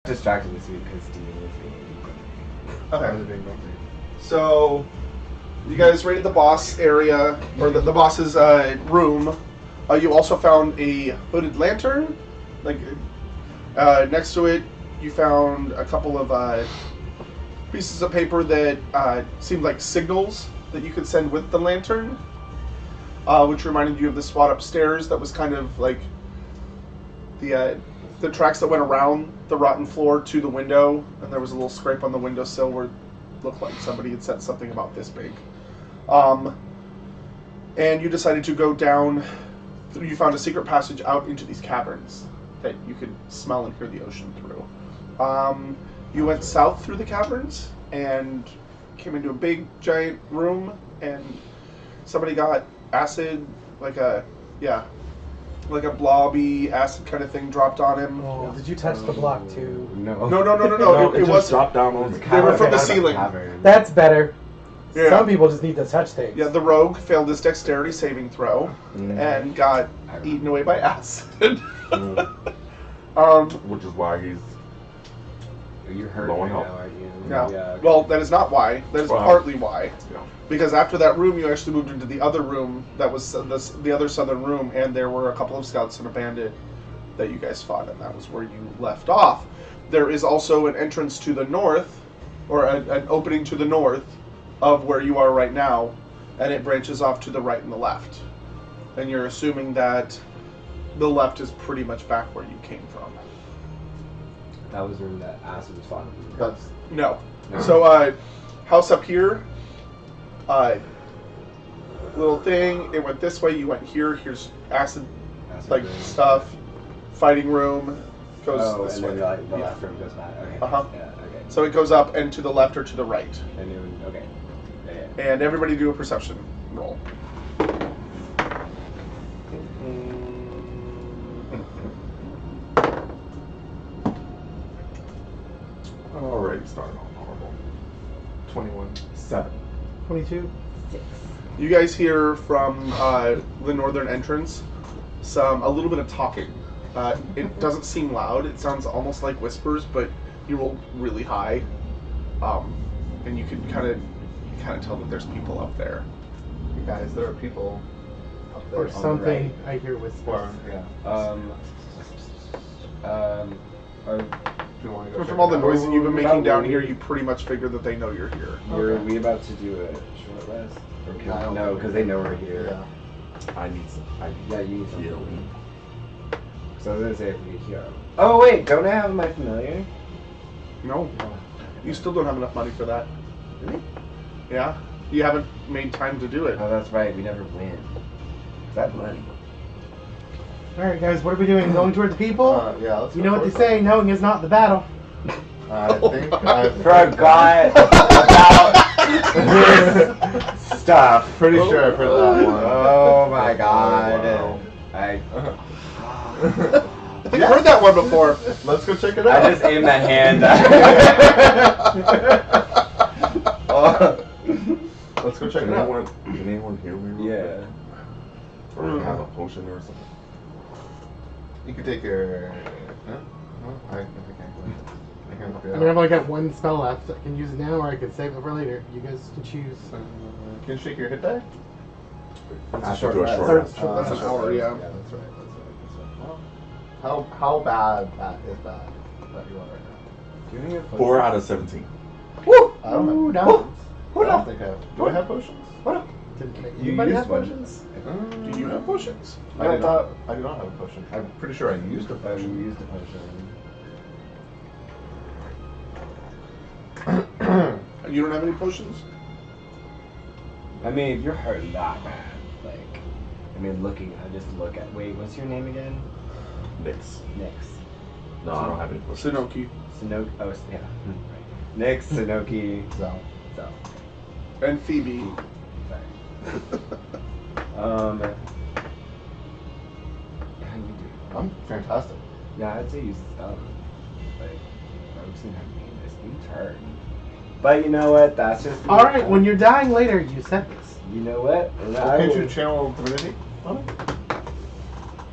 Distracted this week because Steven is being Okay. So, you guys raided the boss area, or the boss's room. You also found a hooded lantern. Next to it, you found a couple of pieces of paper that seemed like signals that you could send with the lantern, which reminded you of the SWAT upstairs that was kind of like the tracks that went around the rotten floor to the window, and there was a little scrape on the windowsill where it looked like somebody had said something about this big. And you decided to go down. You found a secret passage out into these caverns that you could smell and hear the ocean through. You went south through the caverns and came into a big, giant room, and somebody got acid, like a blobby acid kind of thing dropped on him. Oh, did you touch the block too? No. No. It just dropped down on me. They were from the ceiling. That's better. Yeah. Some people just need to touch things. Yeah, the rogue failed his dexterity saving throw and got eaten away by acid. Which is why he's You're hurt low on right now, health. aren't you? Yeah. Yeah. Well, that is not why. That is Wow. partly why. Yeah. Because after that room, you actually moved into the other room that was the other southern room, and there were a couple of scouts and a bandit that you guys fought, and that was where you left off. There is also an entrance to the north, or an opening to the north of where you are right now, and it branches off to the right and the left. And you're assuming that the left is pretty much back where you came from. That was when that acid was falling. No. No. So, house up here, little thing, it went this way, you went here, here's acid, like, room. stuff, fighting room, goes Oh, this and way. then like the Yeah. left room goes back. Okay. Uh-huh. Yeah. Okay. So it goes up and to the left or to the right. And then, okay. Yeah. And everybody do a perception roll. already started off horrible. 21. 7. 22? You guys hear from the northern entrance a little bit of talking. It doesn't seem loud. It sounds almost like whispers, but you roll really high, and you can kind of tell that there's people up there. You guys, there are people up there Or on the something. right. I hear whispers. Or, yeah. Do you want to go But check from all it the out? noise that you've been making down About- here, you pretty much figure that they know you're here. Were Okay. we about to do a short rest? Or can I don't no, think because we they know can. we're here. Yeah. I need some. Yeah, you need some Yeah. healing. So I was gonna say if we could heal. Oh wait, don't I have my familiar? No, you still don't have enough money for that. Really? Yeah, you haven't made time to do it. Oh, that's right. We never win. That money. Alright, guys, what are we doing? Going toward the people? Yeah, let's You go know what they towards say, knowing is not the battle. them. I think I Forgot about this stuff. Pretty sure I've heard that one. Oh my god. Wow. I I think I've heard that one before. Let's go check it out. I just aimed that hand. Let's go check Can it out. anyone heal me? real Yeah. quick? Or have a potion or something? You can take your. Huh? No, I can't. I can't help you I mean, I've out. only got one spell left. I can use it now or I can save it for later. You guys can choose. Can you shake your hit die? I a have short to do a rest. short Or- rest. That's an hour, yeah. Yeah, that's right. Well, how bad that is bad that you are right Do you have 4 out of 17. Woo! I don't Ooh, know. no. now? I don't think I have. Do I have potions? Did You anybody used have one. potions? Do you have potions? I do not have a potion. I'm pretty sure I used a Oh, you potion. used a potion. You don't have any potions? I mean, if you're hurting that bad, like, I mean, I just look at. Wait, what's your name again? Nix. Nix. No, I don't have any potions. Sunoki. Sunoki. Oh, yeah. Nix, Sunoki. So, So, And Phoebe. sorry. How do you do? I'm fantastic. Yeah, I'd say use like, rogues and have this new turn. But you know what? That's just. Alright, when you're dying later, you said this. You know what? Can't you channel divinity?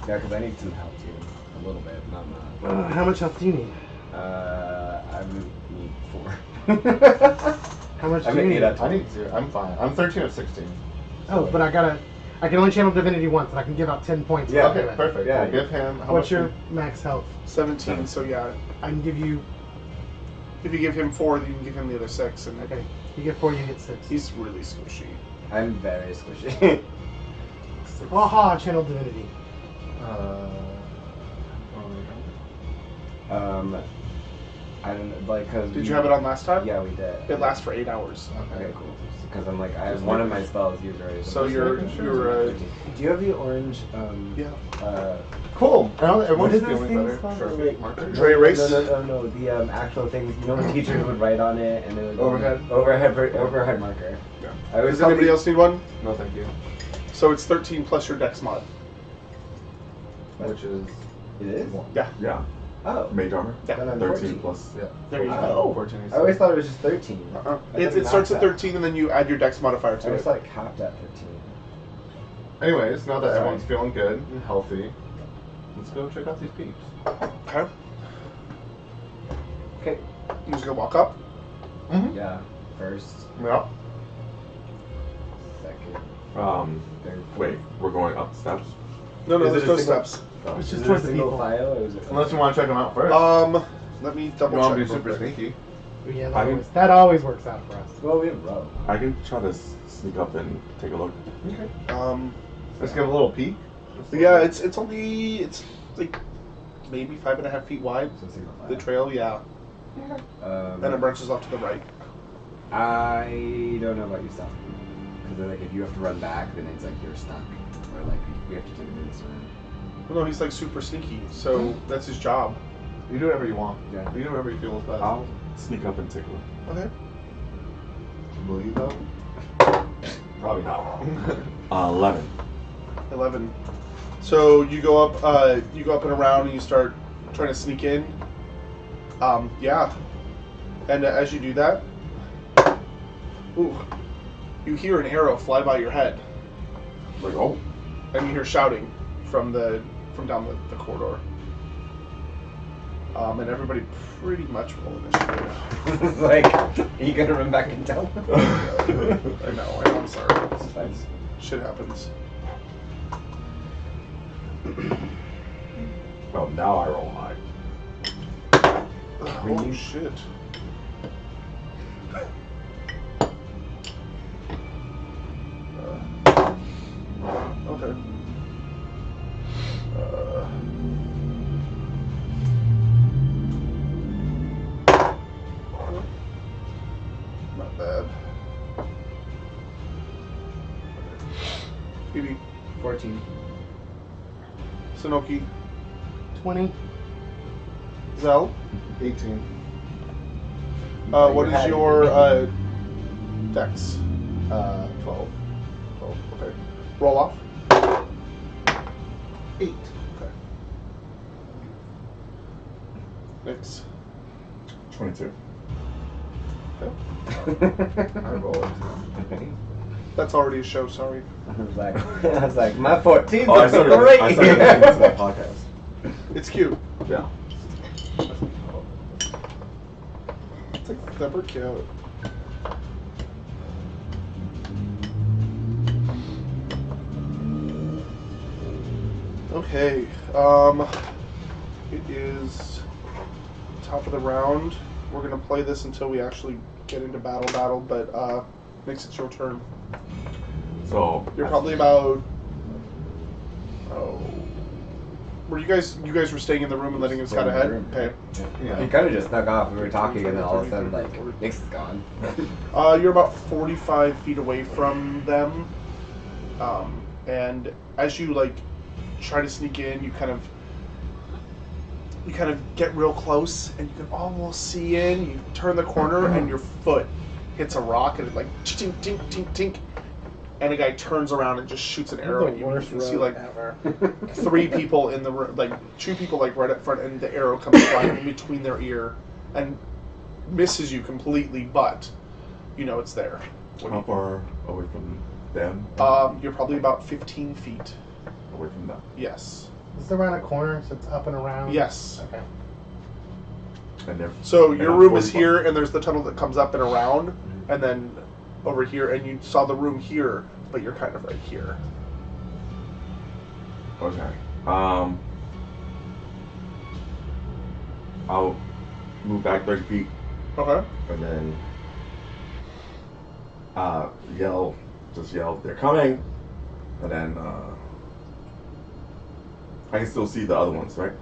Yeah, because I need some help too. A little bit, not much. How much health do you need? I would need 4. How much I'm do you an need? 8 out I of need 0. I'm fine. I'm 13 of 16. Oh, but I can only channel divinity once, and I can give out 10 points. Yeah. Okay, perfect. Yeah. We'll give him. How What's much your max health? 17. So yeah, I can give you. if you give him 4, then you can give him the other 6, and Okay, you get 4, you get 6. he's really squishy. I'm very squishy. Aha, channel divinity. oh, I don't know, like, cause Did you have it on last time? Yeah, we did. It lasts for 8 hours. Okay, cool. Because I'm like, I have one of my spells used already. So you're Do you have the orange? Yeah. Cool. Now that What everyone's is those feeling things better. called? Sure. Like, Marker. Dry erase? No. The actual things. You know, the teachers would write on it, and it would Overhead? overhead marker. Yeah. I always Does call anybody the- else need one? No, thank you. So it's 13 plus your dex mod. Which is It is. 1. Yeah. Yeah. Oh. Mage armor. Yeah. Then I'm 13 14. plus. Yeah. There you go. Oh. 14 I always thought it was just 13. Uh-uh. I It thought starts at maxed out. 13, and then you add your dex modifier I to was it. like capped at 13. Anyways, now that Sorry. everyone's feeling good and healthy, let's go check out these peeps. Okay. Okay. You just gonna walk up. Mm-hmm. Yeah. First, Yeah. second, third. Wait, we're going up steps? No, Is there's it no a single- steps. Oh. It's Is just it a towards the single people. file, or is it? Unless you want to check them out first. Let me double you want to check. be super real quick. sneaky. Yeah, I can- that always works out for us. Well, we have row. I can try to sneak up and take a look. Okay. Let's Let's give a little peek. Yeah, it's like maybe 5.5 feet wide. So single file. The trail, yeah, and it branches off to the right. I don't know about you, stuff. Because like, if you have to run back, then it's like you're stuck, or like we have to take a minute around. Well, no, he's like super sneaky, so that's his job. You do whatever you want. Yeah. You do whatever you feel is best. I'll sneak up and take a look. Okay. Will you though? Probably not. 11. 11. So you go up and around, and you start trying to sneak in. Yeah. And as you do that, ooh, you hear an arrow fly by your head, Like, oh. and you hear shouting from down the corridor. And everybody pretty much roll initiative. Like, are you gonna run back and tell them? I know, I'm sorry. It's fine. Shit happens. Well, now I roll high. Oh shit. Okay. Not bad. Phoebe, 14. Sonoki, 20. Zell. 18. What is your dex? 12. 12. Okay. Roll off. 8. Okay. Next. 22. I rolled a 2. That's already a show. Sorry. I was like, my 14's Oh, I started right listening to here. the podcast. It's cute. Yeah. It's like super cute. Okay. It is top of the round. We're gonna play this until we actually get into battle. But Nix, it's your turn. So. You're probably about. Oh. Were you guys were staying in the room and letting him scout ahead? Okay. Yeah. He kind of just snuck off. We were talking, and then all of a sudden, like, Nick's is gone. You're about 45 feet away from them, and as you like try to sneak in, you kind of get real close, and you can almost see in. You turn the corner, and your foot hits a rock, and it like tink tink tink tink, and a guy turns around and just shoots an arrow at you. You can see like ever. 3 people in the room, like 2 people like right up front, and the arrow comes flying in between their ear and misses you completely, but you know it's there. What do How you far away from them? do? You're probably about 15 feet. Away from them. Yes. Is it around a corner, so it's up and around? Yes. Okay. And they're, So and your I'm room is 45. here, and there's the tunnel that comes up and around, and then over here, and you saw the room here, but you're kind of right here. Okay. I'll move back 30 feet Okay. and then yell, they're coming, and then I can still see the other ones, right?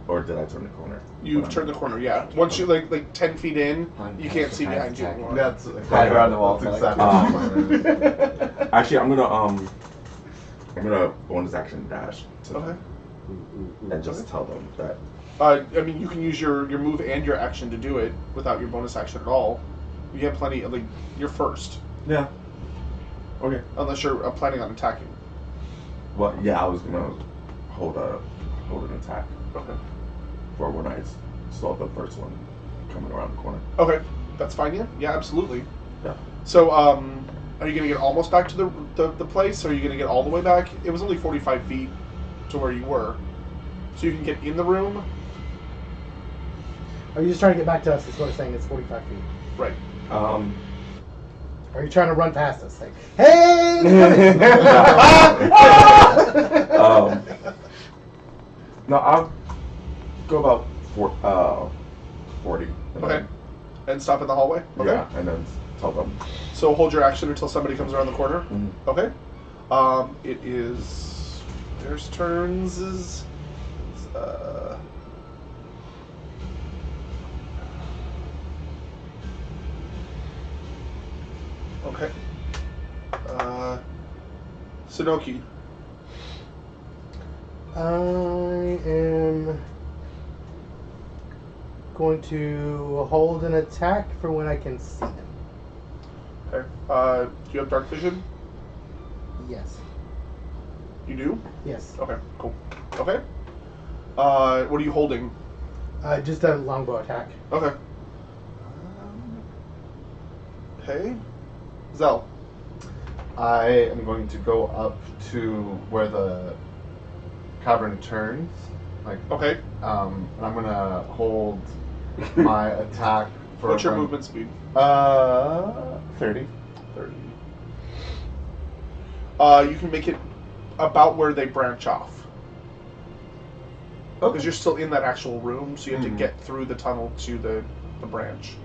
Or did I turn the corner? You've turned the corner, yeah. Once you're like 10 feet in, you can't see behind you anymore. That's Hide around the wall That's for like exactly what mine is. Actually, I'm gonna bonus action dash to Okay. them and just tell them that. I mean, you can use your move and your action to do it without your bonus action at all. You have plenty. Like you're first, Yeah. Okay. unless you're planning on attacking. Well, yeah, I was gonna hold an attack Okay. for when I saw the first one coming around the corner. Okay, that's fine. Yeah. Yeah, absolutely. Yeah. So, are you gonna get almost back to the place? Or are you gonna get all the way back? It was only 45 feet to where you were, so you can get in the room. Are you just trying to get back to us? Is what I'm saying. It's 45 feet. Right. Are you trying to run past us? Like, hey! No, I'll go about 40. And Okay. And stop in the hallway. Okay. Yeah, and then tell them. So hold your action until somebody comes around the corner. Mhm. Okay. It is there's turns is okay. Sunoki. I am going to hold an attack for when I can see them. Okay. Do you have dark vision? Yes. You do? Yes. Okay, cool. Okay. What are you holding? Just a longbow attack. Okay. Okay. Zell. I am going to go up to where the cavern turns, like, Okay. and I'm gonna hold my attack for. What's your when- movement speed? 30. 30. You can make it about where they branch off. Because you're still in that actual room, so you have to Mhm. get through the tunnel to the branch.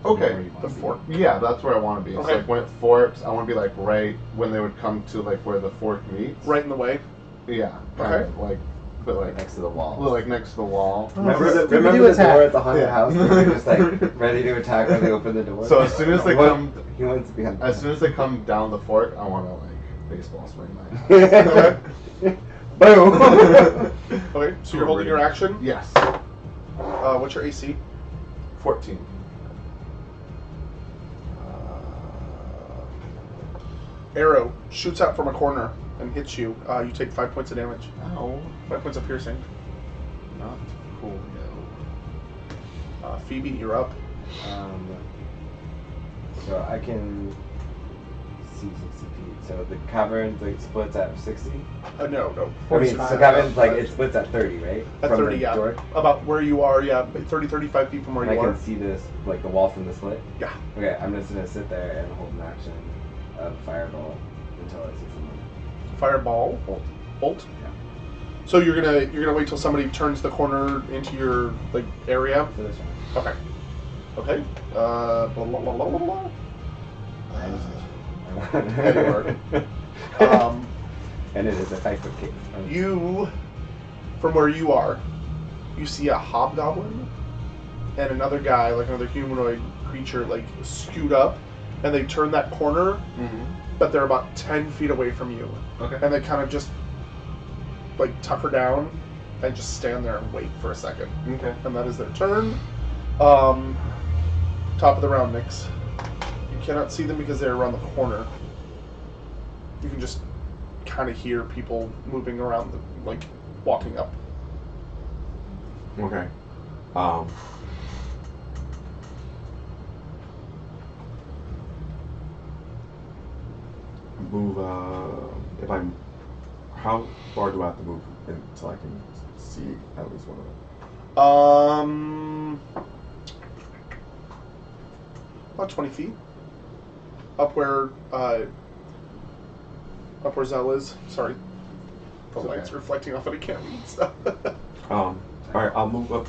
Okay. The fork. Yeah, that's where I want to be. Okay. So like when it forks, I want to be like right when they would come to like where the fork meets. Right in the way. Yeah. Okay. Kind of, like, but like next to the wall. like next to the wall. Remember the, Stupid remember you the attack. door at the haunted Yeah. house where you're just like ready to attack when they open the door? So as soon as they What- come, He wants to be on as soon as they come down the fork, I want to like baseball swing my. Boom! Okay, so you're holding your action. Yes. What's your AC? 14. Arrow shoots out from a corner and hits you. You take 5 points of damage. Ow. 5 points of piercing. Not cool. Phoebe, you're up. So I can see 60 feet. So the cavern like splits at 60. No. I mean, so 45. cavern like it splits at 30, right? At From 30, the yeah. door? About where you are, yeah. 30, 35 feet from where And I you can are. see this like the wall from the split. Yeah. Okay, I'm just gonna sit there and hold an action of fireball until I see someone. Fireball. Bolt. Yeah. So you're gonna wait till somebody turns the corner into your like area. For this one. Okay. Okay. Blah, blah, blah, blah, blah, blah. Anywhere. And it is a 5-foot cave. You, from where you are, you see a hobgoblin and another guy, like another humanoid creature, like scoot up, and they turn that corner, Mm-hmm. but they're about 10 feet away from you, Okay. and they kind of just like tucker down and just stand there and wait for a second, Okay. and that is their turn. Top of the round, Nix. You cannot see them because they're around the corner. You can just kind of hear people moving around, like walking up. Okay. Move. If I'm, how far do I have to move until I can see at least one of them? About 20 feet. Up where Zell is. Sorry. The It's light's okay. reflecting off and I can't read stuff. All right, I'll move up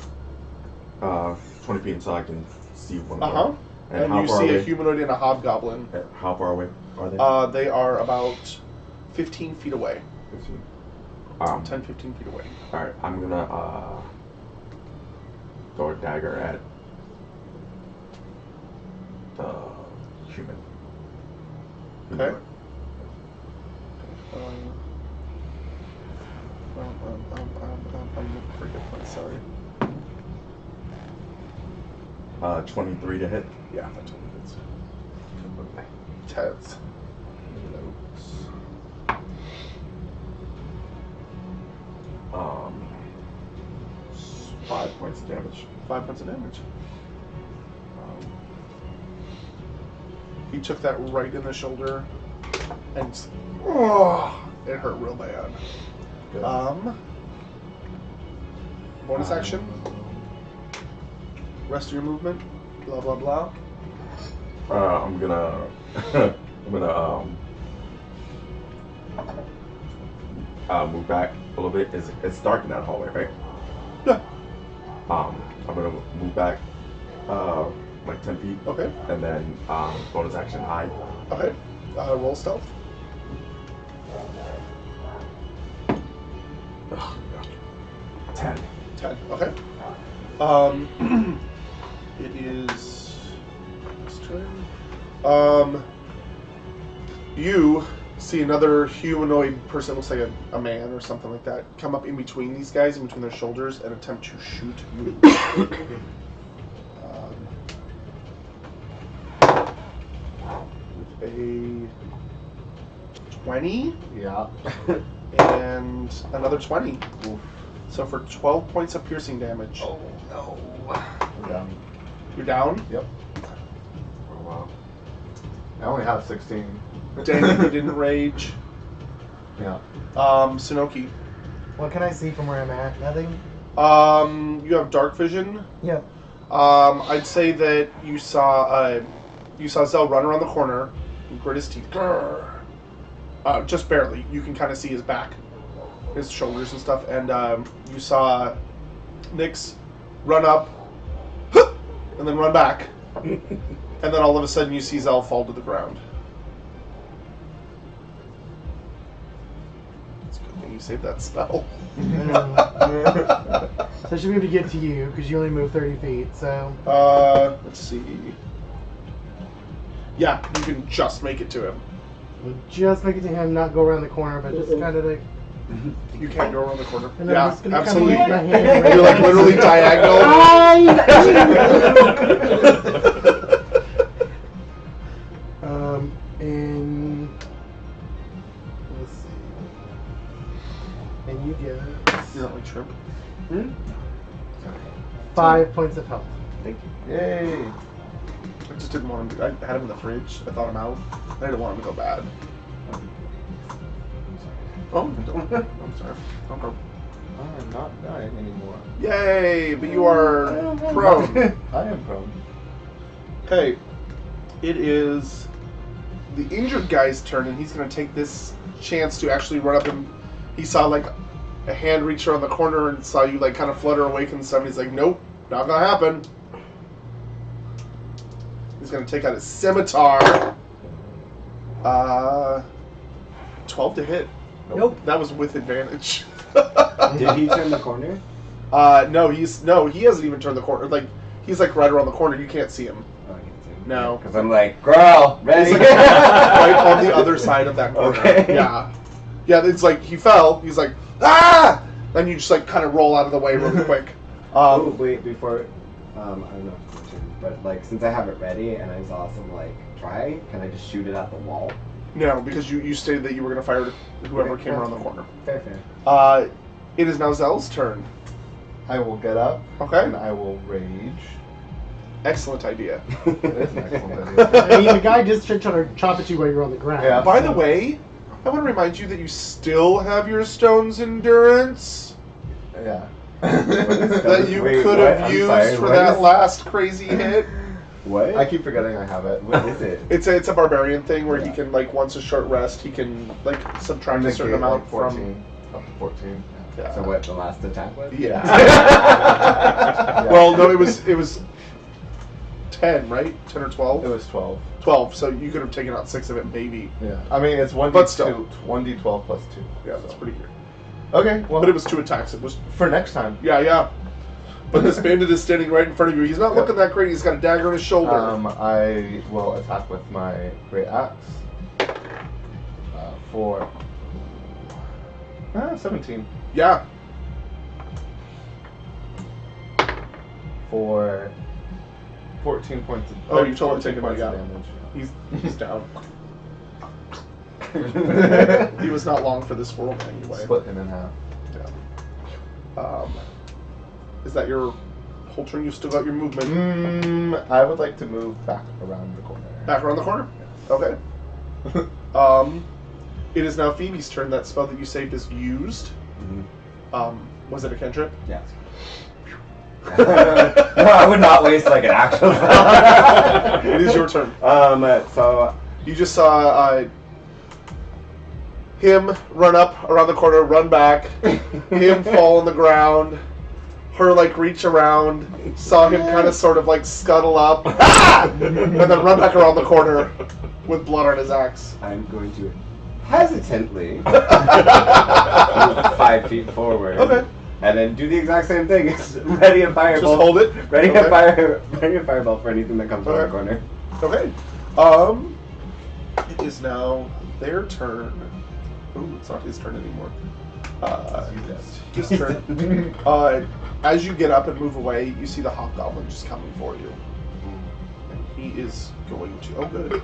20 feet so I can see one of them. Uh-huh. And how you far see a away? humanoid and a hobgoblin. How far away are they? They are about 15 feet away. 15. 10, 15 feet away. All right, I'm gonna throw a dagger at the human. Okay. I'm looking for a good point, sorry. 23 to hit. Yeah, that totally hits. Teds. Um, 5 points of damage. 5 points of damage. He took that right in the shoulder, and it hurt real bad. Good. Bonus action. Rest of your movement. Blah blah blah. I'm gonna move back a little bit. It's dark in that hallway, right? Yeah. I'm gonna move back like 10 feet. Okay. And then bonus action hide. Okay. Roll stealth. Ugh, 10. 10. Okay. It is his turn. You see another humanoid person, looks like a man or something like that, come up in between these guys, in between their shoulders, and attempt to shoot you. With a 20 Yeah. and another 20. Oof. So for 12 points of piercing damage. Oh no. Yeah. You're down. Yep. Oh wow. I only have 16. Danny, you didn't rage. Yeah. Sunoki. What can I see from where I'm at? Nothing? You have dark vision. Yep. I'd say that you saw Zell run around the corner and grit his teeth. Grrr. Just barely. You can kind of see his back, his shoulders and stuff. And you saw Nyx run up and then run back. And then all of a sudden you see Zell fall to the ground. It's a good thing you saved that spell. So I should be able to get to you because you only move 30 feet. So Let's see. Yeah, you can just make it to him. we'll just make it to him, not go around the corner, but just kind of like. You can't go around the corner. And I'm Yeah, just gonna absolutely. Come in with my hand You're like literally diagonal. And let's see. And you get You're not like shrimp. 5 points of health. Thank you. Yay. I just didn't want him to. I had him in the fridge. I thought him out. I didn't want him to go bad. Oh, I'm sorry. Okay. I'm not dying anymore. Yay! But you are prone. I am prone. Okay. It is the injured guy's turn, and he's going to take this chance to actually run up and he saw like a hand reach around the corner and saw you like kind of flutter awake and stuff. And he's like, nope, not going to happen. He's going to take out his scimitar. 12 to hit. Nope. That was with advantage. Did he turn the corner? No, he hasn't even turned the corner. Like he's like right around the corner. You can't see him. Oh, I can see him. No. Because I'm like, girl, ready? He's like right on the other side of that corner. Okay. Yeah. Yeah, it's like he fell. He's like, ah! Then you just like kind of roll out of the way really quick. Oh, wait, before, I don't know if it's my turn, but like, since I have it ready and I saw some like, try, can I just shoot it at the wall? No, because you stated that you were going to fire to whoever Okay, came around the that's corner. Fair, fair. It is now Zell's turn. I will get up Okay. and I will rage. Excellent idea. It is an excellent idea. I mean, the guy just tried to chop at you while you were on the ground. Yeah. By the way, I want to remind you that you still have your stone's endurance Yeah. that you Wait, could what? have I'm used sorry, for what that is- last crazy hit. What? I keep forgetting I have it. What is it? It's a barbarian thing where he Yeah. can like once a short rest he can like subtract a certain Negate, amount like, from 14. Up to 14. yeah. So what the last attack was? Yeah. Yeah. Well, no, it was 10, right? 10 or 12? It was 12. 12, so you could have taken out 6 of it maybe. Yeah. I mean, it's 1d2, But still. 1d12 plus 2. Yeah, that's pretty good. Okay, well, But it was 2 attacks. It was for next time. yeah. But this bandit is standing right in front of you. He's not looking that great. He's got a dagger on his shoulder. I will attack with my great axe for 17 yeah. for 14 points. Of, Oh, you've totally 14 taken points it, of yeah. damage. He's down. He was not long for this world anyway. Split him in half. Is that your whole turn? You've still got your movement. I would like to move back around the corner. Back around the corner? Okay. It is now Phoebe's turn. That spell that you saved is used. Was it a cantrip? Yes. No, I would not waste like an actual. It is your turn. So You just saw him run up around the corner, run back, him fall on the ground, her like reach around, saw him kind of sort of like scuttle up, and then run back around the corner with blood on his axe. I'm going to hesitantly move 5 feet forward. Okay. And then do the exact same thing. Ready a fireball. Just hold it. Ready Okay. Ready a fireball for anything that comes around the corner. Okay. It is now their turn. Ooh, it's not his turn anymore. His turn. As you get up and move away, you see the hobgoblin just coming for you. And he is going to. Oh, good.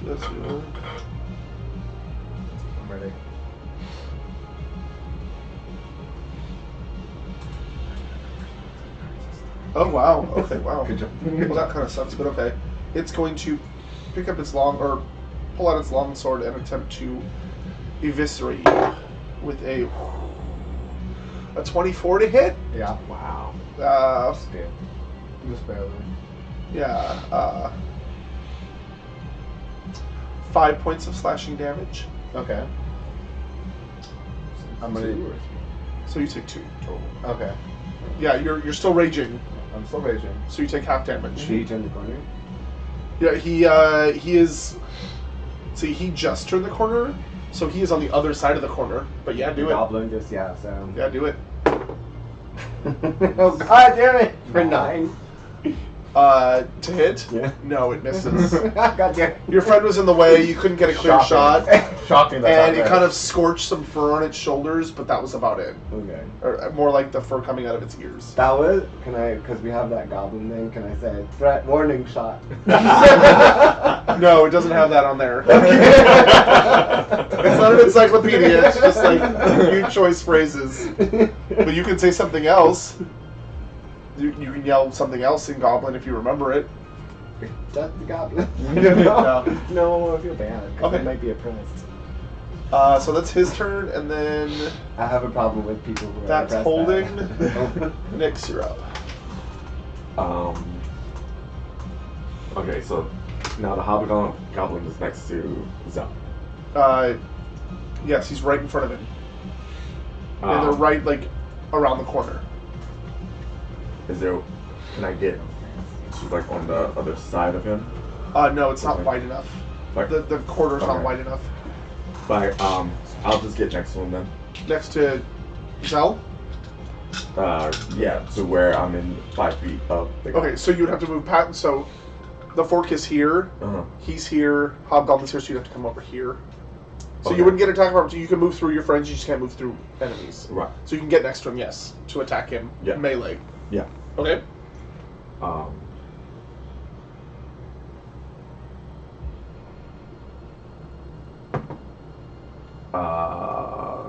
Yes, yeah. I'm ready. Oh, wow. Okay, wow. Good job. Well, that kind of sucks, but okay. It's going to pick up its pull out its long sword and attempt to eviscerate you with a 24 to hit. Yeah. Wow. Just barely. Yeah. 5 points of slashing damage. Okay. I'm ready. So you take 2 total. Okay. Yeah, you're still raging, I'm still raging. so you take half damage. Should he turn the corner? Yeah, he is. See, he just turned the corner, so he is on the other side of the corner. But yeah, do it. Goblin just, so. Yeah, do it. Oh, god damn it! For 9. To hit? Yeah. No, it misses. God damn it. Your friend was in the way. You couldn't get a clear shot, Shocking that and that it kind of missed. scorched some fur on its shoulders, but that was about it. Okay. Or more like the fur coming out of its ears. That was, because we have that goblin thing, can I say, threat, warning shot? No, it doesn't have that on there. It's not an encyclopedia. It's just like new choice phrases. But you can say something else. You can yell something else in Goblin if you remember it. That's the goblin. No. No, I feel bad, because Okay. I might be oppressed. So that's his turn, and then I have a problem with people who are that's oppressed holding. now. Nyx, you're up. Okay, so now the hobgoblin is next to Zell. Yes, he's right in front of him. And they're right, like, around the corner. Can I get to like on the other side of him? No, it's not Okay. wide enough. Like, The corner's not Okay. wide enough. but I'll just get next to him then. Next to Zell? Yeah, to where I'm in 5 feet of the guy. Okay, so you'd have to move past. So the fork is here. Uh-huh. He's here. Hobgoblin's here, so you'd have to come over here. So Okay. you wouldn't get attack of opportunity. You can move through your friends. You just can't move through enemies. Right. So you can get next to him, yes, to attack him. Yeah. Melee. Yeah. Okay.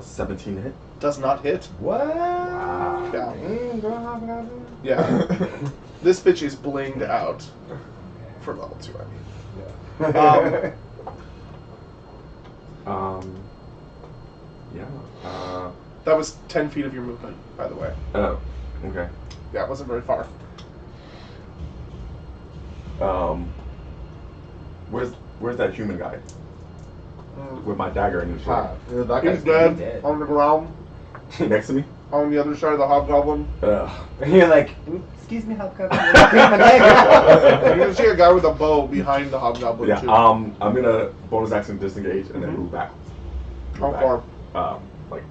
17 hit. Does not hit. What? Yeah. Go hobgoblin. Yeah. This bitch is blinged out. For level 2, I mean. Yeah. Yeah. That was 10 feet of your movement, by the way. Oh, okay. Yeah, it wasn't very far. Where's that human guy with my dagger in his Ah, hand? that He's guy's dead dead. on the ground Next to me? on the other side of the hobgoblin. And you're like, excuse me, hobgoblin. My dagger. You can see a guy with a bow behind the hobgoblin Yeah. too. I'm gonna bonus action disengage and then move back. How Move far? back. Like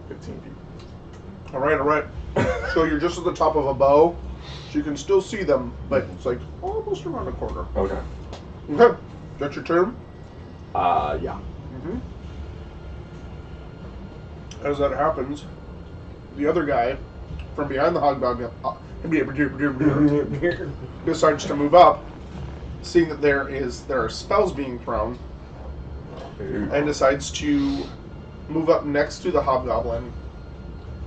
15 feet. All right. So you're just at the top of a bow, so you can still see them, but it's like almost around the corner. Okay. Okay, that's your turn. Yeah. Mm-hmm. As that happens, the other guy from behind the hobgoblin decides to move up, seeing that there are spells being thrown, and decides to move up next to the hobgoblin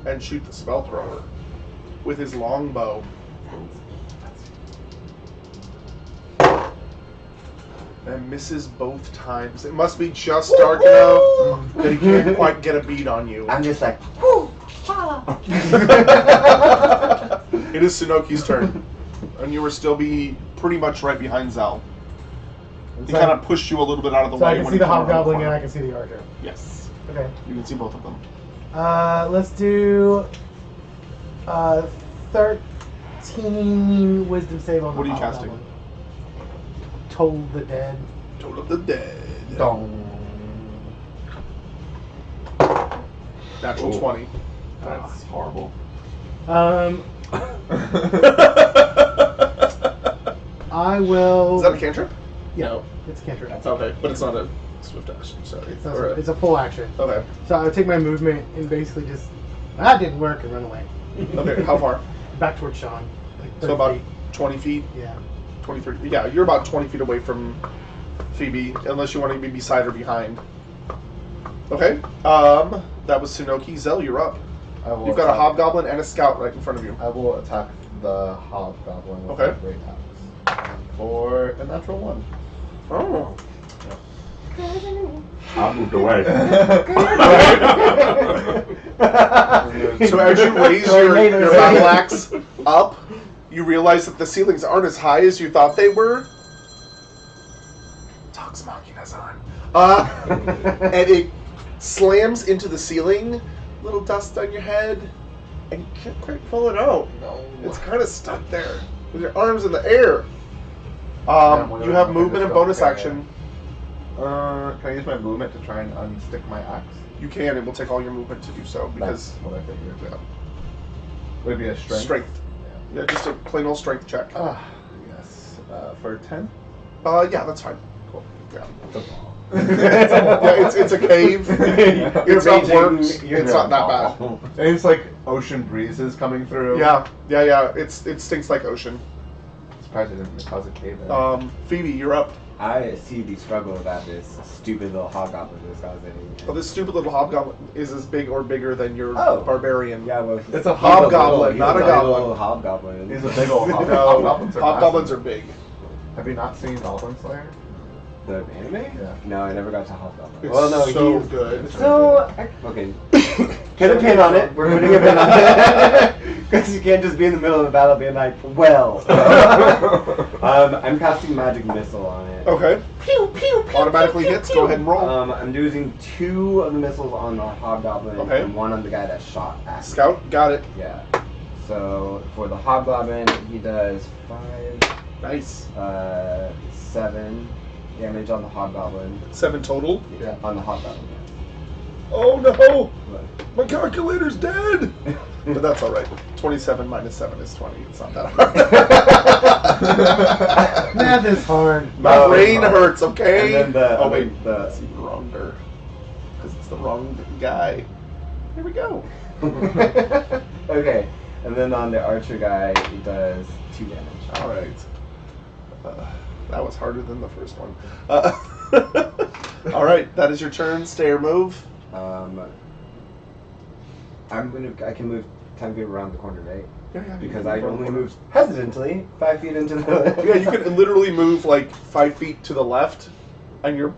and shoot the spell thrower with his long bow. And misses both times. It must be just dark enough that he can't quite get a bead on you. I'm just like, It is Sunoki's turn. And you will still be pretty much right behind Zal. He So kind of pushed you a little bit out of the so way. I can when see he the came around hobgoblin corner. and I can see the archer. Yes. Okay. You can see both of them. Let's do 13 wisdom save on the What are you hobgoblin. casting? Toll the Dead. Toll of the Dead. Dong. Natural Ooh. 20. That's horrible. I will. Is that a cantrip? Yeah, No. it's a cantrip. Okay, but it's not a swift action. Sorry. It's, not, Or it's a full action. okay. So I would take my movement and basically just that didn't work and run away. Okay, how far? Back towards Sean. Like 30 So about feet. 20 feet? Yeah. 23. Yeah, you're about 20 feet away from Phoebe, unless you want to be beside or behind. Okay. That was Sunoki. Zell, you're up. I will You've got a attack- hobgoblin and a scout right in front of you. I will attack the hobgoblin with Okay. my great axe. For a natural 1. Oh. I moved away. So as you raise your battle axe up, you realize that the ceilings aren't as high as you thought they were. Vox Machina's on. And it slams into the ceiling, little dust on your head, and you can't quite pull it out. No. It's kind of stuck there with your arms in the air. I'm wondering You have if I movement just and go bonus carry action. Can I use my movement to try and unstick my axe? You can. It will take all your movement to do so because That's what I figured. yeah. Would it be a strength? Strength. Yeah, just a plain old strength check. Ah, yes. For 10? Yeah, that's fine. Cool. Yeah. It's a ball. Yeah, it's a cave. It's not worse. It's not that bad. And it's like ocean breezes coming through. Yeah. It stinks like ocean. Surprised it didn't cause a cave in. Phoebe, you're up. I see the struggle that this stupid little hobgoblin is causing. Well, this stupid little hobgoblin is as big or bigger than your Oh. barbarian. Yeah, well, It's a hobgoblin, he's not a little goblin. Hobgoblin. He's a big old No, hobgoblins. hobgoblins are big. Have you not seen Goblin Slayer? The anime? Yeah. No, I never got to Hobgoblin. It's Well, no, so he's good. So okay, put a pin on it. We're putting a pin on it because you can't just be in the middle of a battle being like, well. I'm casting magic missile on it. Okay. Automatically hits. Go ahead and roll. I'm using 2 of the missiles on the hobgoblin Okay. and 1 on the guy that shot at me. Scout, got it. Yeah. So for the hobgoblin, he does 5, Nice. 7 damage on the hobgoblin. 7 total. Yeah. On the hobgoblin. Oh no! But- My calculator's dead. But that's all right. 27 minus 7 is 20. It's not that hard. Math is hard. My Oh, brain it's hurts. Okay. And then oh wait, the that's even wronger. Because it's the wrong guy. Here we go. Okay, and then on the archer guy, he does 2 damage. All right. That was harder than the first one. All right, that is your turn. Stay or move. I can move 10 feet around the corner, right? Yeah. Because I only moved hesitantly 5 feet into the. Yeah, you can literally move like 5 feet to the left, and you're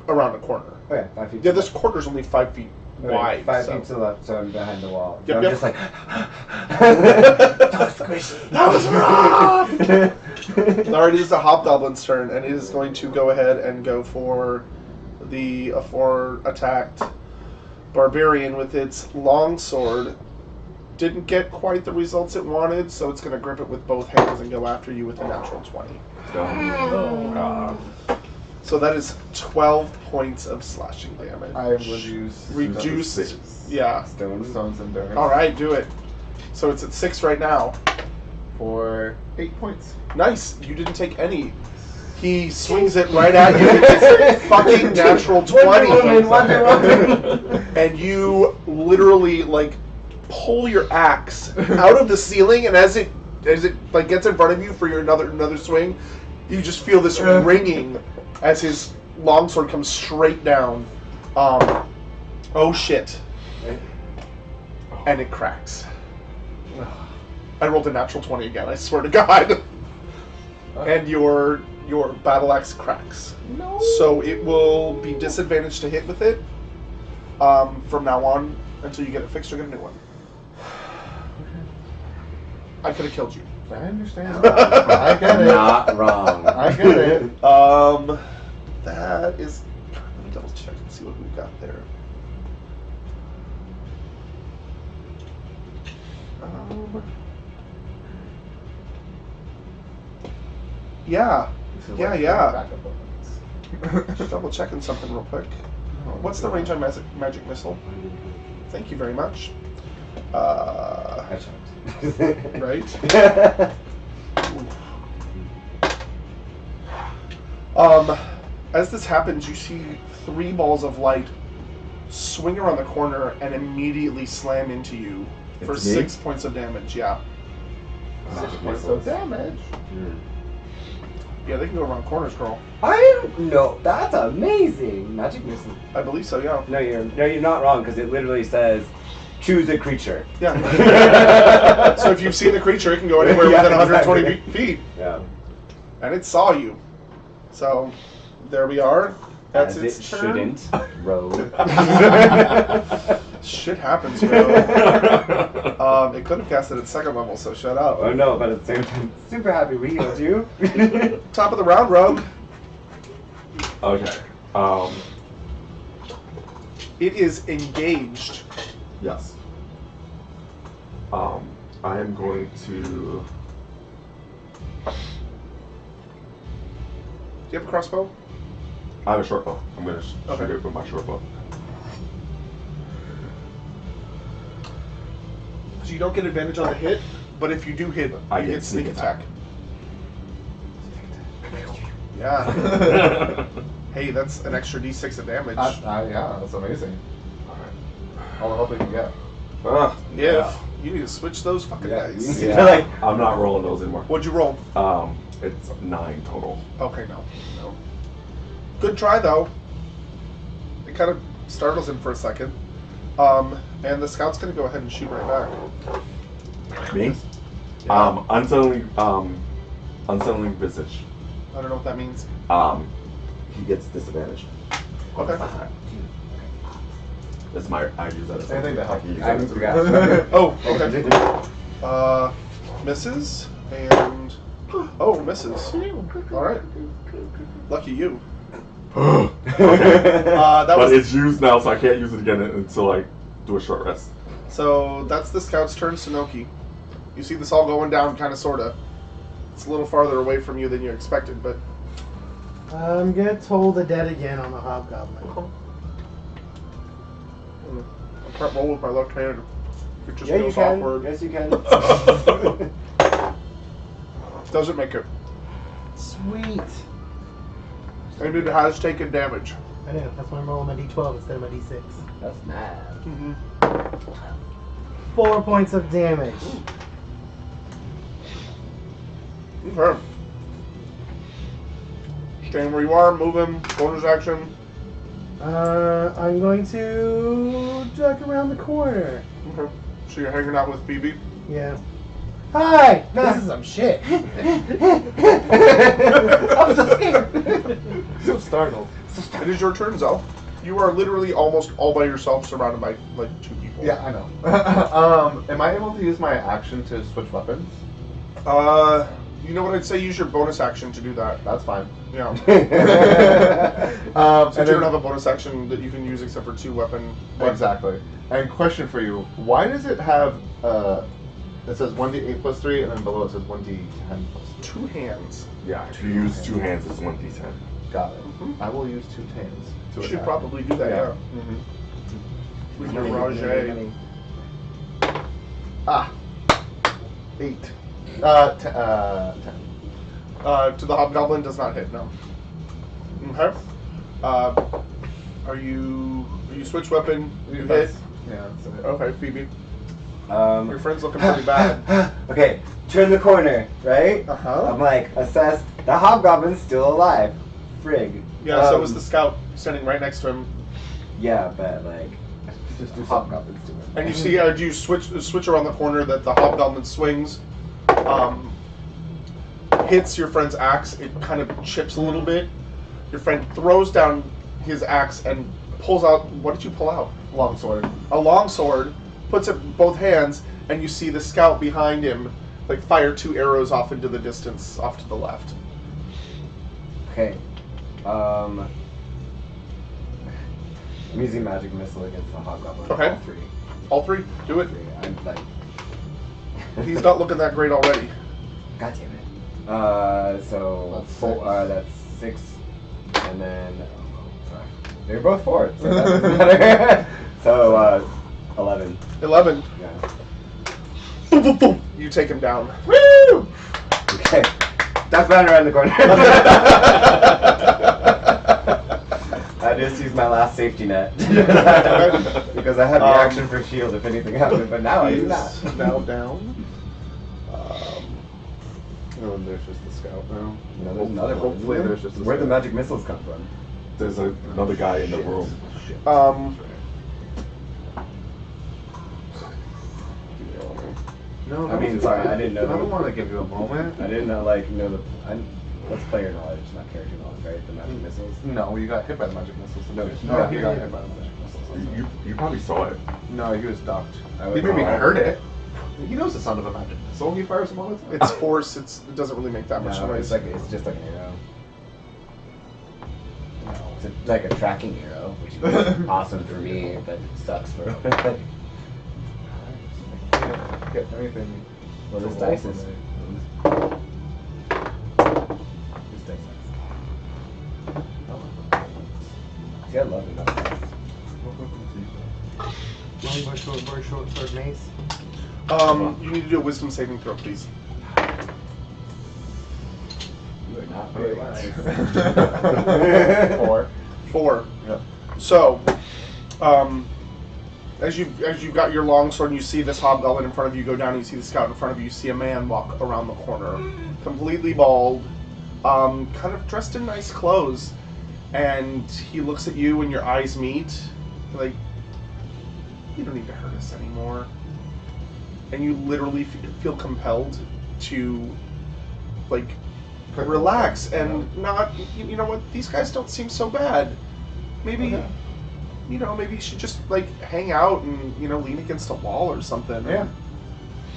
around a corner. Okay, 5 feet. Yeah, to this the corner's only 5 feet left. wide. 5 so. feet to the left, so I'm behind the wall. Yep, So I'm yep. just like. That was wrong. Alright, it is the Hobgoblin's turn, and it is going to go ahead and go for the attacked Barbarian with its long sword. Didn't get quite the results it wanted, so it's going to grip it with both hands and go after you with a natural 20. So that is 12 points of slashing damage. I am going to use Reduced. Yeah. Stone's Endurance. Alright, do it. So it's at 6 right now. For 8 points. Nice. You didn't take any. He swings it right at you with his fucking natural 20. Wonder Woman. And you literally, like, pull your axe out of the ceiling, and as it like gets in front of you for your another swing, you just feel this ringing as his longsword comes straight down. Oh shit. And it cracks. I rolled a natural 20 again, I swear to God. And your battle axe cracks. No. So it will be disadvantaged to hit with it from now on until you get it fixed or get a new one. I could have killed you. I understand. I get it. Not wrong. I get it. That is. Let me double check and see what we've got there. Yeah. This is Yeah, like yeah. backup weapons. Just double checking something real quick. What's the range on magic missile? Thank you very much. Right? As this happens, you see 3 balls of light swing around the corner and immediately slam into you for Into me? 6 points of damage. Yeah. 6 points of damage. Yeah, they can go around corners, girl. I know. That's amazing. Magic missile. I believe so, yeah. No, you're not wrong because it literally says choose a creature. Yeah. So if you've seen the creature, it can go anywhere Yeah, within 120 exactly. feet. Yeah. And it saw you. So, there we are. That's As its it turn. shouldn't. Road. Shit happens, bro. It could have casted at 2nd level, so shut up. Oh no, but at the same time, super happy we healed you. Top of the round, Rogue. Okay. It is engaged. Yes. I am going to. Do you have a crossbow? I have a short bow. I'm going to Okay. shoot it with my short bow. So you don't get advantage on the hit, but if you do hit, I you get get sneak sneak attack. attack. Yeah. Hey, that's an extra d6 of damage. Yeah, that's amazing. All the help we can get. If you need to switch those fucking Yeah, dice. you- Yeah, Like- I'm not rolling those anymore. What'd you roll? It's 9 total. Okay, no. Good try, though. It kind of startles him for a second. And the scout's gonna go ahead and shoot right back. Me? Yeah. Unsettling visage. I don't know what that means. He gets disadvantage. Okay. That's I use that as Anything to help. I can use I that as a- forgot. Oh, okay. Misses, and... Oh, misses. Alright. Lucky you. Okay. That But was... it's used now, so I can't use it again until I do a short rest. So, that's the scout's turn, Sunoki. You see this all going down, kind of, sort of. It's a little farther away from you than you expected, but... I'm gonna toll the dead again on the hobgoblin. I can't roll with my left hand. It just Yeah, you feels can. awkward. Yes, you can. Doesn't make it. Sweet. And it has taken damage. I know. That's why I'm rolling my d12 instead of my d6. That's mad. Mm-hmm. 4 points of damage. Okay. Staying where you are, moving, bonus action. I'm going to duck around the corner. Okay. So you're hanging out with BB? Yeah. Hi! This is some shit. I'm so scared. So startled. It is your turn, Zell. You are literally almost all by yourself, surrounded by like 2 people. Yeah, I know. Am I able to use my action to switch weapons? You know what I'd say? Use your bonus action to do that. That's fine. Yeah. And Since you then- don't have a bonus action that you can use except for 2 weapon. Exactly. And question for you: why does it have? It says 1d8 plus 3, and then below it says 1d10 plus 3. 2 hands. Yeah, if you use 2 hands, it's 1d10. Got it. Mhm. I will use 2 hands. You To should attack. probably do that, yeah. Mm-hmm. With your Rajay. Ah. 8. 10. To the hobgoblin does not hit, no. Okay. Are you switch weapon? You hit. That's- Yeah. That's it. Okay, Phoebe. Your friend's looking pretty bad. Okay, turn the corner, right? Uh-huh. I'm like, assess. The hobgoblin's still alive. Frig. Yeah, so was the scout standing right next to him. Yeah, but like, just do hobgoblin's doing. And you see, do you switch around the corner that the hobgoblin swings, hits your friend's axe. It kind of chips a little bit. Your friend throws down his axe and pulls out. What did you pull out? Longsword. A long sword. Puts it in both hands, and you see the scout behind him, like fire 2 arrows off into the distance, off to the left. Okay. I'm using magic missile against the hobgoblin. Okay. All 3. All 3, do it. 3. I'm like, He's not looking that great already. God damn it. So That's 4. 6. That's 6, and then sorry, they're both 4, so that doesn't matter. So 11. 11. Yeah. Boom, boom, boom. You take him down. Woo! Okay. That's better around the corner. I just used my last safety net because I had the action for shield if anything happened, but now I do not. He's now down. Oh, and there's just the scout now. No, there's another one. Hopefully there's just a Where'd the scout. magic missiles come from? There's another guy in the room. No, I mean, sorry, I didn't know I don't that. want to give you a moment. I didn't know that's player knowledge, not character knowledge, right? The magic missiles. No, you got hit by the magic missiles. No, no, he he got did. hit by the magic missiles. You probably saw it. No, he was ducked. I He was- maybe oh. heard it. He knows the sound of a magic missile. He fires them all the time. It's force. It doesn't really make that much No, noise. it's just like an arrow. No, it's like a tracking arrow, which is awesome for me, but sucks for. I can't get anything. Well, this to dice roll is. from This dice sucks. See, I love it. Long bow, short sword, mace. You need to do a wisdom saving throw, please. You are not very nice. it. 4. 4. Yep. So, as you've got your longsword and you see this hobgoblin in front of you go down, and you see the scout in front of you, you see a man walk around the corner, completely bald, kind of dressed in nice clothes, and he looks at you and your eyes meet, like, you don't need to hurt us anymore. And you literally feel compelled to, like, relax and not, you know what, these guys don't seem so bad. Maybe, Okay. you know, maybe you should just, like, hang out and, you know, lean against a wall or something. Yeah.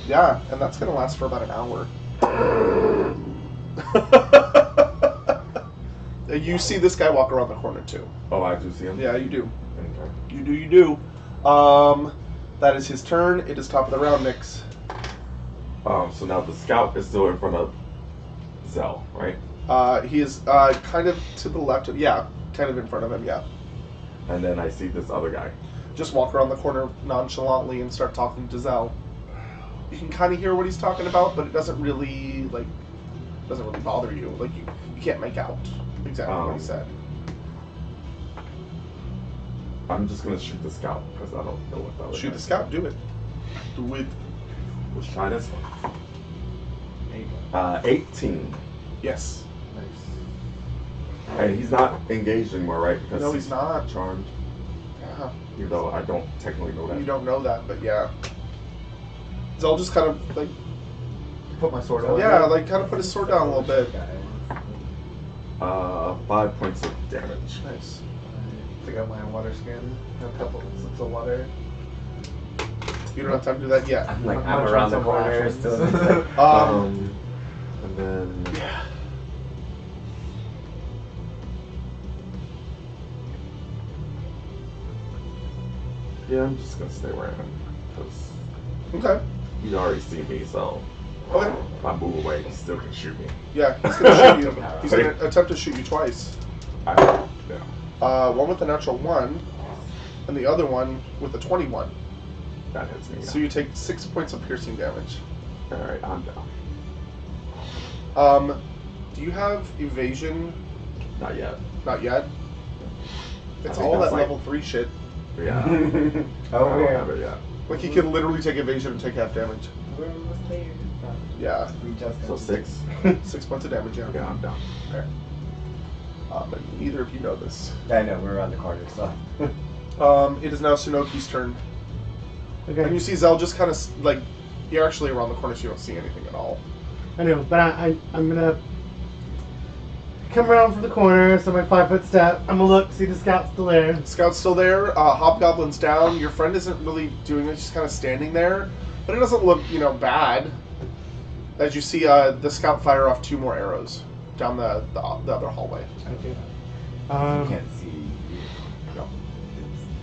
Yeah, and that's going to last for about an hour. You see this guy walk around the corner, too. Oh, I do see him? Yeah, you do. Okay. You do. That is his turn. It is top of the round, Nix. So now the scout is still in front of Zell, right? He is kind of to the left of, yeah, kind of in front of him, yeah. And then I see this other guy. Just walk around the corner nonchalantly and start talking to Zell. You can kind of hear what he's talking about, but it doesn't really bother you. Like, you can't make out exactly what he said. I'm just gonna shoot the scout because I don't know what that was. Shoot the scout, do it. Do it. Let's try this one. There you go. 18. Yes. Nice. And he's not engaged anymore, right? Because No, he's not. charmed. Yeah. Even though I don't technically know that. You don't know that, but yeah. Zell just kind of, like, Put my sword away. yeah, like, kind of put his sword down a little bit. 5 points of damage. Nice. Take out my water skin. A couple sips of water. You don't have time to do that yet. I'm like, I'm I'm not around trying the some corner rations. still. Um, And And then. Yeah. Yeah, I'm just gonna stay where I am. Because Okay. he's already seen me, so Okay. if I move away, he still can shoot me. Yeah, he's gonna shoot you. He's gonna attempt to shoot you twice. Yeah, One with a natural 1, and the other one with a 21. that hits me. So you take 6 points of piercing damage. Alright, I'm down. Do you have evasion? Not yet. Not yet. It's I think all that's that like- level 3 shit. Yeah. I Oh, don't yeah. have it yet. Like he can literally take evasion and take half damage. We're almost there. Yeah. We just So got 6. 6 points of damage, yeah. Yeah, I'm down. But neither of you know this. I know, we're around the corner, so. It is now Sunoki's turn. And you Okay. see Zell just kind of, like, you're actually around the corner so you don't see anything at all. I know, but I'm gonna come around from the corner, so my 5-foot step. I'm gonna look, see the scout's still there. Scout's still there. Hobgoblin's down. Your friend isn't really doing it. She's kind of standing there. But it doesn't look, bad. As you see the scout fire off 2 more arrows down the other hallway. Okay. You can't see. No.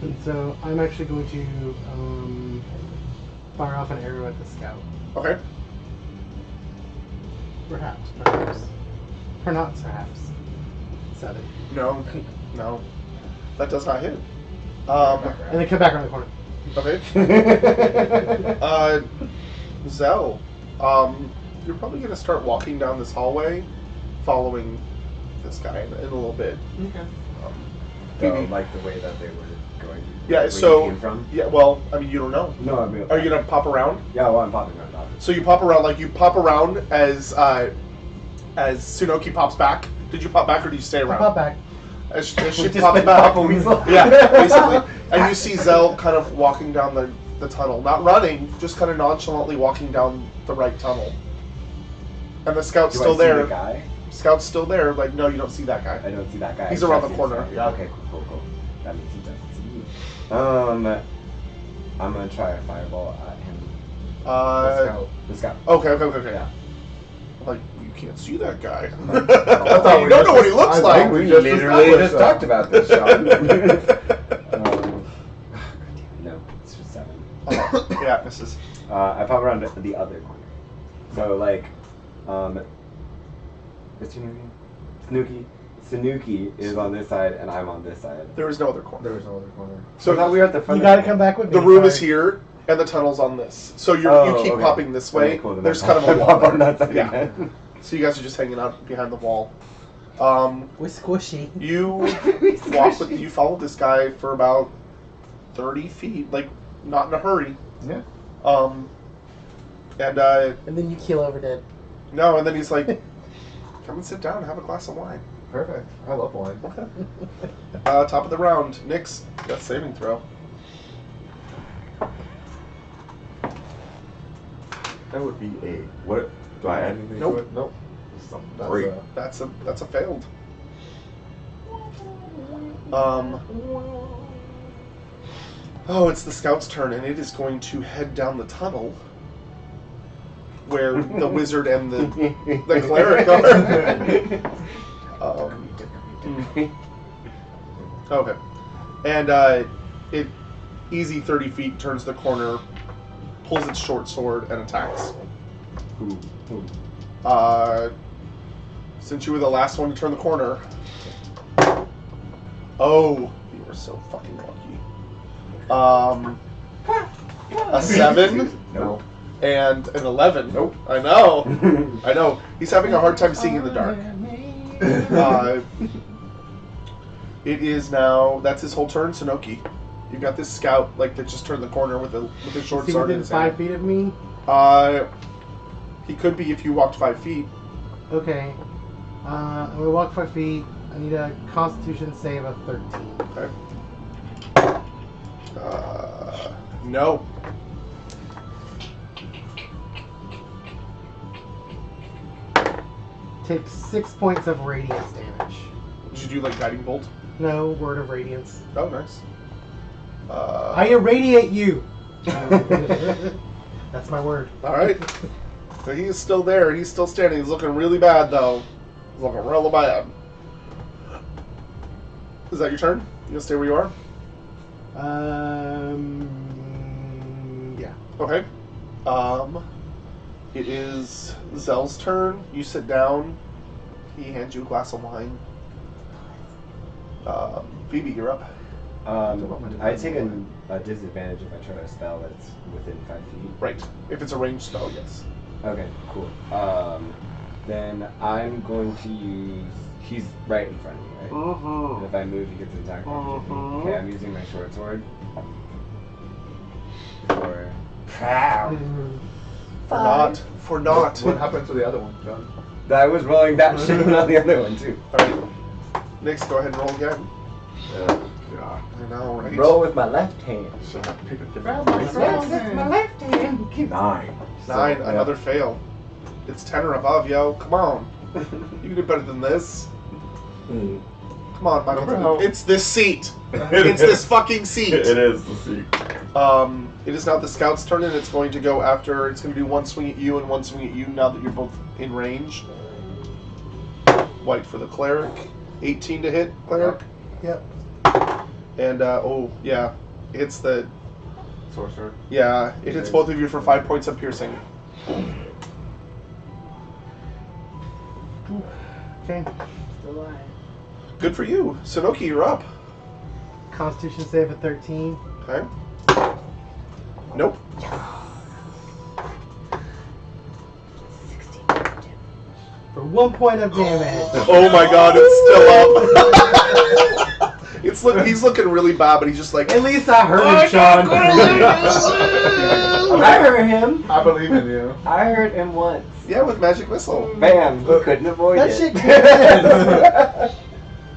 And so I'm actually going to fire off an arrow at the scout. Okay. Perhaps. Or not perhaps. 7. No. That does not hit. And then come back around the corner. Okay. Zell, you're probably going to start walking down this hallway following this guy in a little bit. Okay. So, Maybe. like the way that they were going. Yeah, where so, you came from? yeah, well, I mean, you don't know. No, I mean. Are you going to pop around? Yeah, well, I'm popping around. Obviously. So you pop around as Sunoki pops back. Did you pop back or did you stay I'll around? pop back. As she Just pops like back. Papa Weasel. Yeah, basically. And you see Zell kind of walking down the tunnel. Not running, just kind of nonchalantly walking down the right tunnel. And the scout's Do still I see there. the guy? Scout's still there. Like, no, you don't see that guy. I don't see that guy. He's I around just the see corner. his- Okay, cool. That means he doesn't see me. I'm gonna try a fireball at him. The scout. Okay. Yeah. Like, you can't see that guy. thought you we don't know just- what he looks I like. think we just literally established just that. talked about this, Sean. No, it's just 7. Yeah, misses. I pop around the other corner. So like, what's your name? Sanuki is on this side and I'm on this side. There is no other corner. There was no other corner. So I thought we were at the front. You gotta come back with me. The room is sorry. here, and the tunnel's on this. So you keep okay. popping this way. Okay, cool, then There's I kind of a pop wall. on that side Yeah. again. So you guys are just hanging out behind the wall. We're squishy. You you follow this guy for about 30 feet, like not in a hurry. Yeah. And And then you keel over dead. no, and then he's like, "Come and sit down and have a glass of wine." Perfect. I love wine. Okay. Top of the round, Nyx, got saving throw. That would be a. What? Do I add anything Nope. to it? Nope. Something That's, great. That's a failed. Oh, it's the scout's turn, and it is going to head down the tunnel where the wizard and the cleric are. Okay, and it easy 30 feet turns the corner, pulls its short sword, and attacks. Who? Since you were the last one to turn the corner. Oh, you were so fucking lucky. A 7 No. and an 11. Nope. I know. I know. He's having a hard time seeing in the dark. It is now. That's his whole turn, Sunoki. You got this scout that just turned the corner with a short Is he sword in within his 5 hand. feet of me? He could be if you walked 5 feet. Okay. I'm gonna walk 5 feet. I need a Constitution save of 13. Okay. No. Take 6 points of radiance damage. Did you do like guiding bolt? No, word of radiance. Oh, nice. I irradiate you. That's my word. All right. So he is still there. He's still standing. He's looking really bad, though. He's looking real bad. Is that your turn? You gonna stay where you are? Yeah. Okay. It is Zell's turn. You sit down. He hands you a glass of wine. Phoebe, you're up. I take a disadvantage if I try a spell that's within 5 feet. Right. If it's a ranged spell, yes. Okay, cool. Then I'm going to use. He's right in front of me, right? Mm-hmm. And if I move, he gets an attack. Mhm. Okay, I'm using my short sword. For proud. For not. What happened to the other one, John? I was rolling that shit on the other one too. Alright. Nix, go ahead and roll again. Yeah. I know, right? Roll with my left hand. So I have to pick a different one. left hand. 9. 9, So, another fail. It's 10 or above, yo. Come on. You can do better than this. Mm. Come on, Michael. Remember how- It's this seat. It's this fucking seat. It is the seat. It is now the scout's turn, and it's going to go after. It's going to do one swing at you and one swing at you now that you're both in range. White for the cleric. 18 to hit, cleric. Yep. And, oh, yeah. It's the. Sorcerer. Yeah, it hits both of you for 5 points of piercing. Okay. Still alive. Good for you. Sonoki, you're up. Constitution save at 13. Okay. Nope. 16 damage. For 1 point of damage. Oh my god, it's still up. He's looking really bad, but he's just like. At least I heard him, Sean. I heard him. I believe in you. I heard him once. Yeah, with magic missile. Bam! He couldn't avoid That it. shit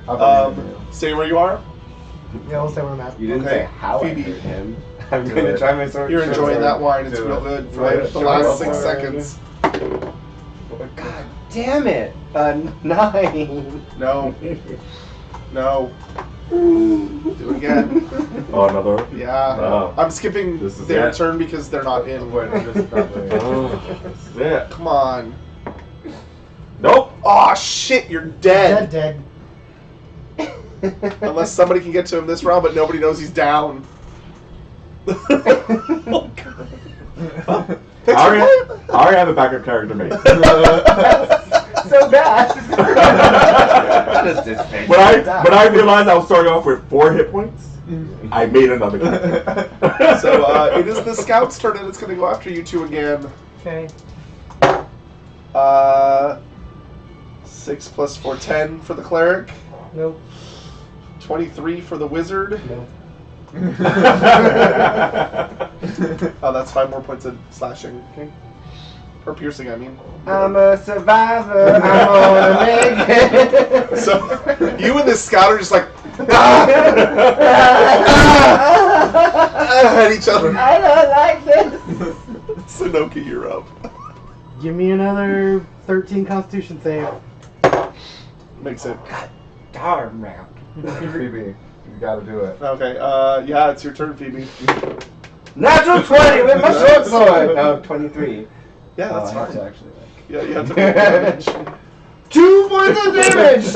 I believe in you. Stay where you are. Yeah, we'll say where I'm at. You didn't Okay, say how Phoebe. I heard him. I'm Do gonna it. try my sword. You're short enjoying sword. that wine. It's Do real it. good for Right, like the sure. last 6 Sure. seconds. God damn it! 9. No. No. Do it again. Oh, another one? Yeah. Oh. I'm skipping This is their it. turn because they're not in. Wait, I'm just not doing it. Oh, this is it. Come on. Nope. Oh shit, you're dead. Dead. Unless somebody can get to him this round, but nobody knows he's down. Oh, God. I already have a backup character made. So bad. Just disfigured. When I realized I was starting off with 4 hit points, I made another character. So it is the scout's turn, and it's going to go after you two again. Okay. 6 plus 4, 10 for the cleric. Nope. 23 for the wizard. Nope. Oh, that's 5 more points of slashing. Okay. Or piercing, I mean. I'm a survivor. I'm gonna make it. So, you and this scout are just like, at each other. I don't like this. Sonoki, you're up. Give me another 13 Constitution save. Makes it. Darn round. Phoebe, you gotta do it. Okay, yeah, it's your turn, Phoebe. Natural 20 with my short sword. No, 23. Yeah, that's I have fine. to actually like. Yeah, you have to make damage. 2 points of damage.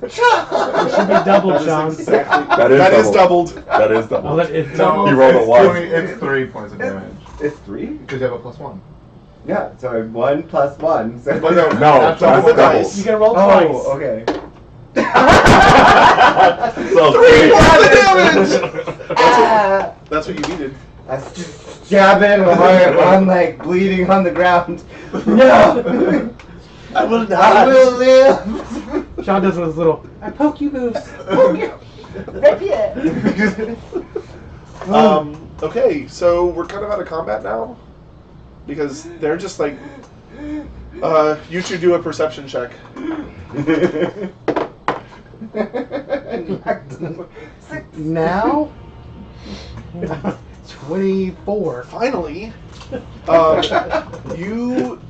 It should be double, Sean. That is doubled. That is double. Oh, that is No, double. You rolled a it's one. It's 3 points of damage. It's 3? Because you have a +1. Yeah, so 1 plus 1. So But no, No, that's that's the double. dice. You can roll twice. Oh, okay. So 3 points of damage! Ah. That's what you needed. I stab it while I'm like bleeding on the ground. No! I will I will live! Sean does his little, I poke you moves. Okay, so we're kind of out of combat now. Because they're just like... you two do a perception check. Now? 24. Finally, you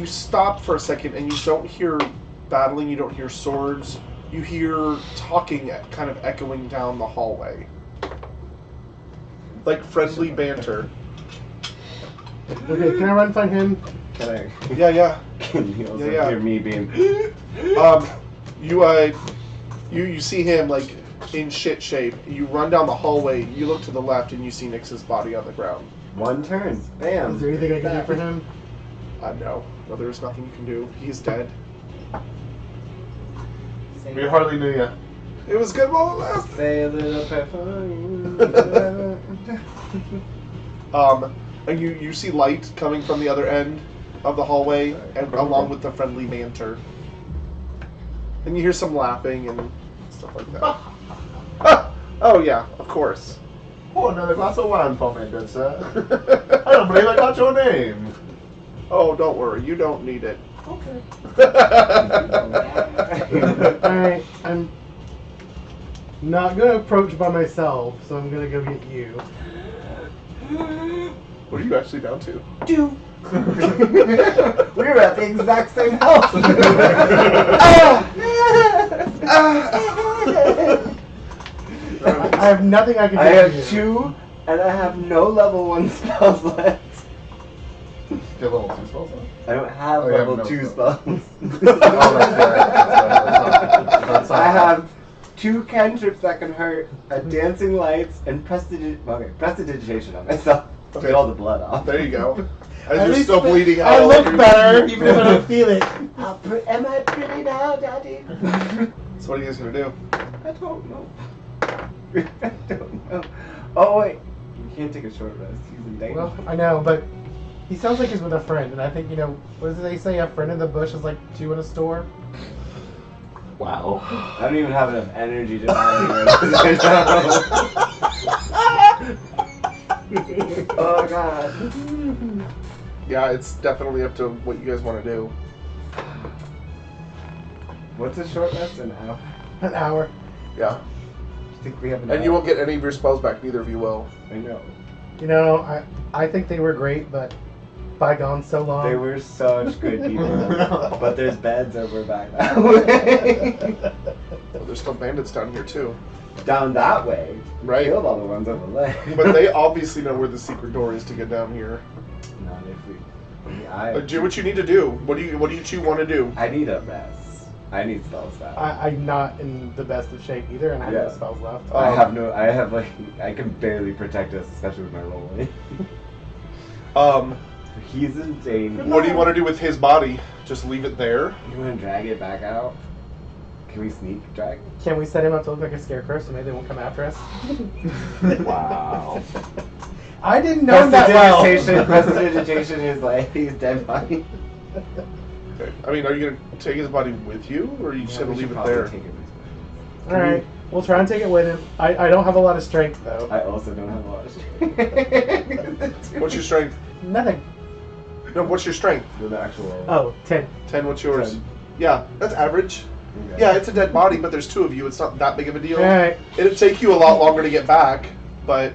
stop for a second and you don't hear battling, you don't hear swords, you hear talking kind of echoing down the hallway. Like friendly banter. Okay, can I run find him? Can I? Yeah. Can you also Yeah. hear me being? You see him like in shit shape. You run down the hallway. You look to the left and you see Nyx's body on the ground. One turn. Bam. Is there anything I can do for him? No, there's nothing you can do. He's dead. We hardly knew you. It was good while it lasted. Say a little prayer for you. And you see light coming from the other end of the hallway, and along with the friendly banter. And you hear some laughing and stuff like that. Oh yeah, of course. Oh, another glass of wine for me, good sir. I don't believe I got your name. Oh, don't worry, you don't need it. Okay. Alright, I'm not gonna approach by myself, so I'm gonna go get you. What are you actually down to? We're at the exact same house. I have nothing I can do I for have you. 2, and I have no level 1 spells left. Do you have level 2 spells left? I don't have Oh, you have level no 2 spells. spells. Oh, that's right. That's I have 2 cantrips that can hurt, a dancing lights, and prestidigitation on myself to get all the blood off. There you go. As At you're least still bleeding out. I all look over your- better, even if I don't feel it. Am I pretty now, Daddy? So what are you guys gonna do? I don't know. I don't know. Oh wait, you can't take a short rest. He's in danger. Well, I know, but he sounds like he's with a friend, and I think, what do they say? A friend in the bush is like 2 in a store? Wow. I don't even have enough energy to Oh god. Yeah, it's definitely up to what you guys want to do. What's a short rest? An hour? An hour. Yeah. You think we have an And hour? you won't get any of your spells back, neither of you will. I know. I think they were great, but bygone so long. They were such good people. But there's beds over back that Well, there's still bandits down here too. Down that way. We Right. killed all the ones over there. But they obviously know where the secret door is to get down here. Not if we. Do what you need to do. What do you two want to do? I need a rest. I need spells back. I'm not in the best of shape either, and I have Yeah. no spells left. I have I can barely protect us, especially with my rolling. He's in danger. What do you want to do with his body? Just leave it there? You want to drag it back out? Can we sneak drag? Can we set him up to look like a scarecrow so maybe they won't come after us? Wow. I didn't know him that well. Prestidigitation is like he's dead body. Okay. I mean, are you gonna take his body with you, or are you just Yeah, gonna we leave should it probably there? take it with us. Alright, we'll try and take it with him. I don't have a lot of strength, though. I also don't have a lot of strength. What's your strength? Nothing. No, what's your strength? The actual. Oh, 10. 10. What's yours? 10. Yeah, that's average. Okay. Yeah, it's a dead body, but there's 2 of you. It's not that big of a deal. Alright. It'd take you a lot longer to get back, but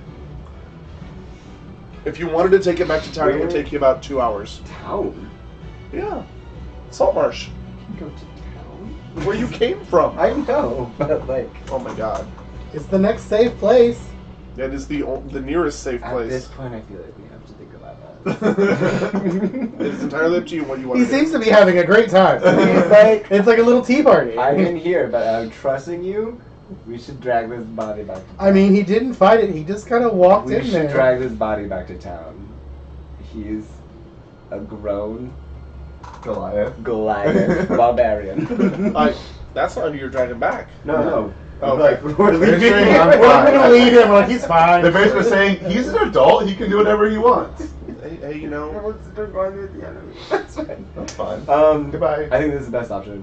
if you wanted to take it back to town, it would take you about 2 hours. Town. Yeah, Saltmarsh, Go to town. where you came from. I know, but like Oh my god, It's the next safe place. that is the nearest safe at this place. point, I feel like we have to think about that. It is entirely up to you what you want He to do. seems to be having a great time. He's like, It's like a little tea party. I'm in here, but I'm trusting you. We should drag this body back. To town. I mean, he didn't fight it. He just kind of walked we in should there. drag this body back to town. He's a grown Goliath. Goliath barbarian. That's not who you're dragging back. No. Oh, Like, we're They're leaving. saying I'm We're fine. gonna leave him. Like he's fine. They're basically saying he's an adult. He can do whatever he wants. Hey, you know, We're going with the enemy. That's fine. That's fine. Goodbye. I think this is the best option.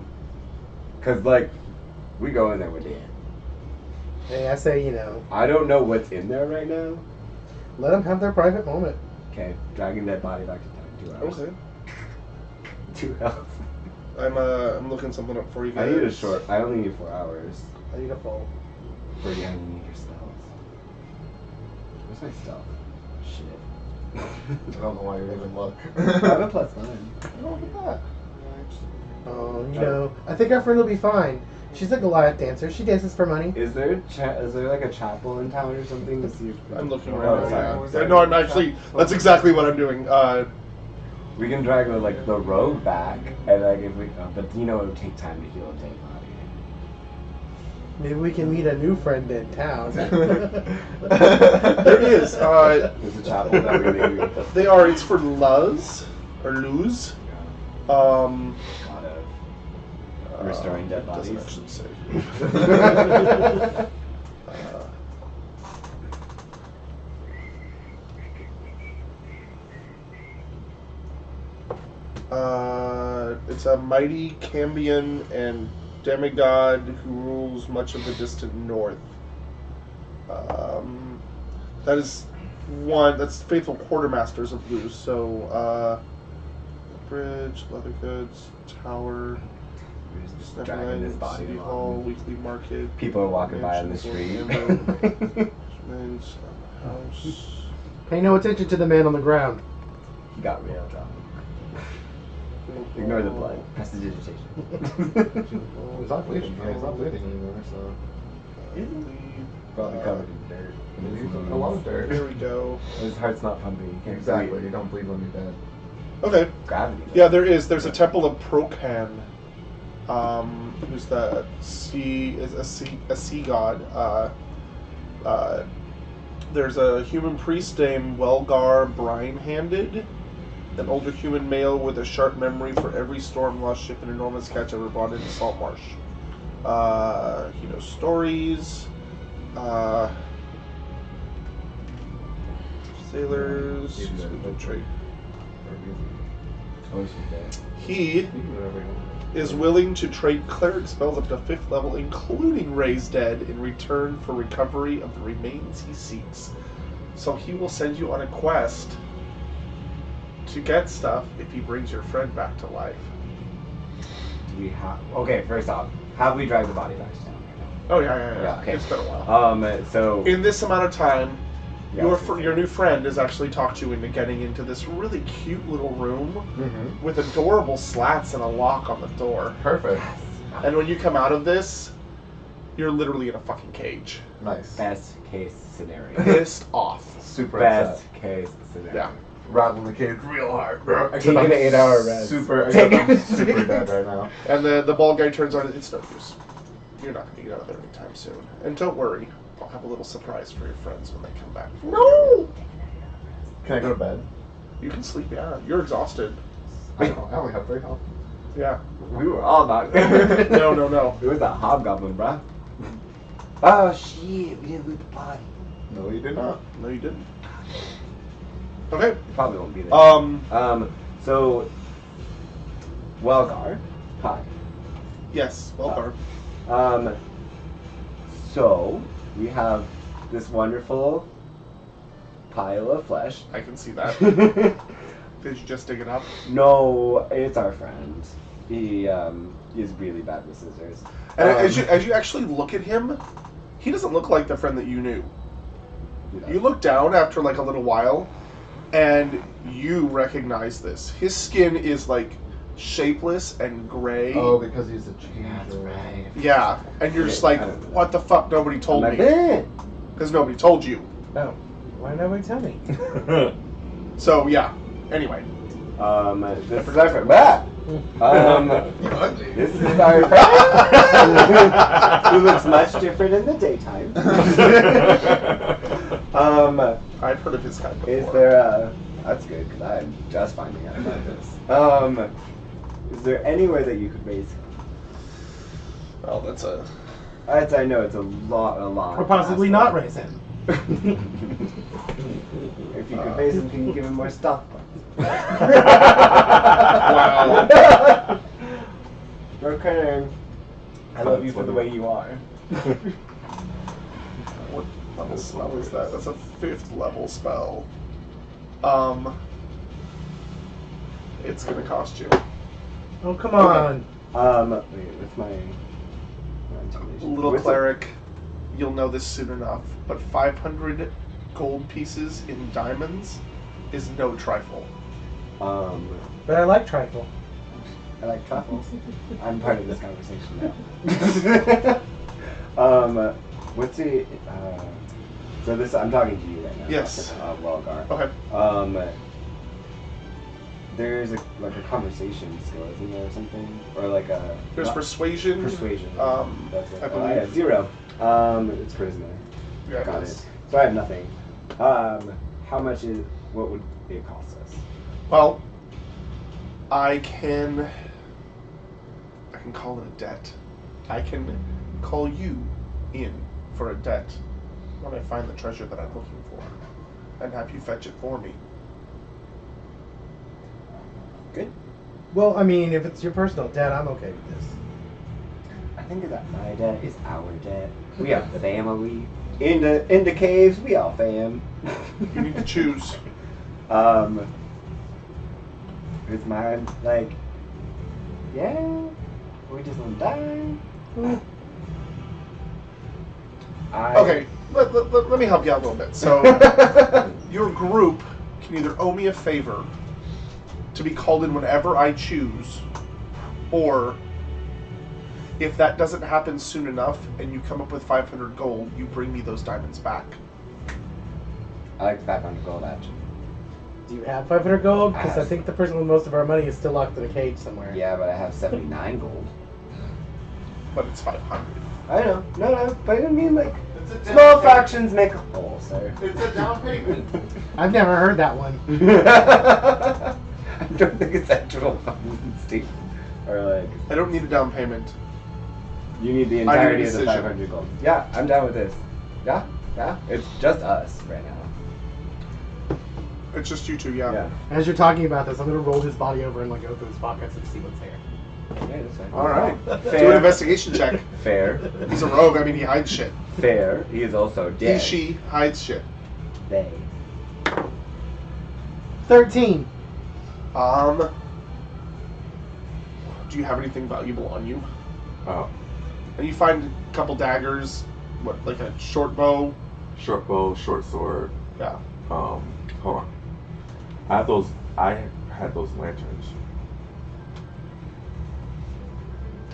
Cause like, we go in there with it. Hey, I say, I don't know what's in there right now. let them have their private moment. Okay, dragging that body back to town. 2 hours. okay. 2 hours. I'm looking something up for you I guys. need a short. I only need 4 hours. I need a full. Brady, I need your spells. Where's my stuff? Shit. I don't know why you even look. I have a +9. Oh, look at that. I think our friend will be fine. She's a Goliath dancer. She dances for money. Is there like a chapel in town or something to see if I'm looking Oh, right sorry. now. No, I'm actually. That's exactly what I'm doing. We can drag the rogue back, and like if we, but it would take time to heal a dead body. Maybe we can meet a new friend in town. There is. There's a chapel that we maybe They are. It's for Luz or Luz. lot of restoring dead It doesn't bodies. actually say. It's a mighty Cambion and demigod who rules much of the distant north. That is one. That's faithful quartermasters of Luz. So, bridge, leather goods, tower. We're just dragging this body City along. Hall, weekly market. People are walking by on the mansions, street. Man's house. Pay no attention to the man on the ground. He got real drunk. Ignore the blood. Prestidigitation. He's not bleeding. Yeah, he's not bleeding anymore, so. Probably covered in dirt. A lot of dirt. Here we go. His heart's not pumping. You can't Exactly. breathe. You don't bleed when you're dead. Okay. Gravity. Yeah, there's a temple of Procan, who's the a sea god. There's a human priest named Welgar Brine-handed, an older human male with a sharp memory for every storm, lost ship, and enormous catch ever brought into Saltmarsh. He knows stories. Sailors. He's He's a good trade. Oh, she's dead. He is willing to trade cleric spells up to 5th level, including Raise Dead, in return for recovery of the remains he seeks. So he will send you on a quest to get stuff if he brings your friend back to life. Do we have? Okay, first off, have we dragged the body back to town? Oh yeah. Yeah, okay. It's been a while. So In this amount of time, yeah, your new friend has actually talked you into getting into this really cute little room Mm-hmm. with adorable slats and a lock on the door. Perfect. And when you come out of this, you're literally in a fucking cage. Nice. best case scenario. Pissed off. Super Best upset. case scenario. Yeah. Rattling the cage real hard, bro. Taking an 8-hour rest. Super, Taking I'm super dead right now. And the bald guy turns on, it's no use. You're not going to get out of there anytime soon. And don't worry, I'll have a little surprise for your friends when they come back. No! Can I go to bed? You can sleep, yeah. You're exhausted. I only have 3 health. Yeah. We were all not good. No. It was that hobgoblin, bruh. Oh shit, we didn't loot the body. No, you did not. No, you didn't. Okay. It probably won't be there. So Welgar. Hi. Yes, well done. So we have this wonderful pile of flesh. I can see that. Did you just dig it up? No, it's our friend. He is really bad with scissors. And as you actually look at him, he doesn't look like the friend that you knew. You look down after like a little while, and you recognize this. His skin is like shapeless and gray. Oh, because he's a change. That's right. Yeah, and you're just like, what the fuck? Nobody told I'm me. like, Because nobody told you. Oh. Why did nobody tell me? So, yeah. Anyway. This is our friend. Bah! You ugly. This is our friend who looks much different in the daytime. I've heard of his kind before. Is there a... That's good, because I'm just finding out about this. Is there anywhere that you could raise him? Well, that's a... I know it's a lot. Or possibly not raise him. If you could raise him, can you give him more stuff? Wow. Okay. I love you for the way you are. What level spell is that? That's a 5th level spell. It's gonna cost you. Oh, come on. Wait, what's my intimidation? Little What's cleric, you'll know this soon enough, but 500 gold pieces in diamonds is no trifle. it? But I like trifle. I like truffles. I'm part of this conversation now. What's the? So this I'm talking to you right now. Yes. Walgar. Okay. There's a conversation skill, isn't there, or something, or like a. There's persuasion. Persuasion. That's it. I I believe. have 0. It's charisma. Yeah, Got it is. it. So I have nothing. How much is? What would it cost us? Well, I can call it a debt. I can call you in for a debt when I find the treasure that I'm looking for, and have you fetch it for me. Good. Well, I mean, if it's your personal debt, I'm okay with this. I think that my debt is our debt. We are family. In the caves, we all fam. You need to choose. Is mine like? Yeah. We just gonna die. Okay, let me help you out a little bit. So, your group can either owe me a favor to be called in whenever I choose, or if that doesn't happen soon enough and you come up with 500 gold, you bring me those diamonds back. I like the 500 gold actually. Do you have 500 gold? Because I have- think the person with most of our money is still locked in a cage somewhere. Yeah, but I have 79 gold. But it's 500. I know. No, but I mean like It's a small down fractions make a whole, sir. payment. It's a down payment. I've never heard that one. I don't think it's actual fucking Steve. Or like I don't need a down payment. you need the I need a entirety of the decision. 500 gold. Yeah, I'm down with this. Yeah. It's just us right now. It's just you two, yeah. Yeah. As you're talking about this, I'm gonna roll his body over and like go through his pockets and see what's there. Yeah, that's fine. All right. Fair. Do an investigation check. Fair. He's a rogue. I mean, he hides shit. Fair. He is also dead. She hides shit. They. 13. Do you have anything valuable on you? Oh, And you find a couple daggers, what, like a short bow? short bow, short sword. Yeah. Hold on. I had those lanterns.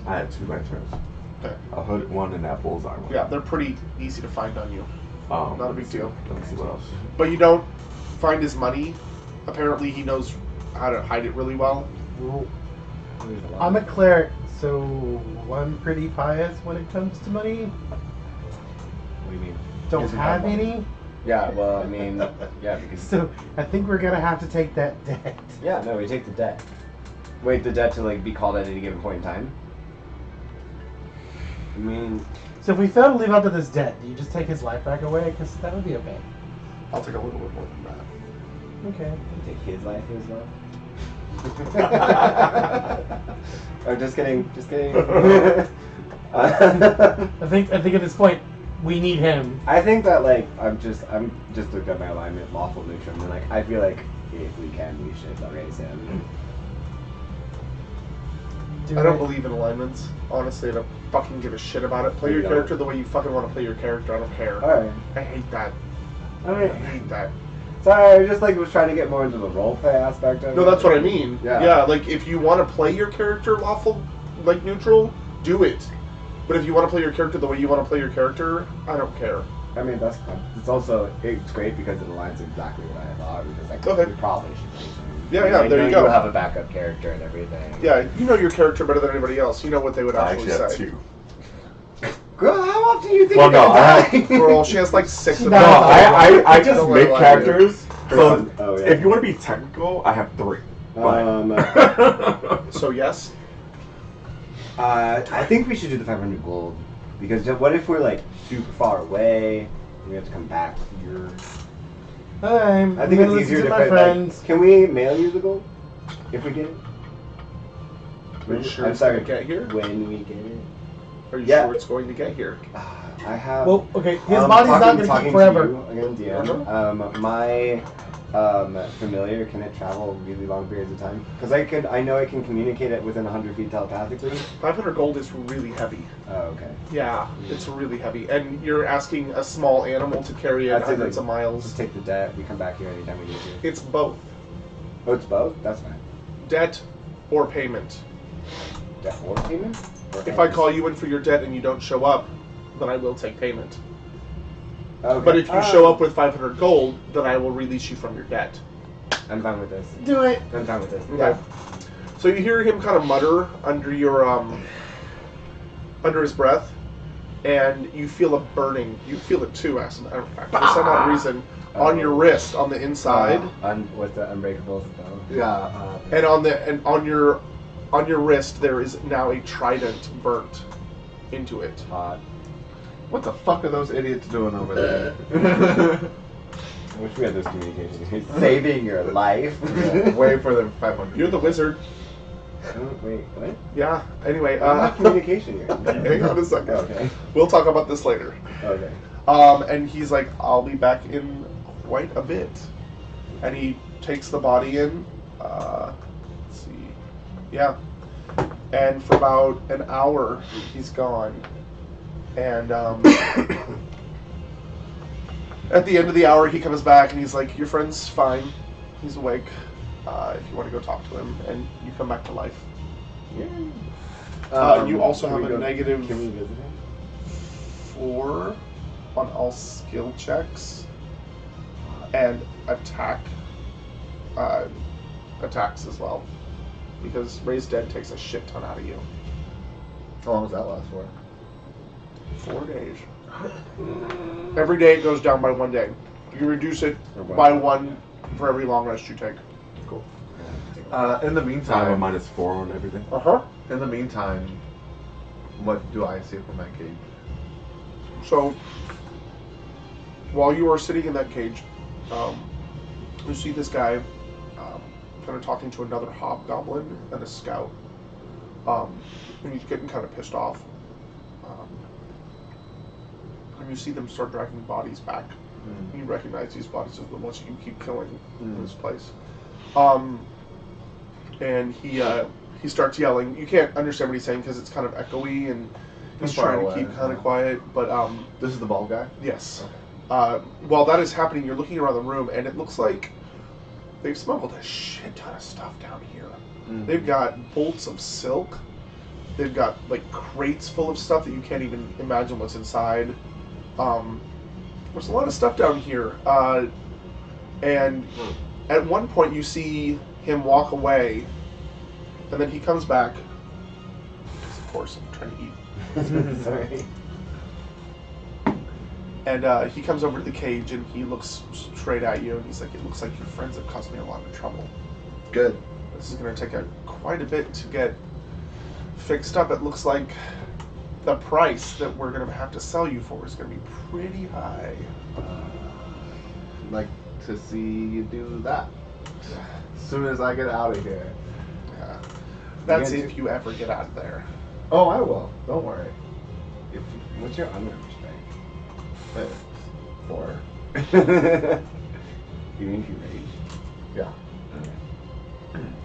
I had 2 lanterns. Okay. A hooded one and that bullseye one. Yeah, they're pretty easy to find on you. Not a let me big see- deal. Let me see what else. But you don't find his money. Apparently, he knows how to hide it really well. I'm a cleric, so I'm pretty pious when it comes to money. What do you mean? Don't Doesn't have have money. any. Yeah, well, I mean, yeah, because So I think we're gonna have to take that debt. yeah, no, we take the debt. Wait, the debt to like be called at any given point in time. I mean, So if we fail to live up to this debt, do you just take his life back away? Because that would be okay. I'll take a little bit more than that. Okay. we take his life as well. Oh, just kidding, just kidding. I think at this point we need him. I think that like I'm just looked at my alignment, lawful neutral, and like I feel like if we can, we should raise him. Do I don't it. believe in alignments. Honestly, I don't fucking give a shit about it. Play You your don't? character the way you fucking want to play your character. I don't care. All right. I hate that. All I right. hate that. Sorry, I just like was trying to get more into the roleplay aspect of it. No, that's what I mean. Yeah. Like if you want to play your character lawful, like neutral, do it. But if you want to play your character the way you want to play your character, I don't care. I mean, that's fun. It's great because it aligns exactly what I thought. Which is like, Okay. we probably should raise him. Yeah, And yeah, I there know you go. You'll have a backup character and everything. Yeah, you know your character better than anybody else. You know what they would I actually actually have say. 2. Girl, how often do you think Well, you're no, gonna I die? Girl, she has like 6 of No, them. No, I just Don't make lie. characters. So Oh, yeah. if you want to be technical, I have 3. So yes, I think we should do the 500 gold because what if we're like super far away and we have to come back here? I think it's easier to my put, friends. Like, can we mail you the gold if we get it? are you sure I'm it's sorry. going to get here? When we get it? Are you Yeah. sure it's going to get here? I have. Well, okay, his body's not going to talking keep forever. To you again, DM. My familiar, can it travel really long periods of time? Because I know I can communicate it within 100 feet telepathically. 500 gold is really heavy. Oh, okay. Yeah, it's really heavy. And you're asking a small animal to carry it I'd say, hundreds like, of miles. Just take the debt. We come back here anytime we need to. It's both. Oh, it's both. That's fine. Debt or payment. Debt or payment? Or If I call you in for your debt and you don't show up, then I will take payment. Okay. But if you show up with 500 gold, then I will release you from your debt. I'm fine with this. Do it. I'm fine with this. Okay. So you hear him kind of mutter under your under his breath, and you feel a burning. You feel it too, as a matter of fact. For some odd reason, on your wrist, on the inside, With the unbreakable spell. Yeah. and on your wrist, there is now a trident burnt into it. Hot. What the fuck are those idiots doing over there? I wish we had this communication. He's saving your life. Yeah, way for the 500. You're the wizard. Oh, wait, what? Yeah. Anyway, I have communication here. hang on a second. Okay. We'll talk about this later. Okay. And he's like, I'll be back in quite a bit. And he takes the body in. Let's see. Yeah. And for about an hour, he's gone. And at the end of the hour, he comes back and he's like, your friend's fine. He's awake. If you want to go talk to him. And you come back to life. Yeah. You also Can have we a negative Can we visit him? 4 on all skill checks and attacks as well, because Raised Dead takes a shit ton out of you. How long does that last for? 4 days. Every day it goes down by 1 day. You reduce it Or by one. 1 for every long rest you take. Cool. In the So I have a meantime, -4 on everything. in the meantime, what do I see from that cage? So while you are sitting in that cage, you see this guy kind of talking to another hobgoblin and a scout. And he's getting kind of pissed off. And you see them start dragging bodies back. And you recognize these bodies as the ones that you keep killing in this place. And he starts yelling. You can't understand what he's saying because it's kind of echoey, and he's Far trying to away, keep kind of yeah. quiet. But This is the bald guy? yes. While that is happening, you're looking around the room, and it looks like they've smuggled a shit ton of stuff down here. They've got bolts of silk. They've got like crates full of stuff that you can't even imagine what's inside. There's a lot of stuff down here. And at one point you see him walk away, and then he comes back. Because of course I'm trying to eat. Sorry. And he comes over to the cage and he looks straight at you and he's like, it looks like your friends have caused me a lot of trouble. Good. This is going to take quite a bit to get fixed up. It looks like the price that we're going to have to sell you for is going to be pretty high. I'd like to see you do that. As soon as I get out of here. Yeah. That's Yeah, if you ever get out of there. Oh, I will. Don't worry. What's your unarmed strength? 4. You mean if you rage? Yeah.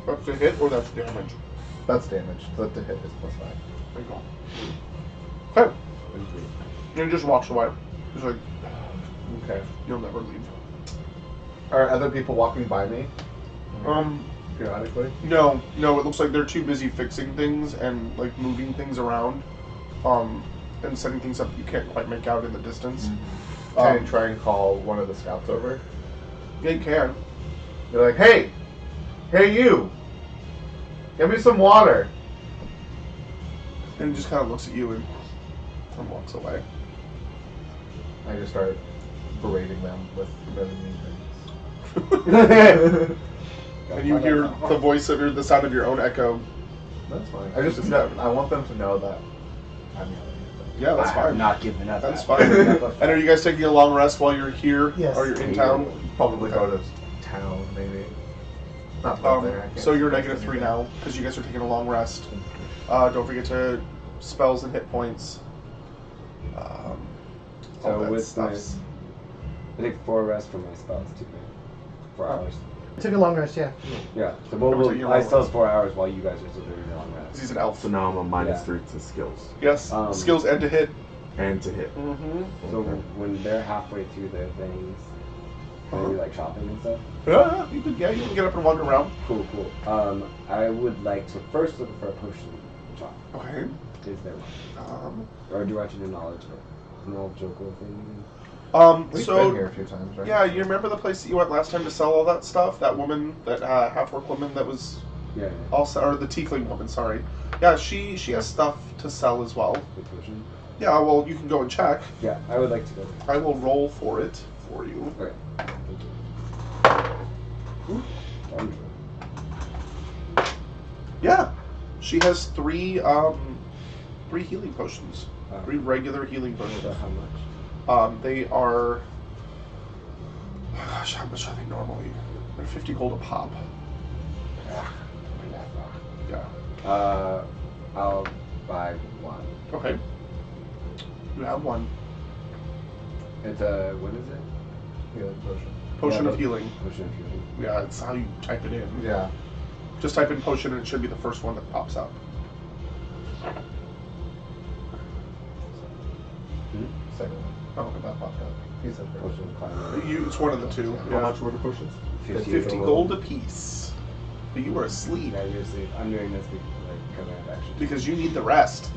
That's a hit or that's damage? That's damage. So to hit is +5. There you go. Okay. And he just walks away. He's like, Okay. you'll never leave. Are other people walking by me periodically? No, it looks like they're too busy fixing things and like moving things around, and setting things up that you can't quite make out in the distance. Can I try and call one of the scouts over? Yeah, you can. They're like, hey you, give me some water. And he just kind of looks at you and walks away. I just start berating them with really mean things. And you hear the voice of the sound of your own echo. That's fine. I want them to know that I'm yelling at them. Yeah, that's fine. I'm not giving up. That's after fine. And are you guys taking a long rest while you're here? Yes. Or you're in town? Probably go to town, maybe. Not down there. I can't So you're think of -3 anything. now because you guys are taking a long rest. Don't forget to spells and hit points. All So that with my, stuff's- I take 4 rests for my spells too, man. 4 hours. Took a long rest, yeah. Yeah. So So you're I long still rest. have 4 hours while you guys are still doing your long rest. He's an elf. So now I'm a -3 Yeah. to skills Yes, skills and to hit. and to hit. Mm-hmm. So when they're halfway through their things, Can I do like shopping and stuff? You can get up and wander around. Cool. I would like to first look for a potion shop. Okay. Is there one? Or do I have to do knowledge? Knowledgeable thing? We've So been here a few times, right? yeah, you remember the place that you went last time to sell all that stuff? That woman, that half-orc woman that was Yeah. also, or the tiefling woman, sorry. Yeah, she has stuff to sell as well. The potion. Yeah, well, you can go and check. Yeah, I would like to go. I will roll for it for you. Okay. Thank you. Ooh, Yeah, she has three healing potions. Oh. 3 regular healing So potions. how much? They are. Gosh, how much are they normally? They're 50 gold a pop. Yeah. I'll buy one. Okay. You have one. It's a what is it? Healing potion. Potion Yeah, of healing. Potion of healing. Yeah, it's how you type it in. Yeah. Just type in potion and it should be the first one that pops up. Second one. Oh, That popped up. He said first. Potion of climate. it's one of the two. How Yeah. much were the potions? 50 gold apiece. But you were asleep Yeah, you're asleep. I'm doing this because I have action. because you need the rest.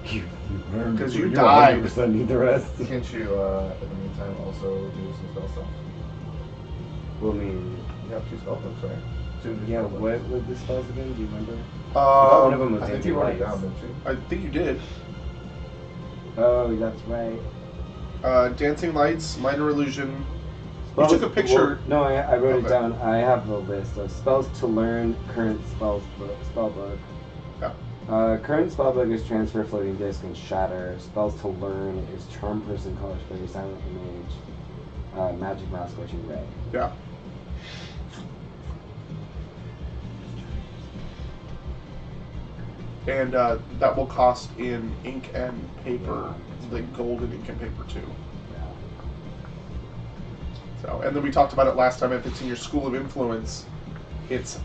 Because you You died. 100% need the rest. Can't you, in the meantime, also do some spell stuff? Well, I mean, You have 2 spell books, right? 2 new yeah. spell books. What were the spells again? Do you remember? I thought one of them was I think dancing you wrote it lights. down, didn't you? I think you did. Oh, that's right. Dancing lights, minor illusion. Spells- took a picture. Well, no, I wrote Okay. it down. I have a list of spells to learn. Current spell book. Yeah. Current spellbook is transfer, floating disc, and shatter. Spells to learn is charm person, color fairy, silent image, magic mouse, scorching ray. Yeah. And that will cost in ink and paper, the gold and ink and paper too. Yeah. So, and then we talked about it last time. If it's in your school of influence, it's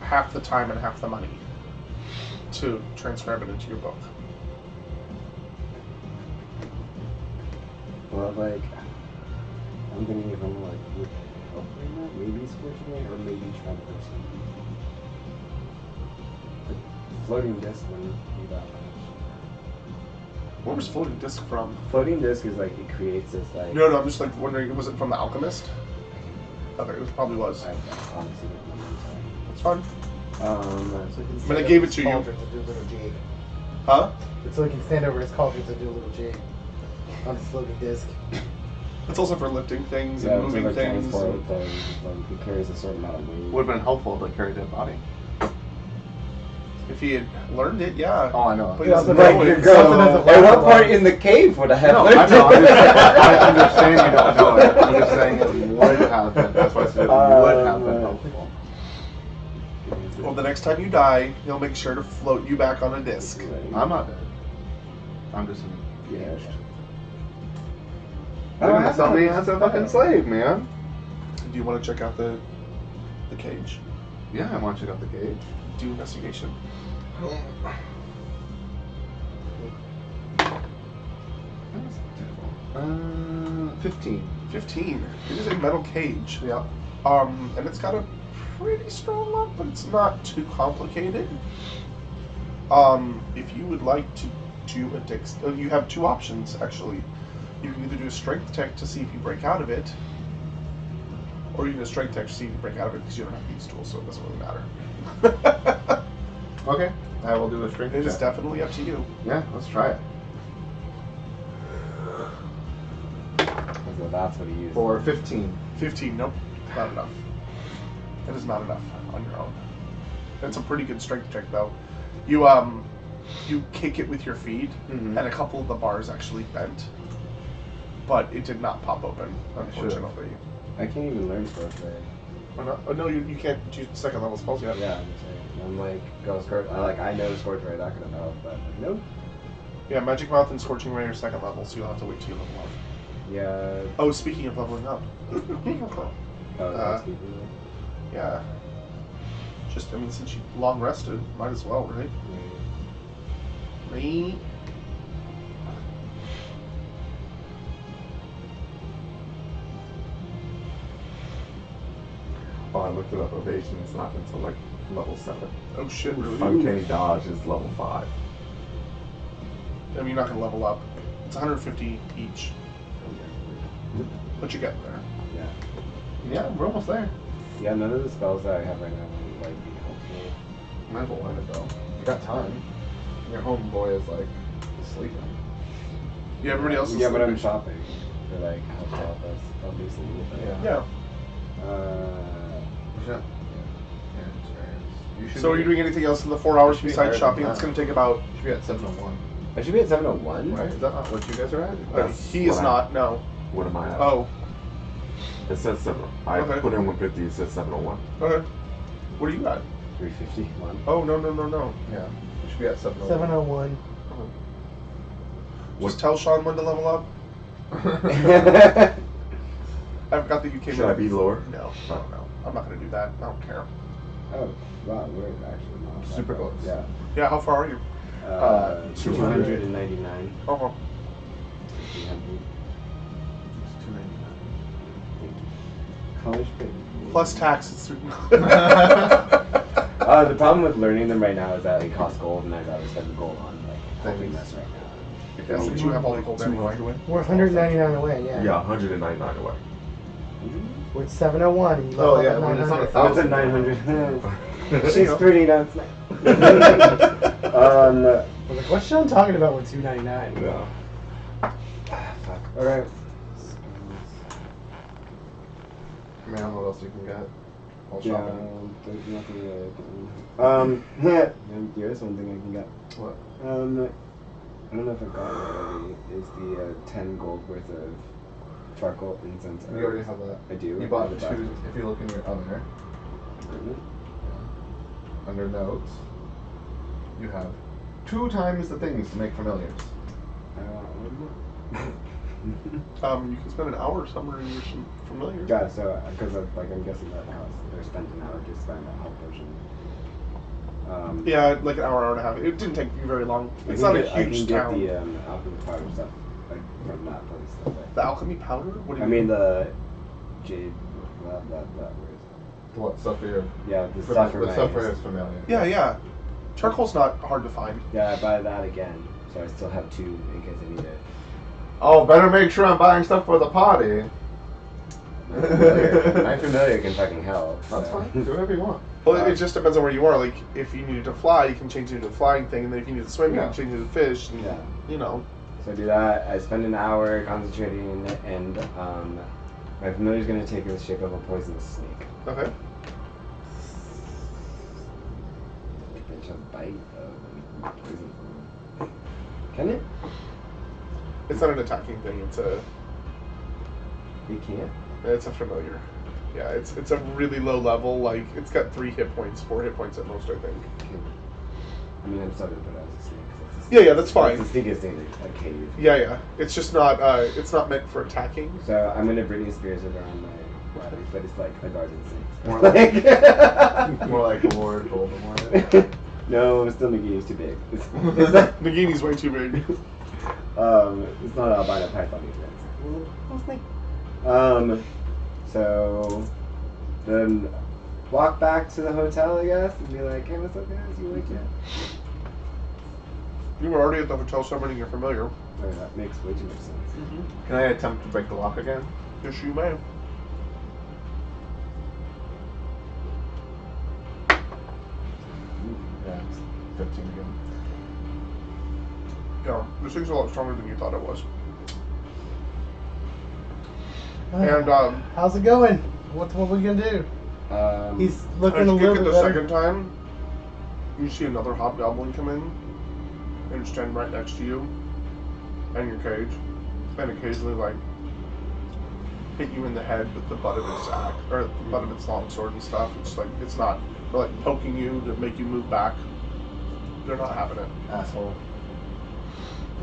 half the time and half the money to transcribe it into your book. Well, like, I'm thinking if I'm like, would help bring that? Maybe scorching ray, or maybe charm person. The floating disc wouldn't be that much. Where was floating disc from? Floating disc is like it creates this like. No, I'm just like wondering, was it from the alchemist? Okay, it probably was. I honestly don't remember. That's fine. So But I gave it to you. Cauldron to do a little jig. Huh? It's so he can stand over his cauldron to do a little jig on his floating disc. It's also for lifting things yeah, and moving like things. transport and- things. Like he carries a certain amount of weight. Would have been helpful to carry that body. If he had learned it, yeah. Oh, I know. But he Yeah, doesn't but know like, it. you're Something doesn't At what matter. part in the cave would I have No, learned I know. I'm it? just saying you don't know it. I'm just saying it would have been. That's why I said it would have been helpful. Well, the next time you die, he'll make sure to float you back on a disc. I'm not dead. I'm just Yeah. engaged. Oh, They're I gonna have sell me that. as a fucking slave, man. Do you want to check out the cage? Yeah, I want you to check out the cage. Do investigation. 15. 15. It is a metal cage. Yeah. And it's got a pretty strong lock, but it's not too complicated. If you would like to do a dex, you have 2 options actually. You can either do a strength check to see if you break out of it, or you can do a strength check to see if you break out of it because you don't have these tools, so it doesn't really matter. Okay. I will do a strength It is check. definitely up to you. Yeah, let's try it. So that's what he used. For 15. 15. Nope, not enough. That is not enough on your own. That's a pretty good strength check, though. You kick it with your feet, Mhm. and a couple of the bars actually bent, but it did not pop open, unfortunately. I can't even learn Scorch Ray. Or not? Oh no, you can't do second level spells yet. Yeah, I'm saying. I'm like, go Scorch. I know Scorch Ray, that could have helped, but nope. Yeah, Magic Mouth and Scorching Ray are second level, so you'll have to wait till you level up. Yeah. Oh, speaking of leveling up. Oh, Uh, that's keeping it. Yeah. Just, I mean, since you long rested, might as well, right? Me. I looked it up. Evasion is not until like level 7. Oh shit, really? Uncanny dodge is level 5. I mean, you're not gonna level up. It's 150 each, but you get there. Yeah. Yeah, we're almost there. Yeah, none of the spells that I have right now would like be helpful. Might as well let it go. You got time. Your homeboy is like sleeping. Yeah, everybody else is Yeah, but I'm sleeping. shopping for like help us, obviously. Yeah. You should So are you doing anything else in the 4 hours should be besides higher shopping? than It's that. gonna take about. You should be at 701. I should be at 701. Right? Is that not what you guys are at? That's He is what not. No. What am I at? Oh. It says 7. I Okay. put in 150. It says 701. Okay. What are you at? 351. Oh no. Yeah. You should be at 701. 701. Just tell Sean when to level up. I forgot that you came Should in. I be lower? No. I'm not gonna do that. I don't care. Oh, wow, we're actually not. that Super bad. close. Yeah. Yeah. How far are you? 299. Oh. 300. It's 299. Thank you. College pay. Plus tax. It's The problem with learning them right now is that it costs gold, and I'd rather spend the gold on like helping Things. us right now. Yeah, since you have all the gold anyway. 200 away? We're 199 away, yeah. Yeah, 199 away. We're at 701 and you Oh, leveled yeah, up when it's on 900. Oh, it's at 900. She's pretty nuts. I was like, what's Sean talking about with 299? Yeah. Fuck. Alright. I mean, I don't know what else you can get. All Yeah, shopping. there's nothing really. Here's one thing I can get. What? I don't know if I got it already. Is the 10 gold worth of charcoal incense? You already have that. I do. You I bought have it 2. back. If you look in your other, under notes, you have 2 times the things to make familiars. You can spend an hour somewhere in your familiar. Yeah, so because I'm guessing that house they're spent an hour just find that health potion. Yeah, like an hour and a half. It didn't take you very long. It's not a huge I town. can get the alchemy powder stuff like from that place. The alchemy powder? What do you I mean the jade. Where is it? What stuff for your? Yeah, the stuff for the my. stuff for his familiar. Yeah. Charcoal's not hard to find. Yeah, I buy that again, so I still have 2 in case I need it. Oh, better make sure I'm buying stuff for the party. My familiar can fucking help. That's so. fine. Do whatever you want. Well, it just depends on where you are. Like, if you needed to fly, you can change it to a flying thing, and then if you need to swim, you Yeah. can change it to fish. And, Yeah. you know. So I do that. I spend an hour concentrating, and my familiar's gonna take the shape of a poisonous snake. Okay. Bitch, a bite of poison. Can it? It's not an attacking thing. It's a It can't. familiar. Yeah, it's a really low level. Like, it's got 3 hit points, 4 hit points at most, I think. I mean, I'm sorry to put it as a snake. 'Cause it's a Yeah, that's fine. It's the sneakiest thing in a cave. Yeah. It's just not. It's not meant for attacking. So I'm gonna Britney Spears it around my body, but it's like a garden snake. More like- More like Lord Voldemort. No, still Nagini's too big. It's not, Nagini's way too big. it's not albino python either. So then walk back to the hotel, I guess, and be like, hey, what's up, guys? You like it? You were already at the hotel summoning your familiar. Oh, that makes way too much sense. Can I attempt to break the lock again? Yes, you may. Yeah, it's 15 again. Yeah, this thing's a lot stronger than you thought it was. Oh, And how's it going? What are we gonna do? He's looking as a you little get bit the better. second time, you see another hobgoblin come in and stand right next to you and your cage, and occasionally like hit you in the head with the butt of its axe or the butt of its long sword and stuff. It's like it's not they're like poking you to make you move back. They're not having it. Asshole.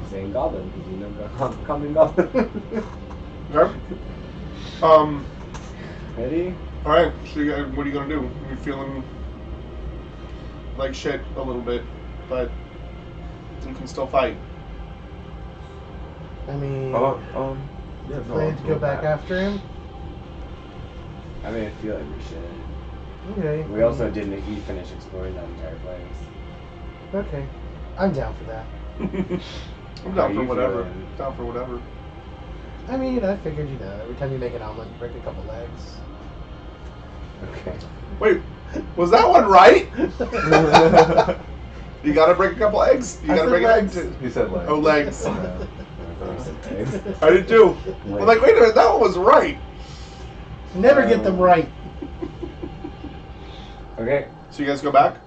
Saying goblin, because you know common goblin. Okay. Ready? All right. So you guys, what are you gonna do? You're feeling like shit a little bit, but you can still fight. I mean, Yeah, no, plan to go back after him. I mean, I feel like we should. Okay. We also didn't finish exploring that entire place. Okay. I'm down for that. I'm How down for you whatever. feeling? Down for whatever. I mean, I figured, every time you make an omelet, you break a couple legs. Okay. Wait, was that one right? You gotta break a couple eggs. You I gotta said break legs. an egg. He said legs. Oh, legs. Yeah. I did too. I'm like, wait a minute, that one was right. Never get them right. Okay. So you guys go back?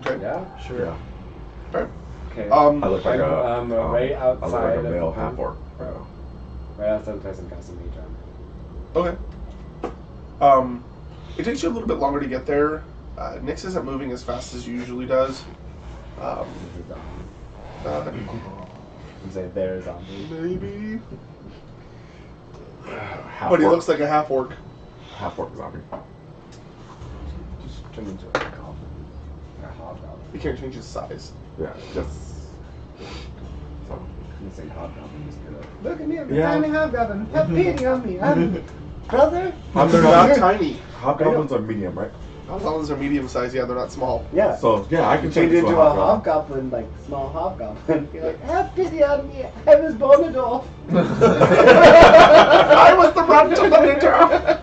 Okay. Yeah. Sure. Yeah. Okay. Okay. I look like I'm right I look outside like a of male the- half orc. Right outside the place I'm casting Mage on. Okay. It takes you a little bit longer to get there. Nyx isn't moving as fast as he usually does. This is zombie. I'm saying there's zombie. Maybe. Half But he orc. looks like a half orc. half orc zombie. Just turn into a goblin. A hobgoblin. You can't change his size. Yeah, just so. I'm saying hobgoblin just be like, look at me, I'm a Yeah. tiny hobgoblin. Have pity on me. I'm brother. They're not tiny. Hobgoblins are medium, right? Hobgoblins are medium sized. Yeah, they're not small. Yeah. So yeah, I can Change change it into a hobgoblin, like small hobgoblin. Be like, have pity on me. I was born off. I was the brunt of the litter. I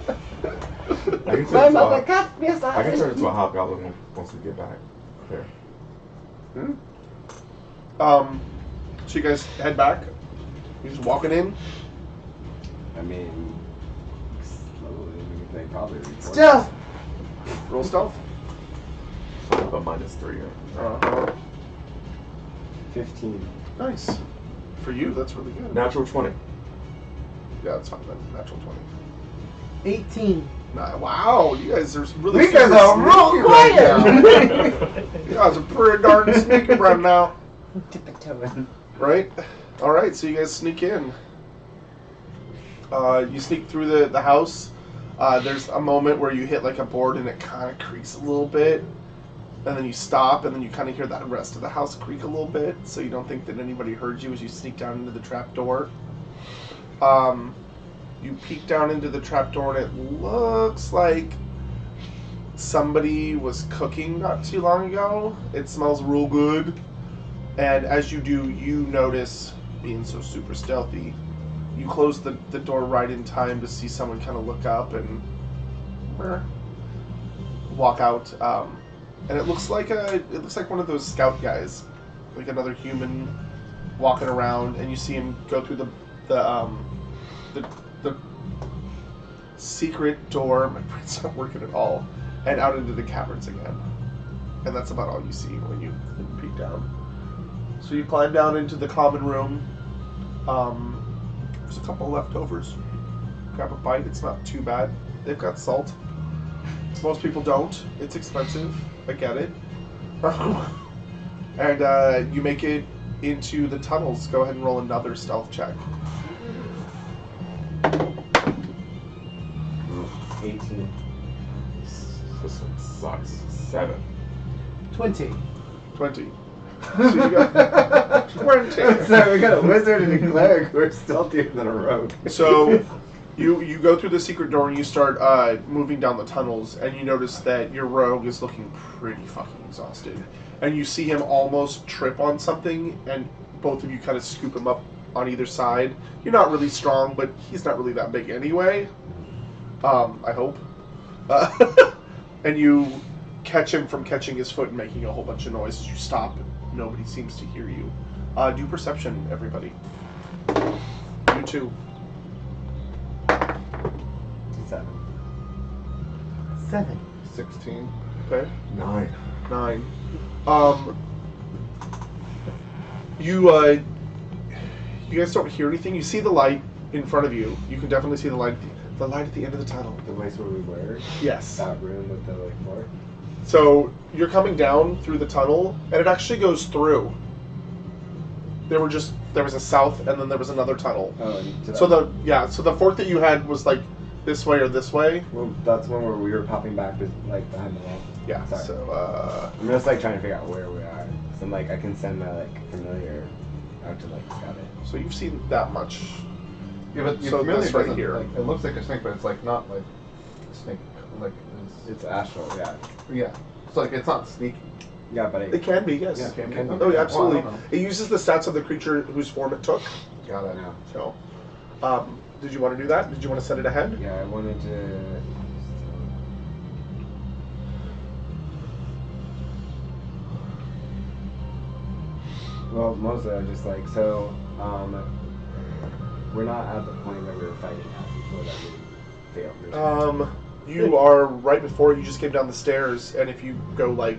can My turn mother into a, cast me aside. I can turn into a hobgoblin once we get back. Here. So you guys head back. You're just walking in. I mean, slowly. They probably record. Stealth! Roll stealth. So I have a -3 here. Uh-huh. 15. Nice. For you, that's really good. Natural 20. Yeah, that's fine then. Natural 20. 18. Nah, wow, you guys are really You guys super are real sneaky quiet. right now. You guys are pretty darn sneaky right now. Tiptoeing. Right? Alright, so you guys sneak in. You sneak through the house. There's a moment where you hit like a board and it kind of creaks a little bit. And then you stop and then you kind of hear that rest of the house creak a little bit. So you don't think that anybody heard you as you sneak down into the trap door. You peek down into the trap door and it looks like somebody was cooking not too long ago. It smells real good. And as you do, you notice, being so super stealthy, you close the door right in time to see someone kind of look up and walk out. And it looks like one of those scout guys, like another human walking around, and you see him go through the secret door. My brain's not working at all, and out into the caverns again. And that's about all you see when you peek down. So you climb down into the common room. There's a couple leftovers. Grab a bite. It's not too bad. They've got salt. Most people don't. It's expensive. I get it. And you make it into the tunnels. Go ahead and roll another stealth check. 18. This one sucks. 7. 20. 20. So you got 20. Sorry, we got a wizard and a cleric who are stealthier than a rogue. So you go through the secret door and you start moving down the tunnels, and you notice that your rogue is looking pretty fucking exhausted. And you see him almost trip on something, and both of you kind of scoop him up on either side. You're not really strong, but he's not really that big anyway. I hope. And you catch him from catching his foot and making a whole bunch of noise as you stop. Nobody seems to hear you. Do perception, everybody. You too. 7. 7. 16. Okay. 9. 9. You guys don't hear anything. You see the light in front of you. You can definitely see the light. The light at the end of the tunnel. The place where we were. Yes. That room with the floor. So you're coming down through the tunnel, and it actually goes through. There was a south, and then there was another tunnel. Oh, and to So that- so the fort that you had was like this way or this way. Well, that's one where we were popping back, like behind the wall. Yeah. Sorry. So I'm just like trying to figure out where we are. So I'm like, I can send my like familiar out to like scout it. so you've seen that much. Yeah, but So familiar that's right doesn't, here. Like, it looks like a snake, but it's like not like a snake. Like it's It's astral, yeah. Yeah. So like it's not sneaky. Yeah, but It can be, yes. Yeah, Can be. can be. Oh, yeah, absolutely. Well, I don't know. It uses the stats of the creature whose form it took. Got it. So, did you want to do that? Did you want to send it ahead? Yeah, I wanted to. Well, mostly I was just like, so, we're not at the point that we were fighting at before that we failed. You are right before you just came down the stairs, and if you go like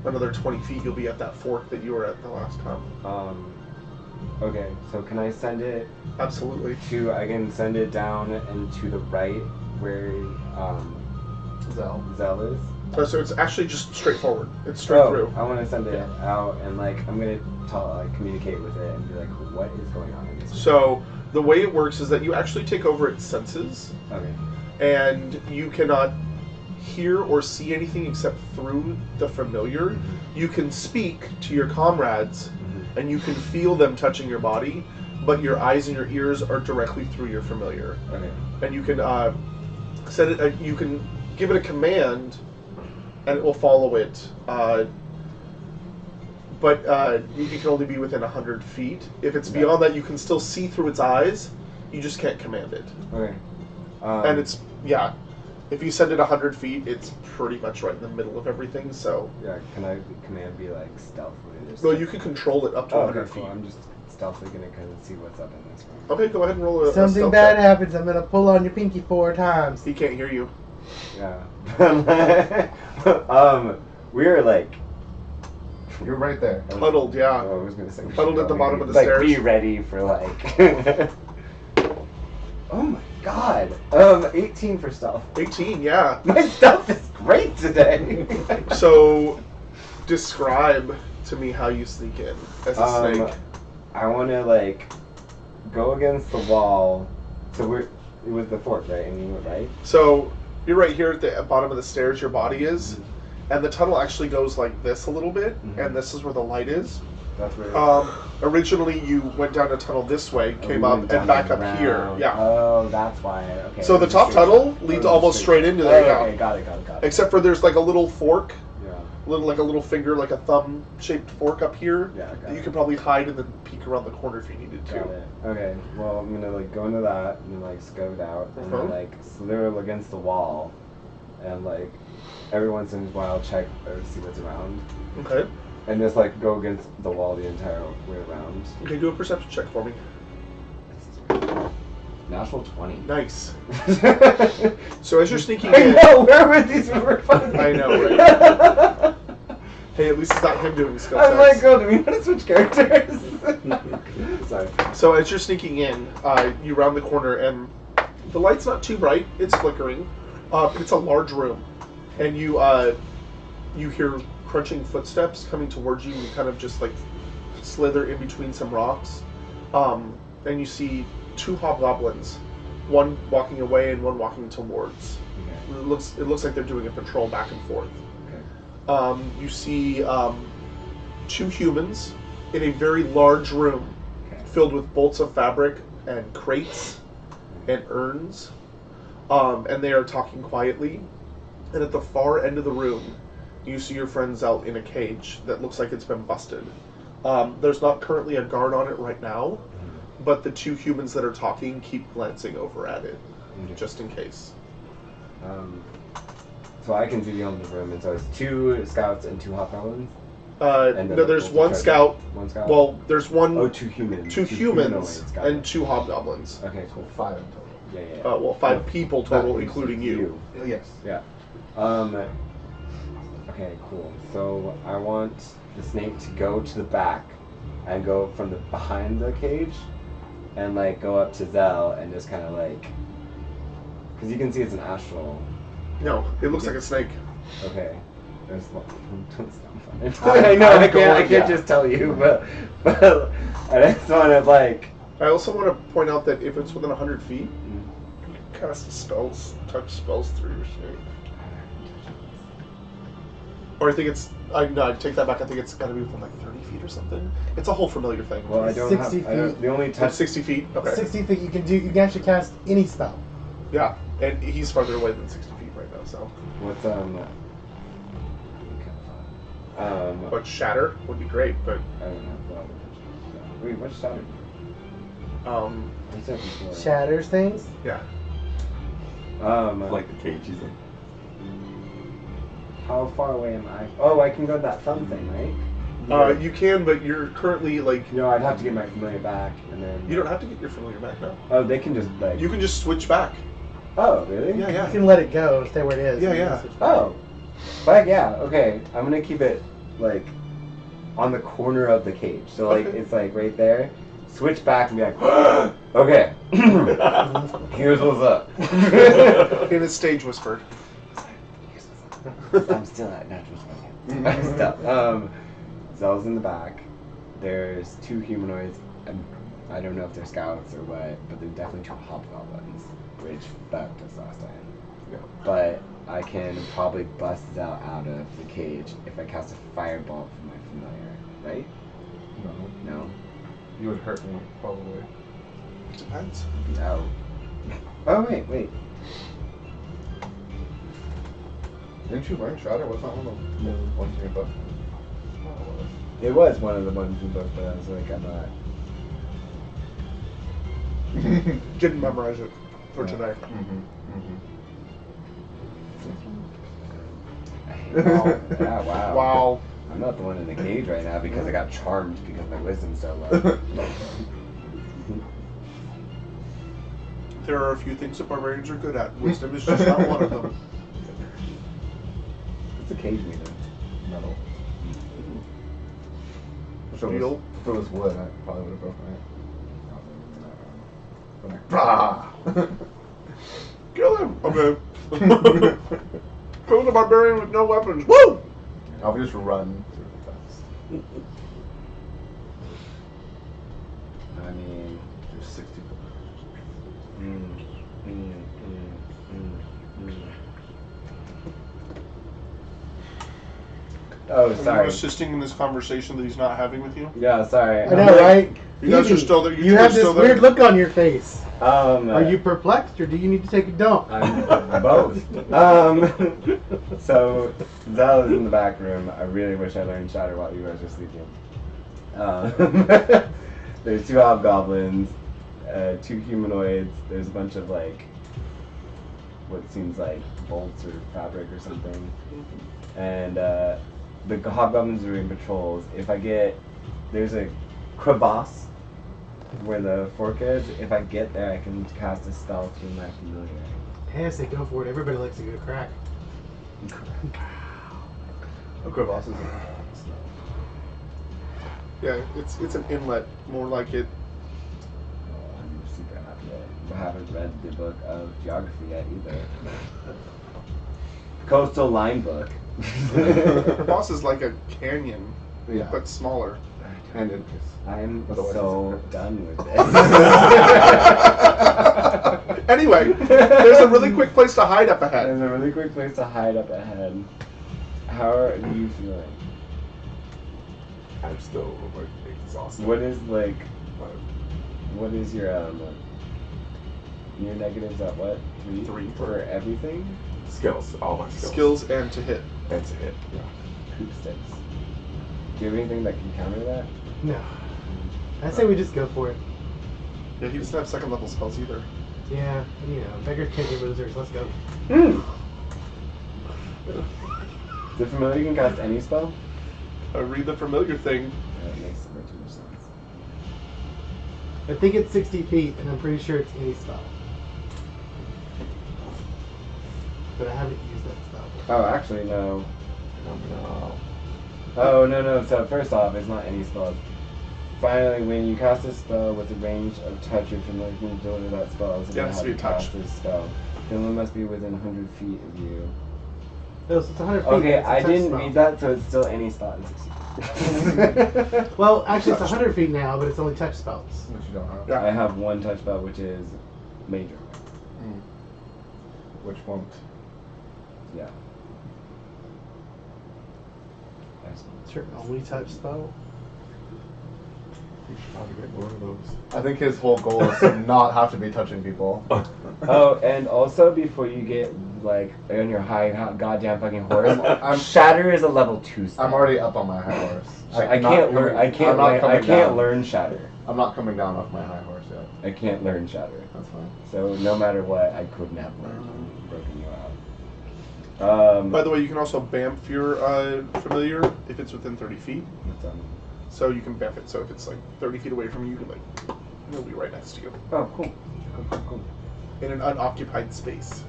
another 20 feet, you'll be at that fork that you were at the last time. Okay, so can I send it Absolutely. I can send it down and to the right where, Zell. Zell is? So it's actually just straightforward. It's straight through. I want to send it Yeah. out and like I'm gonna communicate with it and be like, what is going on in this? So the way it works is that you actually take over its senses, Okay. and you cannot hear or see anything except through the familiar. You can speak to your comrades, and you can feel them touching your body, but your eyes and your ears are directly through your familiar. Okay. And you can set it. You can give it a command, and it will follow it. But it can only be within 100 feet. If it's Okay. beyond that, you can still see through its eyes. You just can't command it. Okay. And it's if you send it 100 feet, it's pretty much right in the middle of everything. So, yeah. Can I command be like stealthily? Just well, you can control it up to Oh, 100 okay, feet. cool. I'm just stealthily gonna kind of see what's up in this room. Okay, go ahead and roll a Something stealth bad check. happens, I'm gonna pull on your pinky 4 times. He can't hear you. Yeah. We're like. You're right there. Huddled, yeah. Oh, I was gonna say. we Huddled should at the go bottom maybe, of the like, Be stairs. ready for like. Oh my god. 18 for stealth. 18, yeah. My stealth is great today. So, describe to me how you sneak in as a snake. I want to like go against the wall. So it was the fork, right? And you went right. So, you're right here at the bottom of the stairs, your body is. And the tunnel actually goes like this a little bit, and this is where the light is. That's where. Originally, you went down a tunnel this way, Oh, came we up, went and down back and up here. around. Yeah. Oh, that's why. Okay. So the top tunnel leads almost straight into there. Yeah. Okay, got it. Except for there's like a little fork, Yeah. a little finger, like a thumb-shaped fork up here. Yeah, got That you it. could probably hide and then peek around the corner if you needed to. Got it. Okay. Well, I'm gonna like go into that and then like scout out and then like slither against the wall, and like every once in a while check or see what's around, Okay. and just like go against the wall the entire way around. Okay, do a perception check for me. Natural 20. Nice. So as you're sneaking I in, know. Where were these? We were fun. I know, right? Hey, at least it's not him doing skill I'm like, checks. oh, do we want to switch characters? Sorry. So as you're sneaking in, you round the corner, and the light's not too bright. It's flickering. It's a large room, and you hear crunching footsteps coming towards you. And you kind of just like slither in between some rocks, and you see 2 hobgoblins, one walking away and one walking towards. Okay. It looks like they're doing a patrol back and forth. Okay. You see 2 humans in a very large room Okay. filled with bolts of fabric and crates and urns, and they are talking quietly. And at the far end of the room, you see your friends out in a cage that looks like it's been busted. There's not currently a guard on it right now, but the 2 humans that are talking keep glancing over at it, just in case. So I can see beyond the room, and so it's 2 scouts and 2 hobgoblins. And No, there's one scout. One scout. Well, there's one. Oh, 2 humans. 2 humans humanoids, got and it. 2 hobgoblins. Okay, cool. 5 in total. Yeah. Well, 5 people total, That including you. Yes. Yeah. Okay, cool. So I want the snake to go to the back and go from the behind the cage and like go up to Zell and just kind of like, because you can see it's an astral. No, it looks like a snake. Okay. There's one. I know. I can't just tell you, but I just want to like. I also want to point out that if it's within 100 feet, you can cast touch spells through your snake. Or I think it's. No, I take that back. I think it's got to be within like 30 feet or something. It's a whole familiar thing. Well, I don't 60 have. I don't, feet. the only Touch touch. 60 feet. Okay. 60 feet, you can actually cast any spell. Yeah, and he's farther away than 60 feet right though. So, What's but shatter would be great. But I don't know. Wait, what's shatter? You said before. Shatters things. Yeah. Like the cage he's in. How far away am I? Oh, I can go to that thumb thing, right? You can, but you're currently like. No, I'd have to get my familiar back, and then. You don't have to get your familiar back now. Oh, they can just like. You can just switch back. Oh, really? Yeah, You yeah. can let it go, stay where it is. Yeah, and yeah. switch back. Oh. But yeah, okay. I'm gonna keep it like on the corner of the cage. So like Okay. it's like right there. Switch back and be like, okay. Here's what's up. In a stage whisper. I'm still at natural speed. Still. Zell's in the back. There's 2 humanoids. I don't know if they're scouts or what, but they're definitely 2 hobgoblins, which fucked us last time. Yeah. But I can probably bust Zell out of the cage if I cast a firebolt from my familiar, right? No. No? You would hurt me, probably. Depends. No. Oh, wait. Didn't you learn Shatter? What's not one of the ones in your book? It was one of the ones in the book, but I was like, I'm not. Didn't memorize it for today. Wow. Yeah, wow. Wow. I'm not the one in the cage right now because I got charmed because my wisdom's so low. There are a few things that barbarians are good at. Wisdom is just not one of them. What's a cage made of? Metal. Steel. If it was wood, I probably would have broken it. But like, Kill him! Okay. Kill the barbarian with no weapons. Woo! I'll just run super fast. I mean, There's 60. Oh, Are you sorry. assisting in this conversation that he's not having with you? Yeah, sorry. I know, right? You guys are Phoebe, still there. You You two are have this still there. weird look on your face. Are Are you perplexed, or do you need to take a dump? I'm both. So Zell is in the back room. I really wish I learned Shatter while you guys were sleeping. There's 2 hobgoblins, 2 humanoids. There's a bunch of like what seems like bolts or fabric or something, and the hobgoblins are doing patrols. If I get there's a crevasse where the fork is. If I get there, I can cast a spell through my familiar. I say go for it. Everybody likes a good crack. A crevasse is Yeah, it's an inlet, more like it. I'm super happy. I haven't read the book of geography yet either. Coastal line book. Crevasse is like a canyon, yeah. but smaller. And it is. I'm Otherwise so it's a done with this. Anyway, there's a really quick place to hide up ahead. There's a really quick place to hide up ahead. How are you feeling? I'm still like exhausted. What is like? But What is your negatives at what? 3? 3. For everything? skills, all my skills. Skills and to hit. That's it. Yeah. Poop sticks. Do you have anything that can counter that? No. I say we just go for it. Yeah, he doesn't have second level spells either. Yeah, beggars can't be losers. Let's go. The familiar can cast any spell? Read the familiar thing. That makes way too much sense. I think it's 60 feet, and I'm pretty sure it's any spell. But I haven't used that spell. Oh, actually, no. No. Oh, no. So, first off, it's not any spell. Finally, when you cast a spell with a range of touch, your familiar can deliver that spell. So Yeah, it has to be a touch. cast this spell. Then must be within 100 feet of you. No, so it's 100 feet. Okay, it's a I touch didn't spell. read that, so it's still any spell in 60 feet. Well, actually, it's 100 feet now, but it's only touch spells. Which you don't have. Yeah. I have one touch spell, which is major. Which won't. Yeah. Sure, only touch spell. You should probably get more of those. I think his whole goal is to not have to be touching people. Oh, and also before you get like on your high goddamn fucking horse. Shatter is a level 2 spell. I'm already up on my high horse. I can't learn. I can't learn Shatter. I'm not coming down off my high horse yet. I can't learn Shatter. That's fine. So no matter what, I couldn't have broken you out. By the way, you can also bamf your familiar if it's within 30 feet. So you can bamf it. So if it's like 30 feet away from you, it'll be right next to you. Oh, cool. Cool. In an unoccupied space.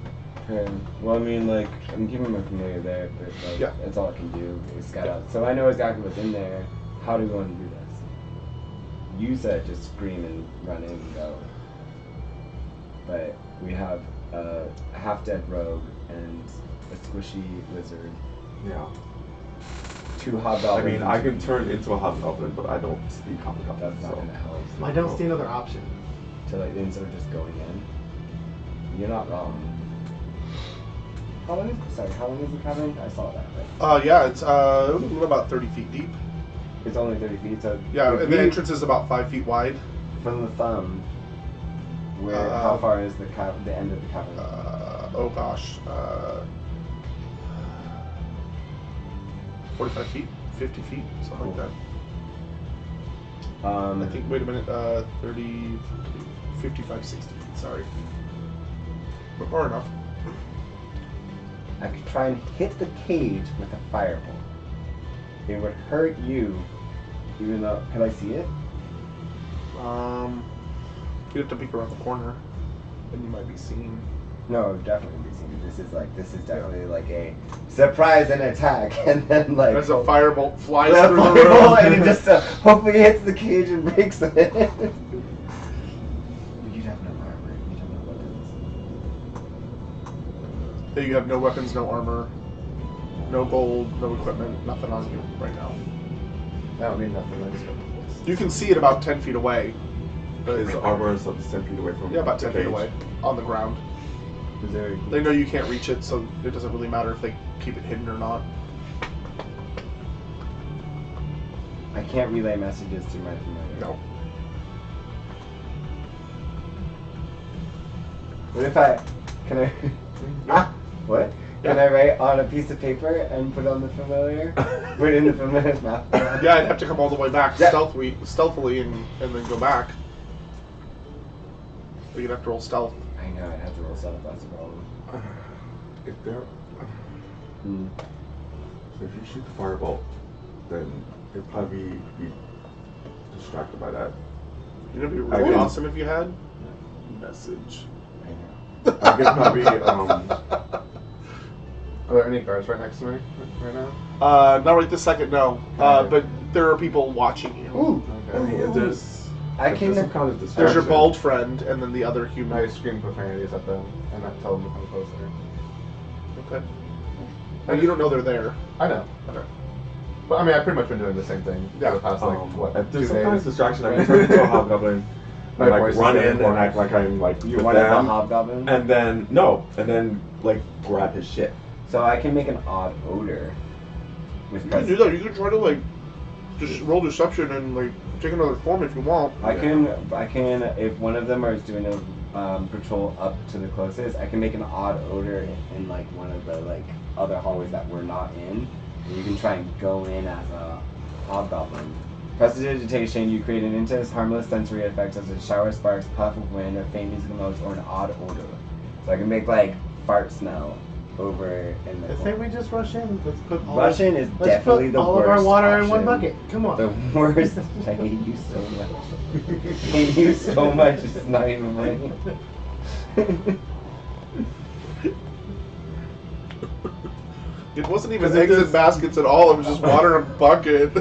Okay. Well, I mean, like, I'm keeping my familiar there, but like, Yeah. that's all I can do is scout out. So I know exactly what's in there. How do we want to do this? You said just scream and run in and go. But we have a half-dead rogue and a squishy lizard. Yeah. 2 I hobgoblins. mean, I can turn into a hobgoblin, but I don't speak hobgoblin. That's not so. gonna help. I don't see another option. To like instead of just going in. You're not wrong. How long is the cavern? I saw that, right? Yeah, it's about 30 feet deep. It's only 30 feet, so Yeah, if and the we- entrance is about 5 feet wide. from the thumb. Where how far is the end of the cavern? Oh gosh. 45 feet, 50 feet, something like that. I think, wait a minute, 30, 55, 60 feet, sorry. But far enough. I could try and hit the cage with a firebolt. It would hurt you, even though. Could I see it? You have to peek around the corner, and you might be seen. No, definitely be seen. This is definitely like a surprise and attack, and then like As a firebolt flies the through the fireball, room. and it just hopefully hits the cage and breaks it. You'd have no armor. You'd have no weapons. You have no weapons, no armor, no gold, no equipment, nothing on you right now. That would mean nothing. Like You can see it about 10 feet away. But His armor is 10 feet away from yeah, about 10 the feet cage. away, on the ground. is there? They know you can't reach it, so it doesn't really matter if they keep it hidden or not. I can't relay messages to my familiar. No. What if I? Can I? What? Can I write on a piece of paper and put it on the familiar? Put it in the familiar's mouth. Yeah, I'd have to come all the way back Yeah. stealthily and then go back. But you'd have to roll stealth. I know. I'd have to roll stuff. That's the problem. If they're, Hmm. so if you shoot the firebolt, then they'll probably be distracted by that. You know, it'd be I really can- awesome if you had message. I know. I could probably Are there any guards right next to me right now? Not right this second, no. But there are people watching you. Ooh. I mean, if there's I if can. there's some kind of There's distraction. your bald friend, and then the other I human. scream profanities at them and I tell them to come closer. Okay. Now you don't know they're there. I know. Okay. But I mean, I've pretty much been doing the same thing for the past, like, what, If 2 there's some kind of days? distraction, I can turn into a hobgoblin My and like voice is run getting in and hoarse. act like I'm like You with want to them, hobgoblin? and then like grab his shit. So I can make an odd odor. With You can do that. You can try to like just roll deception and like take another form if you want. I can, if one of them is doing a patrol up to the closest, I can make an odd odor in like one of the like other hallways that we're not in, and you can try and go in as a hobgoblin. Prestidigitation, you create an intense, harmless sensory effect such as shower sparks, puff of wind, a faint musical notes, or an odd odor. So I can make like fart smell over in the I say corner. we just rush in. Let's put all Russian is let's definitely put the all worst of our water in one option. bucket. Come on. The worst. I hate you so much. I hate you so much. It's not even funny. It wasn't even 'Cause it eggs is- and baskets at all. It was just water in a bucket.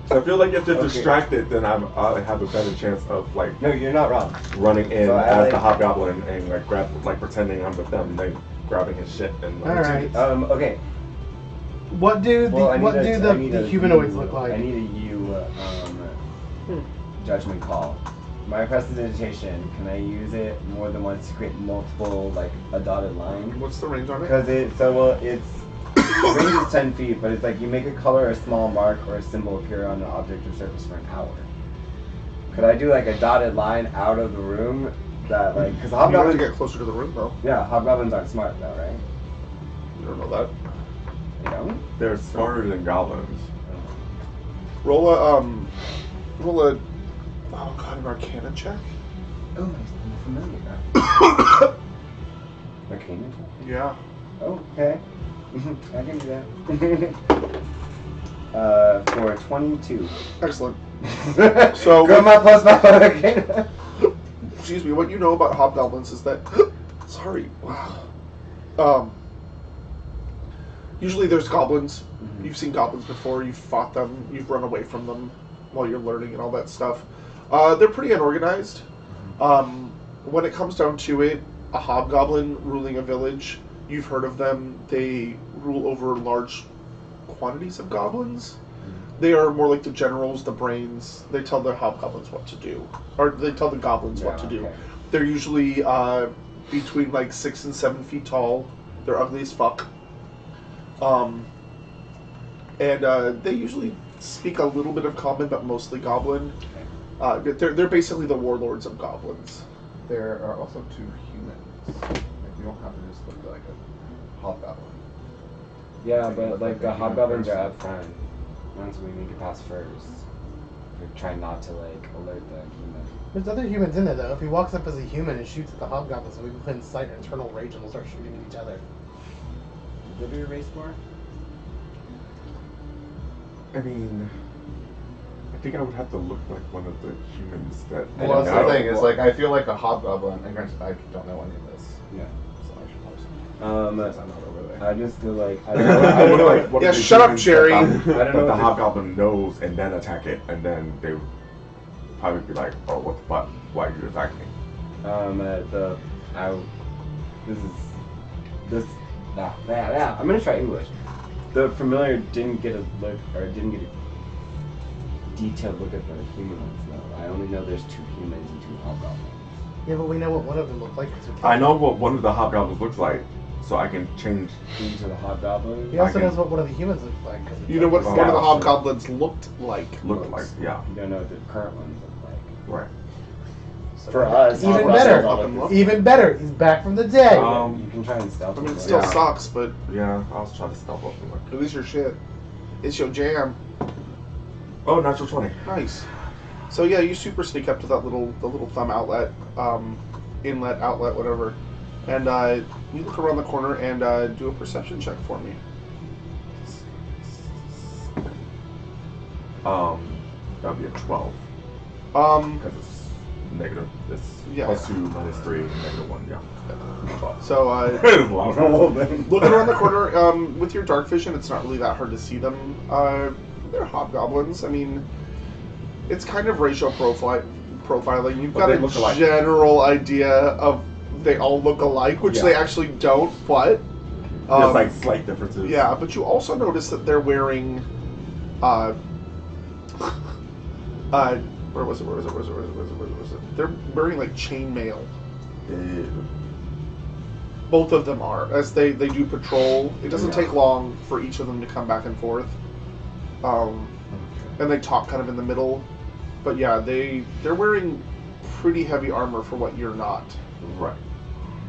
So I feel like if they're Okay. distracted, then I have a better chance of like No, you're not wrong. running in So I as like- the hobgoblin and like pretending I'm with them, and then grabbing his shit and like, All right. Okay. What do the Well, I need what a- do I need the a humanoids U- look like? I need a U judgment call. My prestidigitation, can I use it more than once to create multiple, like a dotted line? What's the range on it? Because it's range is 10 feet, but it's like you make a color, a small mark, or a symbol appear on an object or surface for an hour. Could I do like a dotted line out of the room that like because You have to hobgoblins get closer to the room, though. yeah hobgoblins aren't smart though, right? You don't know that. You know? They're smarter than goblins. Roll a oh god, an Arcana check. Oh, I'm familiar. Arcana? Yeah. Oh, okay. I can do that. For 22. Excellent. So go my plus my Arcana. Excuse me. What you know about hobgoblins is that. Sorry. Wow. Usually there's goblins. Mhm. You've seen goblins before. You've fought them. You've run away from them while you're learning and all that stuff. They're pretty unorganized. When it comes down to it, a hobgoblin ruling a village, you've heard of them. They rule over large quantities of goblins. They are more like the generals, the brains. They tell the hobgoblins what to do, or they tell the goblins what to do. Okay. They're usually between like 6 and 7 feet tall. They're ugly as fuck. They usually speak a little bit of common, but mostly goblin. They're basically the warlords of goblins. There are also 2 humans. Like, you don't have to just look like a hobgoblin. Yeah, They but look like like the a human hobgoblins are person. up front. Once we make it past first, we try not to like alert the human. There's other humans in there though. If he walks up as a human and shoots at the hobgoblins, we can incite internal rage and we'll start shooting at each other. Did we erase more? I mean, I think I would have to look like one of the humans that. I Well, don't that's the know. thing. Is like I feel like a hobgoblin. And granted, I don't know any of this, Yeah. so I should probably. Since I'm not over there. I just feel like I I don't know. would look like one Yeah, of the shut up, humans Jerry. That I don't know that the what hobgoblin knows and then attack it, and then they would probably be like, "Oh, what the fuck? Why are you attacking me?" I'm gonna try English. The familiar didn't get a look, or didn't get a detailed look at the human ones though. I only know there's 2 humans and 2 hobgoblins. Yeah, but we know what one of them looked like. 'Cause we I know what one of the hobgoblins looks like, so I can change. Into the hobgoblin. He also I can- knows what one of the humans looked like. 'Cause You know what Oh, one of the sure. hobgoblins looked like. Look like, yeah, You don't know what the current ones look like. right. For us, Even hobgoblins better. all look the same. Even better, he's back from the dead. You can try and stealth. I mean, it them, still right? sucks, but Yeah, I was trying to stealth up and like, at least your shit. It's your jam. oh, natural 20. Nice. So yeah, you super sneak up to the little thumb outlet, inlet, outlet, whatever, and you look around the corner and do a perception check for me. That'd be a 12 Um, because it's negative. It's Yeah. +2, -3, -1. Yeah. so looking around the corner with your dark vision, it's not really that hard to see them. They're hobgoblins. I mean, it's kind of racial profiling. You've But got they a look alike. general idea of they all look alike, which they Yeah. actually don't. But There's like slight differences. yeah, but you also notice that they're wearing, where was it? They're wearing like chainmail. Ew. Both of them are, as they do patrol. It doesn't Yeah. take long for each of them to come back and forth. And they talk kind of in the middle. But yeah, they're wearing pretty heavy armor for what you're not. Right.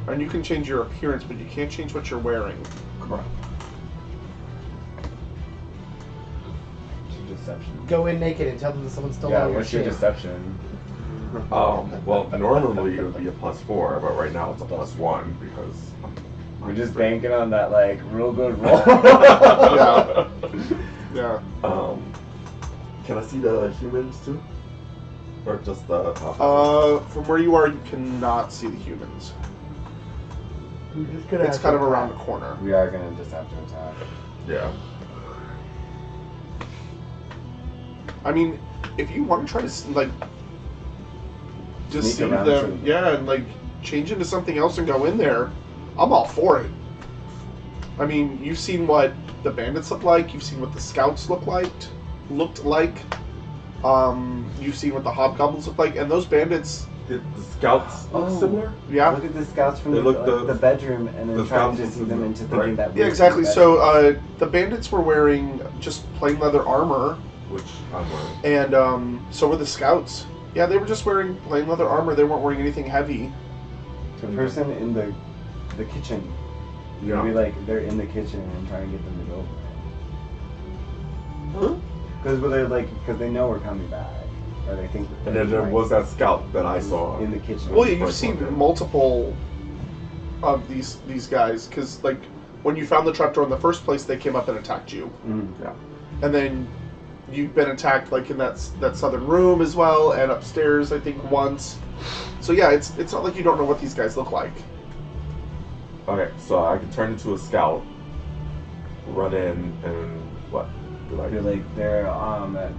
And you can change your appearance, but you can't change what you're wearing. Correct. Deception. Go in naked and tell them that someone's still Yeah, on your what's your shit. deception? Well, normally it would be a +4, but right now it's a +1 because We're just banking on that like real good roll. Yeah. Yeah. Can I see the humans too, or just the? From where you are, you cannot see the humans. We're just gonna It's have kind to of around the attack. corner. We are gonna just have to attack. Yeah. I mean, if you want to try to like deceive around them, some- yeah, and like change into something else and go in there, I'm all for it. I mean, you've seen what the bandits look like. You've seen what the scouts looked like. You've seen what the hobgoblins look like, and those bandits, Did the scouts look Oh. similar? yeah, Look at the scouts from They the, look like, the bedroom and then the trying to scouts deceive them look into similar, thinking right? that yeah, we're exactly. the So the bandits were wearing just plain leather armor, Which I'm wearing. and so were the scouts. Yeah, they were just wearing plain leather armor. They weren't wearing anything heavy. The person in the kitchen. Yeah. Maybe like they're in the kitchen and trying to get them to go over Huh? Because they know we're coming back, or they think. That And then there was that scout that I saw. in the kitchen. Well, yeah, you've First seen one, yeah. multiple of these guys because like when you found the trapdoor in the first place, they came up and attacked you, Mm. Yeah. and then you've been attacked like in that southern room as well, and upstairs I think once. So yeah, it's not like you don't know what these guys look like. Okay, so I can turn into a scout, run in, and what? Be like, They're like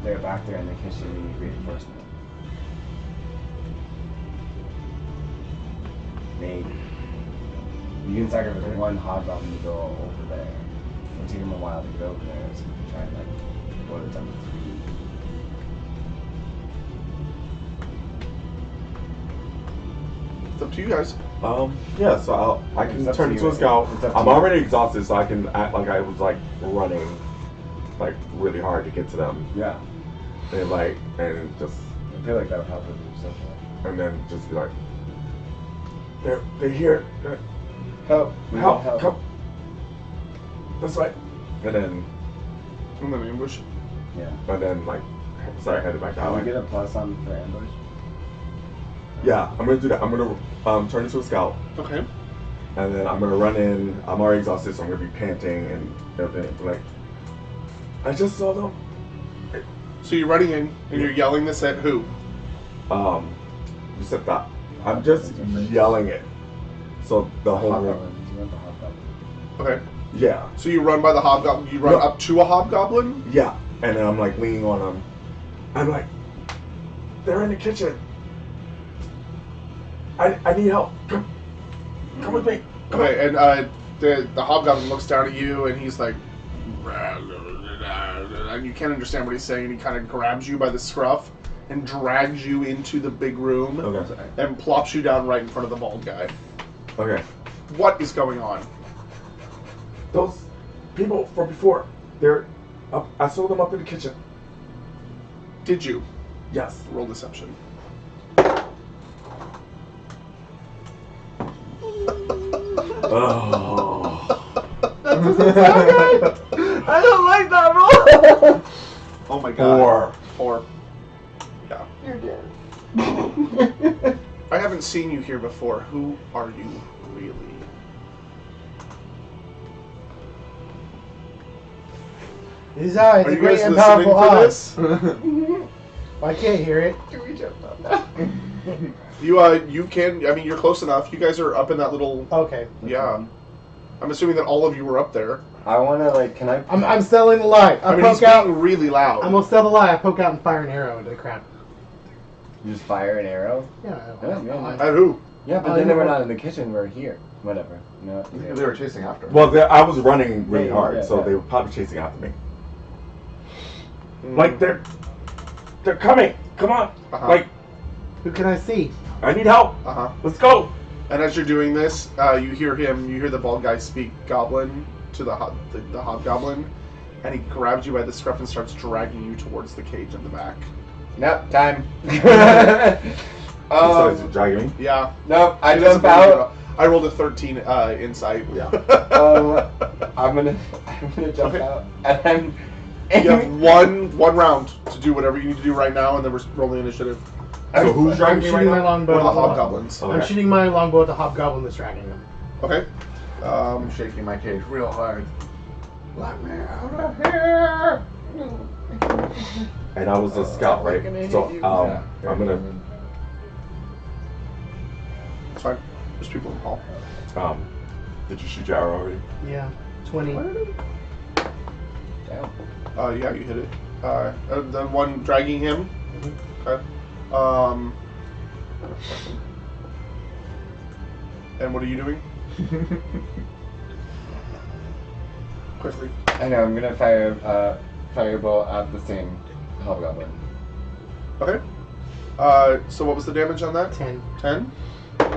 they're back there in the kitchen. We need reinforcement. Maybe you can sacrifice one hobgoblin to go over there. It'll take them a while to get over there, so we can try and like go to them with 3. It's up to you guys. yeah, so I can It's up turn to into you. a scout. It's up to I'm you. already exhausted, so I can act like I was like running, like really hard to get to them, Yeah, and just I feel like that would help with your social life. and then just be like, they're here, Help! We need help, come, this way, and then And then ambush. Yeah. like headed back that Can we way. get a plus on for ambush? Yeah, I'm gonna do that. I'm gonna turn into a scout. Okay. And then I'm gonna run in. I'm already exhausted, so I'm gonna be panting and everything. Like, I just saw them. So you're running in and you're yelling this at who? You said that. I'm just yelling it. So the whole room. Hobgoblin. You want the hobgoblin? Okay. Yeah, So you run by the hobgoblin. You run No. up to a hobgoblin. yeah. And then I'm like leaning on them. I'm like, they're in the kitchen. I need help. Come with me. Come on. Okay, and the hobgoblin looks down at you and he's like, and you can't understand what he's saying. And he kind of grabs you by the scruff and drags you into the big room Okay. and plops you down right in front of the bald guy. Okay. What is going on? Those people from before, they're up. I saw them up in the kitchen. Did you Yes. roll deception? Oh. I don't like that roll. Oh my god. 4. 4. Yeah. You're dead. I haven't seen you here before. Who are you really? His eye is Are a you great guys and listening powerful for eye. this? I can't hear it. You can. I mean, you're close enough. You guys are up in that little. Okay. Yeah. I'm assuming that all of you were up there. I want to like. Can I? I'm selling the lie. I I mean, he's poke out. being really loud. I'm gonna sell the lie. I poke out and fire an arrow into the crowd. You just fire an arrow? Yeah. Yeah. At who? Yeah, but Oh, then you we're know- not in the kitchen. We're here. Whatever. No. They were chasing after. Well, I was running really Yeah, hard, yeah, so yeah. they were probably chasing after me. Like they're coming. Come on. Uh-huh. Like Who can I see? I need help. Uh huh. Let's go. And as you're doing this, you hear the bald guy speak Goblin to the hobgoblin, and he grabs you by the scruff and starts dragging you towards the cage in the back. Nope. Time. Besides dragging me. Yeah. Nope. I He doesn't jump believe out. it. I rolled a 13 insight. Yeah. I'm gonna jump Okay. out, and You have I'm. one round to do whatever you need to do right now, and then we're rolling initiative. So who's I'm dragging me shooting right my now? longbow. Or the at the hobgoblins. Okay. I'm shooting my longbow at the hobgoblin that's dragging them. Okay. I'm shaking my cage real hard. Let me out of here! And I was a scout, right? So I'm gonna It's fine. There's people in the hall. Did you shoot your arrow already? Yeah. 20. Damn. Yeah, you hit it. The one dragging him. Mm-hmm. Okay. And what are you doing? Quickly. I know. I'm gonna fire firebolt at the same hobgoblin. Okay. So what was the damage on that? 10. 10?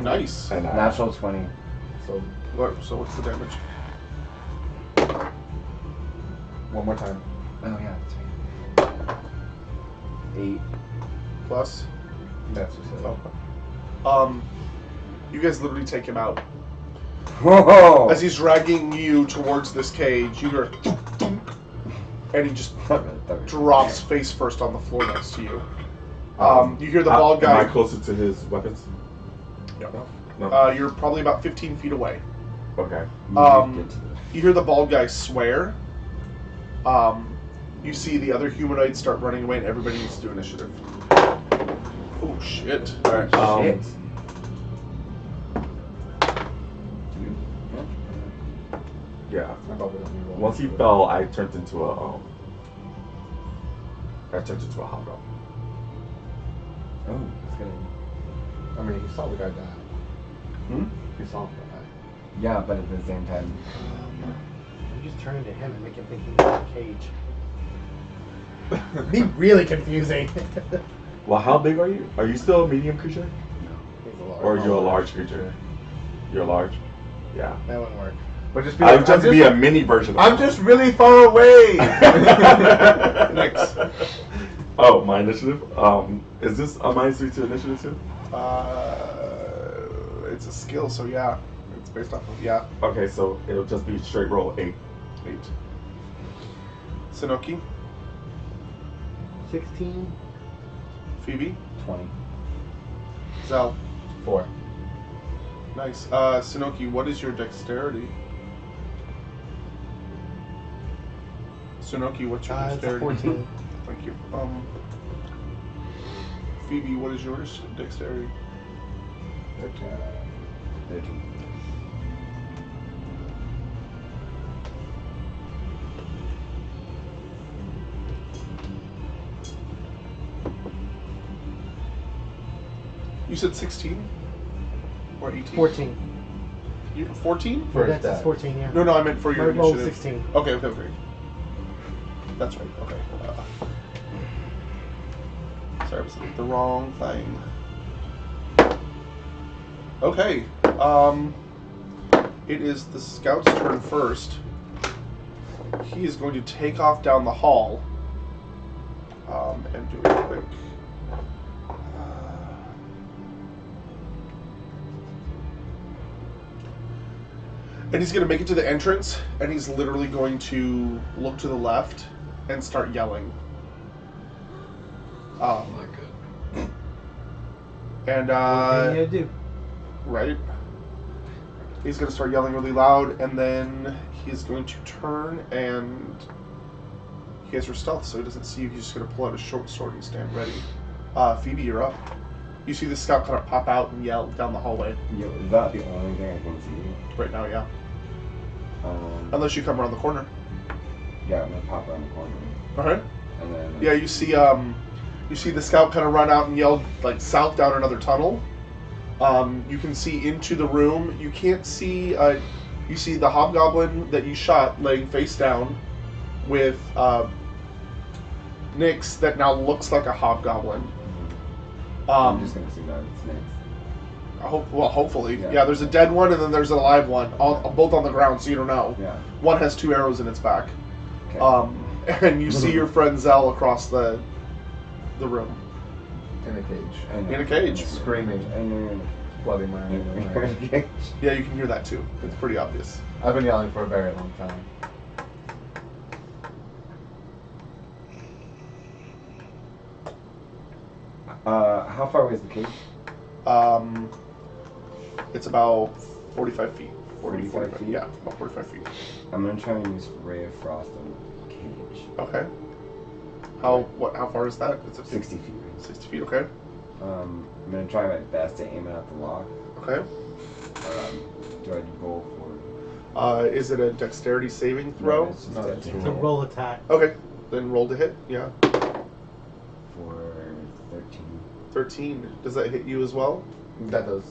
Nice. And Natural 20. So what's the damage? One more time. Oh yeah, that's right. 8. Plus? That's just it. Oh. You guys literally take him out. Whoa! As he's dragging you towards this cage, you hear thunk, thunk, and he just drops face first on the floor next to you. You hear the bald guy. Am I closer to his weapons? No. You're probably about 15 feet away. Okay. You hear the bald guy swear. You see the other humanoids start running away, and everybody needs to do initiative. Oh shit! All right. Shit. Yeah. Once he fell, I turned into a hobgoblin. Oh, that's good. I mean, you saw the guy die. Hmm? You saw him die. Yeah, but at the same time, You just turn into him and make him think he's in a cage. Be really confusing. Well, how big are you? Are you still a medium creature? He's a large. Or you're a large creature? You're large? Yeah. That wouldn't work. But just be I like, would just be a mini version of I'm him. just really far away. Next. Oh, my initiative? Is this a -3 to initiative too? It's a skill, so yeah. It's based off of, yeah. Okay, so it'll just be straight roll 8. 8. Sinoki, 16. Phoebe, 20. Zal. 4. Nice. Sinoki, what is your dexterity? Sunoki, what's your It's a dexterity? 14. Thank you. Phoebe, what is yours? Dexterity. 13. You said 16? Or 18? 14. 14? For his That's death. 14, yeah. No, I meant for My your roll initiative. 16. Okay. That's right. Okay. Sorry, I was looking at the wrong thing. Okay. It is the scout's turn first. He is going to take off down the hall. And do a quick. And he's going to make it to the entrance, and he's literally going to look to the left and start yelling. Oh my god. And, What are you gonna do? right? He's going to start yelling really loud, and then he's going to turn, and he has your stealth, so he doesn't see you. He's just going to pull out a short sword and stand ready. Phoebe, you're up. You see the scout kind of pop out and yell down the hallway. Yo, is that the only thing I can see? Right now, yeah. Unless Unless you come around the corner. yeah, I'm gonna pop around the corner. Alright. And then Yeah, you see the scout kind of run out and yell like south down another tunnel. You can see into the room. You can't see. You see the hobgoblin that you shot laying face down, with Nyx that now looks like a hobgoblin. I'm just gonna see that it's next. Hopefully, Yeah. yeah. There's a dead one and then there's a live one, both on the ground, so you don't know. Yeah. One has 2 arrows in its back. Okay. And you see your friend Zell across the room In a cage. in a cage. Screaming. And Bloody Mary. then Yeah, you can hear that too. It's pretty obvious. I've been yelling for a very long time. how far away is the cage? It's about 45 feet. 45 feet? Yeah, about 45 feet. I'm gonna try and use Ray of Frost on the cage. Okay. How far is that? It's 60 feet. 60 feet. Okay. I'm gonna try my best to aim it at the lock. Okay. Do I roll for? Is it a dexterity saving throw? No, it's just No, a it's It's a roll attack. Okay. Then roll to hit. Yeah. for 13. 13. Does that hit you as well? That does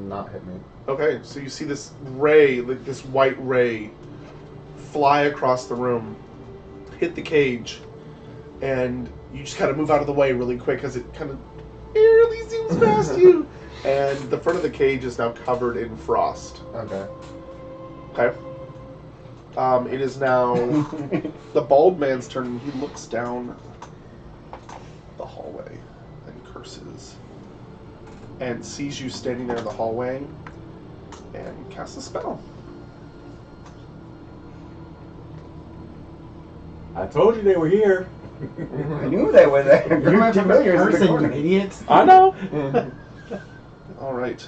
not hit me. Okay. So you see this ray, like this white ray, fly across the room, hit the cage, and you just kind of move out of the way really quick as it kind of eerily zooms past you. And the front of the cage is now covered in frost. Okay. Okay. It is now the bald man's turn. He looks down the hallway and curses. and sees you standing there in the hallway and casts a spell. I told you they were here. I knew they were there. You're my familiars in the person, you corner. idiot. I know. All right.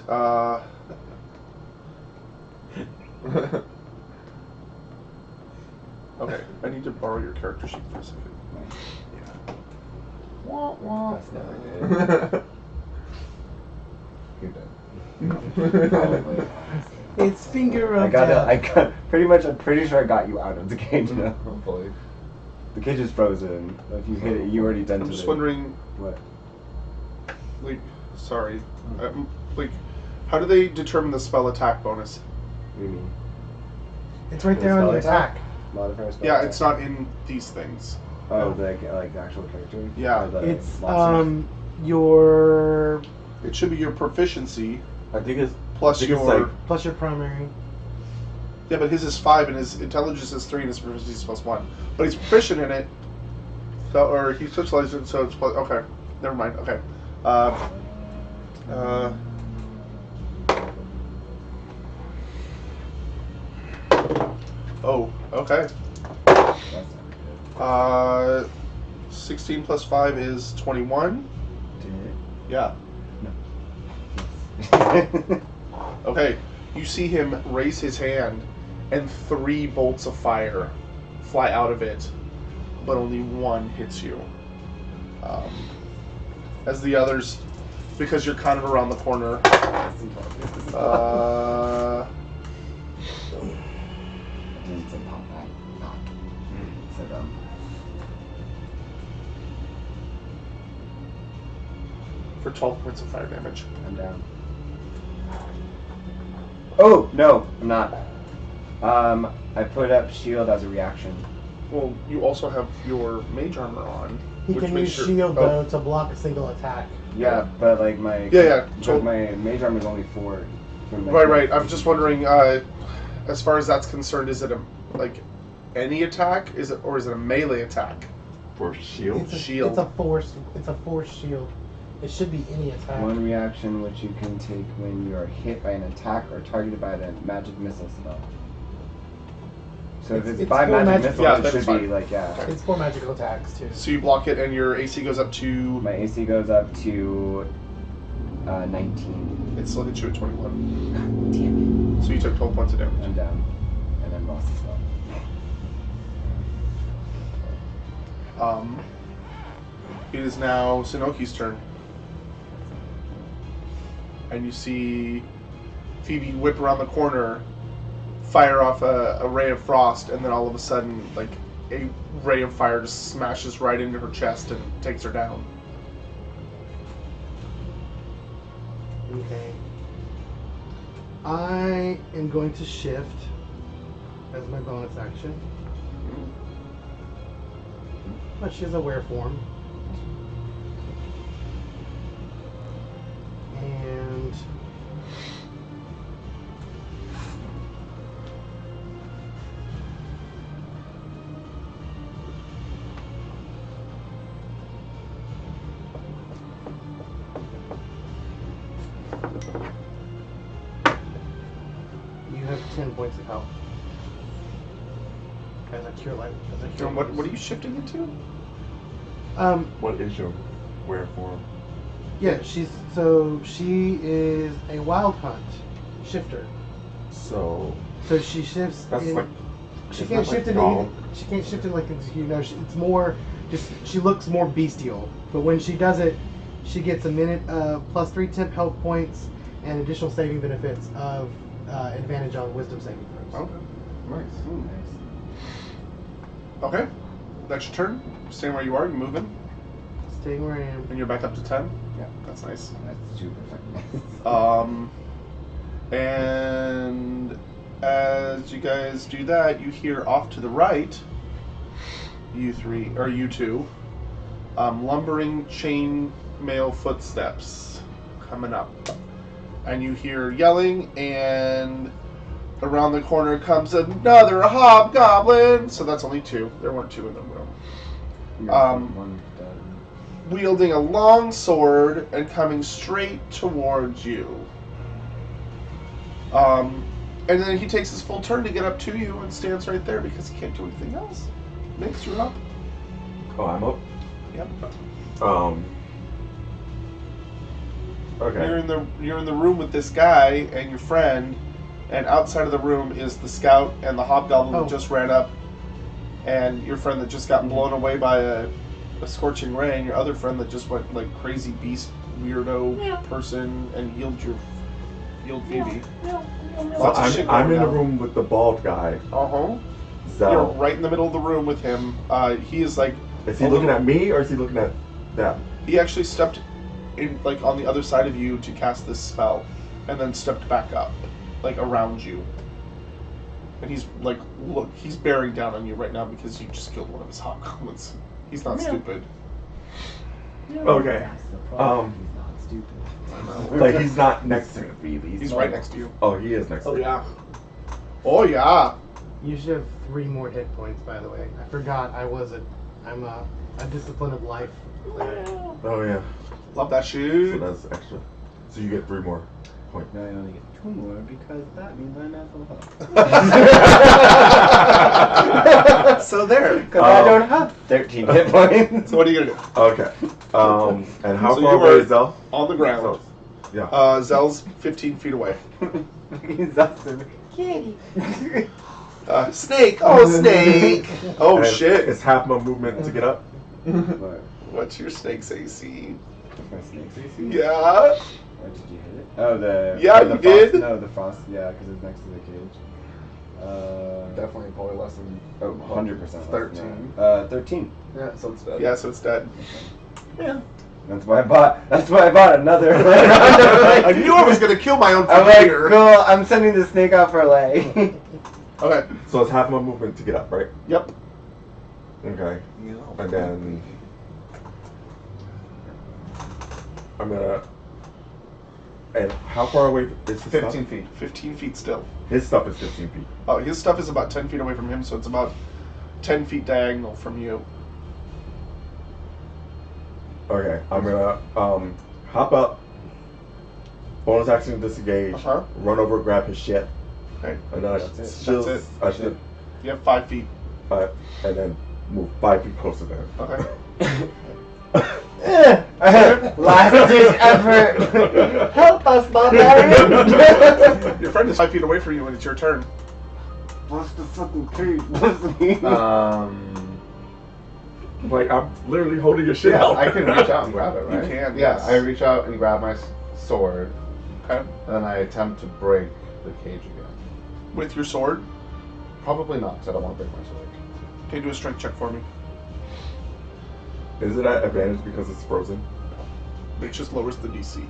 Okay, I need to borrow your character sheet for a second. Yeah. Wah, wah. That's never good. You're dead. Probably. It's finger of I'm pretty sure I got you out of the cage now. Hopefully. The cage is frozen. If you hit it, you already done I'm to just it. wondering, What? like, sorry, like, how do they determine the spell attack bonus? What do you mean? It's right there on the Spell attack? attack. Modifier spell Yeah, attack? it's not in these things. Oh, the actual character? Yeah. Or the It's monsters? your It should be your proficiency I think it's plus I think your. it's like- plus your primary. Yeah, but his is 5 and his intelligence is 3 and his proficiency is +1. But he's proficient in it. So, or he specializes in it, so it's plus. Okay, never mind. Okay. Oh, okay. That's not 16 plus 5 is 21. good. Yeah. Did it? Okay. You see him raise his hand, and 3 bolts of fire fly out of it, but only one hits you. As the others, because you're kind of around the corner. It's a pop back. Knock. So dumb. For 12 points of fire damage. I'm down. Oh, no, I'm not. I put up shield as a reaction. Well, you also have your mage armor on. He which can makes use your- shield oh, though to block a single attack. Yeah, but like my Yeah. but my mage armor is only 4. from my- Right. I'm just wondering, as far as that's concerned, is it a like any attack? Is it or is it a melee attack? For shield. It's a Shield. It's a force. It's a force shield. It should be any attack. One reaction which you can take when you are hit by an attack or targeted by the magic missile spell. So if It's it's by full magic magic- missile, Yeah, it that's should fine. be like, yeah. It's 4 magical attacks too. So you block it, and your AC goes up to. My AC goes up to 19. It still hits you at 21. God damn So you took 12 points of it. damage. I'm down. And then lost the spell. It is now Sunoki's turn. And you see Phoebe whip around the corner, fire off a ray of frost, and then all of a sudden, like, a ray of fire just smashes right into her chest and takes her down. Okay. I am going to shift as my bonus action. But she has a wear form. And you have 10 points of health. As a cure life. As a cure And what are you shifting into? What is your wear form? Yeah, she is a wild hunt shifter. So So she shifts. that's in, like she it's can't not like shift into. golem. She can't shift in like it's more just she looks more bestial. But when she does it, she gets a minute plus 3 temp health points and additional saving benefits of advantage on wisdom saving throws. Okay. nice. Okay. That's your turn. Staying where you are, you're moving, Staying where I am. and you're back up to 10. Yeah. That's nice. That's super fucking And as you guys do that, you hear off to the right, you two, lumbering chain mail footsteps coming up. And you hear yelling, and around the corner comes another hobgoblin. So that's only 2. There weren't 2 in the room. One dead. wielding a long sword and coming straight towards you. And then he takes his full turn to get up to you and stands right there because he can't do anything else. Makes you up. Oh, I'm up? Yep. Okay. You're in the room with this guy and your friend, and outside of the room is the scout and the hobgoblin that just ran up, and your friend that just got blown away by a scorching ray, and your other friend that just went like crazy beast weirdo person and healed Phoebe. So I'm in the room with the bald guy. You're Zell. right in the middle of the room with him. He is like. Is he looking at me or is he looking at them? He actually stepped in, like on the other side of you to cast this spell, and then stepped back up, like around you. And he's like, look, he's bearing down on you right now because you just killed one of his hobgoblins. He's not stupid. Okay. He's not stupid. Like he's not next to me. He's right next to you. Oh, he is next to me. Oh yeah. You should have 3 more hit points, by the way. I forgot I'm a discipline of life player. Oh yeah. Love that So shit. that's extra. So you get 3 more points. No, I only get 2 more because that means I'm at full health. So there. Because I don't have 13 hit points. So what are you gonna do? Okay. And how So far you away are- is Zell? On the ground. So, yeah. Zell's 15 feet away. He's awesome. Kitty. Snake. Oh, snake. Oh And shit. It's half my movement to get up. What? What's your snake's AC? My snake's AC? Yeah. Or did you hit it? Oh, the... Yeah, oh, the you frost, did. No, the frost, yeah, because it's next to the cage. Definitely probably less than. Oh, 100% less than 13. that. 13. Yeah, so it's dead. Yeah, so it's dead. Yeah. That's why I bought another. I knew I was gonna kill my own I'm like, familiar. cool, I'm sending the snake out for a leg. Okay. So it's half my movement to get up, right? Yep. Okay. And then I'm gonna. And how far away is his 15 stuff? feet. 15 feet still. His stuff is 15 feet. Oh, his stuff is about 10 feet away from him, so it's about 10 feet diagonal from you. Okay, I'm gonna hop up, bonus action disengage, run over, grab his shit, Okay. and then That's it. I should You have 5 feet. and then move 5 feet closer to him. Okay. Last ditch effort. Help us, barbarian. Your friend is 5 feet away from you when it's your turn. What's the fucking cage? Like I'm literally holding your shit Yeah, out. I can reach out and grab it, You right? can, Yeah, yes. I reach out and grab my sword, Okay. and then I attempt to break the cage again. With your sword. Probably not, because I don't want to break my sword. Okay, do a strength check for me. Is it at advantage because it's frozen? It just lowers the DC.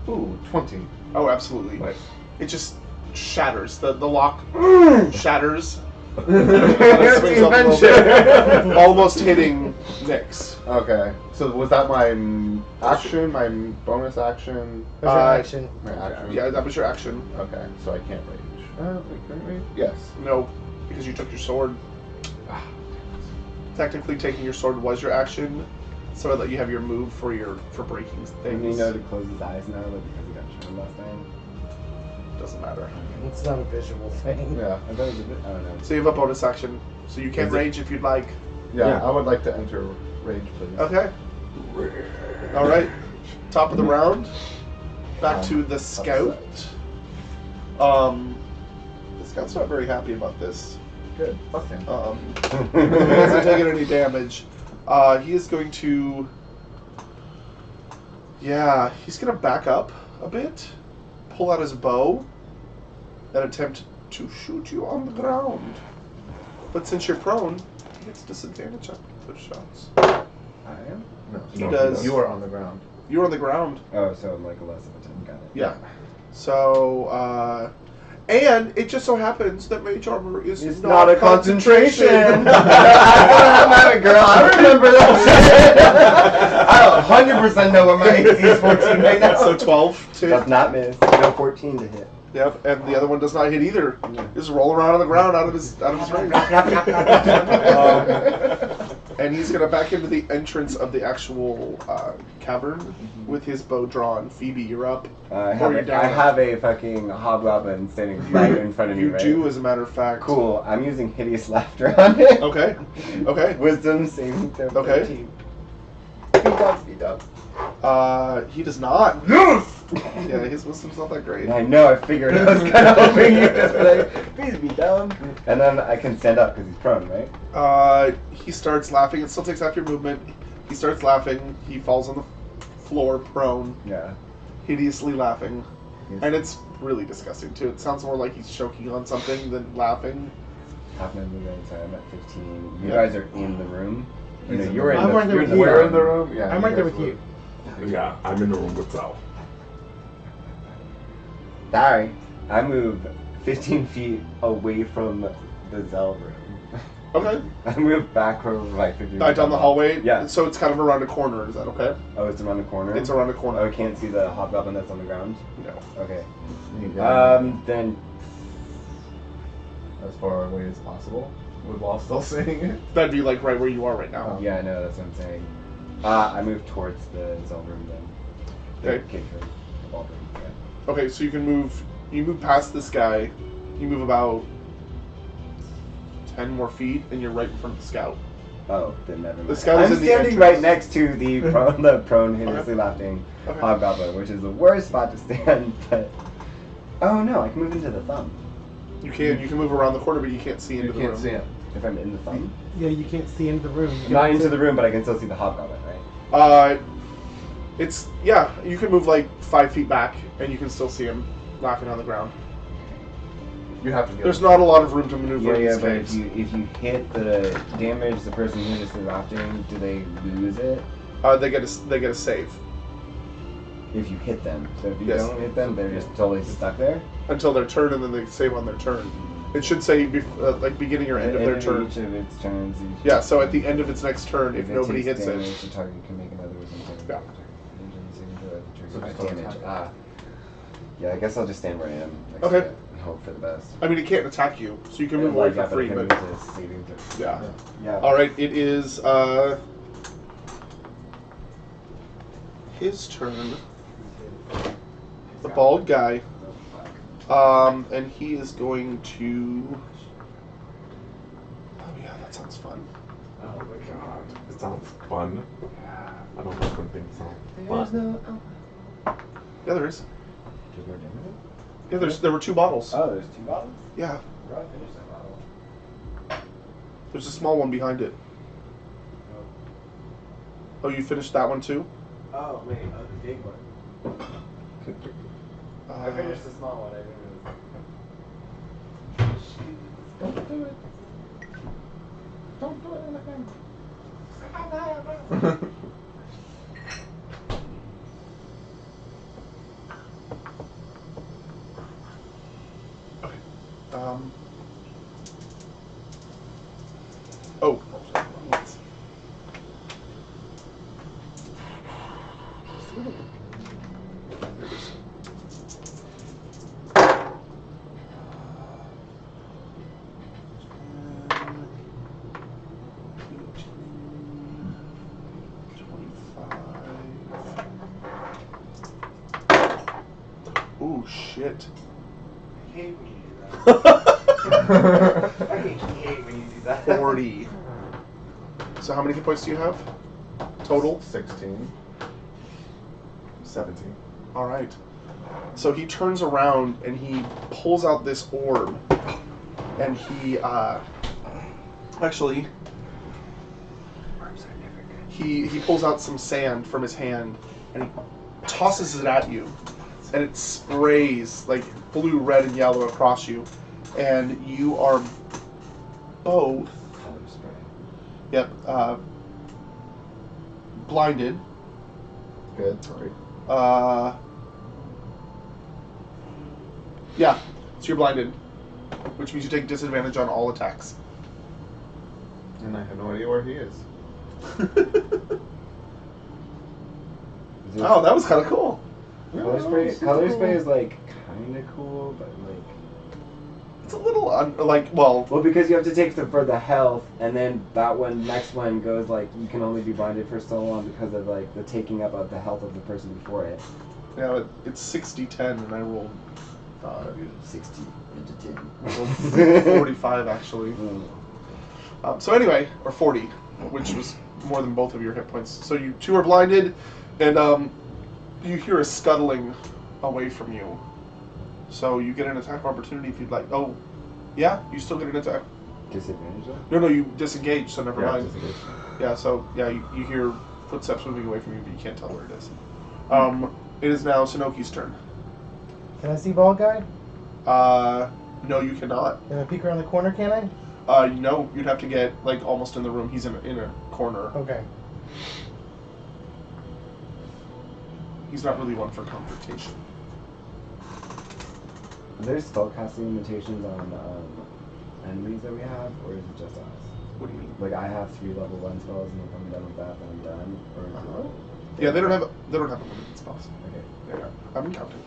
Ooh, 20. Oh, absolutely. Nice. It just shatters. The lock shatters. Here's Swings the up a little adventure. bit, almost hitting Nyx. Okay, so was that my action, my bonus action? What's your action? My action? Yeah, that was your action. Okay, so I can't rage. Wait, can I rage? Yes. No, because you took your sword. Technically, taking your sword was your action, so that you have your move for breaking Didn't things. you know to close his eyes now like, because he got shot last time? Doesn't matter. It's not a visual thing. Yeah. I thought it was a bit. I don't know. So you have a bonus action, so you can Is it- rage if you'd like. Yeah, Yeah. I would like to enter rage, please. Okay. All right. Top of the round. Back to the scout. The scout's not very happy about this. Good. Fuck him. He hasn't taken any damage. He is going to. Yeah, he's going to back up a bit, pull out his bow, and attempt to shoot you on the ground. But since you're prone, he gets disadvantage on those shots. I am? No. He does. You are on the ground. You're on the ground. Oh, so like a less of a 10. Got it. Yeah. So, and it just so happens that mage armor is It's not not a concentration. I'm concentration. a girl. I remember that shit. I 100% know what my AC is 14 right now. So 12 to Does not miss. No 14 to hit. Yep, and the other one does not hit either. Just roll around on the ground out of his range. And he's gonna back into the entrance of the actual cavern with his bow drawn. Phoebe, you're up. I Or you're down. have a fucking hobgoblin standing right in front of me, You right? do, as a matter of fact. Cool. I'm using hideous laughter on it. Okay. Okay. Wisdom saving throw. Okay. 13. Speed up. He does not. Yes! Yeah, his wisdom's not that great. I know. I figured. I was kind of hoping you just be like, please be dumb. And then I can stand up because he's prone, right? He starts laughing. It still takes half your movement. He starts laughing. He falls on the floor, prone, Yeah. hideously laughing. He's And it's really disgusting, too. It sounds more like he's choking on something than laughing. half my movement, so I'm at 15. You Yeah. guys are in the room. You know, you're in I'm the, right there you're with in you. the We're in the room. Yeah. I'm right there guys with you. Yeah, I'm in the room with Zal. Sorry. I move 15 feet away from the Zell room. Okay. I move back from like 15 Down the hallway? Yeah. So it's kind of around a corner. Is that okay? Oh, it's around the corner? It's around a corner. Oh, I can't see the hobgoblin that's on the ground? No. Okay. Yeah. Then As far away as possible, while still saying it. That'd be like right where you are right now. yeah, I know, that's what I'm saying. I move towards the Zell room then. The Okay. cage room. The ball room, yeah. Okay, so you move past this guy. You move about 10 more feet, and you're right in front of the scout. Oh, then never mind. The scout is I'm in the standing entrance. right next to the prone, hideously laughing Okay. hobgoblin, which is the worst spot to stand, but... Oh no, I can move into the thumb. You can move around the corner, but you can't see into You the can't room. see it. If I'm in the thumb. Yeah, you can't see into the room. Not into the room, but I can still see the hobgoblin, right? You can move like 5 feet back, and you can still see him laughing on the ground. You have to get. There's not a lot of room to maneuver in Yeah, these but caves. if you hit the damage the person hideously laughing, do they lose it? They get a save If you hit them. So if you Yes. don't hit them, they're just totally stuck there? until their turn, and then they save on their turn. It should say like beginning or end of their turn. Each of its turns. Each Yeah, so at the end of its next turn, if it nobody takes hits damage, it, the target can make another wisdom saving Yeah. throw. So just Damage. don't attack. Ah. Yeah, I guess I'll just stand where I am. next Okay. to it and hope for the best. I mean, it can't attack you, so you can move Yeah, away yeah, for but free. I can But move to saving throw. yeah. Yeah. All right, it is his turn. The bald guy, and he is going to. Oh yeah, that sounds fun. Oh my god, it sounds fun. I don't like when things sound fun. Yeah, there is. There's no damage? Yeah, there were 2 bottles. Oh, there's 2 bottles? Yeah, Bro, I finished that bottle. there's a small one behind it. Oh, you finished that one too? Oh, wait, the big one. I finished the small one. I didn't really... Don't do it. Don't do it anything. Oh. Oh shit. I hate when you do that. I hate when you do that. 40. So how many hit points do you have? Total? 16. 17. All right. So he turns around and he pulls out this orb, and he actually he pulls out some sand from his hand and he tosses it at you, and it sprays like blue, red, and yellow across you, and you are both yep blinded. Good. Sorry. Yeah, so you're blinded, which means you take disadvantage on all attacks. And I have no idea where he is. Oh, that was kind of cool. Color spray is like kind of cool, but like It's a little well. Well, because you have to take for the health, and then that one, next one goes like you can only be blinded for so long because of like the taking up of the health of the person before it. Yeah, it's 60-10, and I rolled 60 into 45 actually. So anyway, or 40, which was more than both of your hit points. So you two are blinded, and you hear a scuttling away from you. So you get an attack opportunity if you'd like. Oh, yeah, you still get an attack. Disadvantage though? No, you disengage, so never mind. Disengage. Yeah, so yeah, you hear footsteps moving away from you, but you can't tell where it is. It is now Sonoki's turn. Can I see bald guy? No, you cannot. Can I peek around the corner? Can I? No, you'd have to get like almost in the room. He's in a corner. Okay. He's not really one for confrontation. Are there spellcasting limitations on enemies that we have, or is it just us? What do you mean? Like I have 3 level 1 spells, and if I'm done with that, then I'm done. Or is it Yeah, they don't have unlimited spells. Okay. Yeah, I'm counting.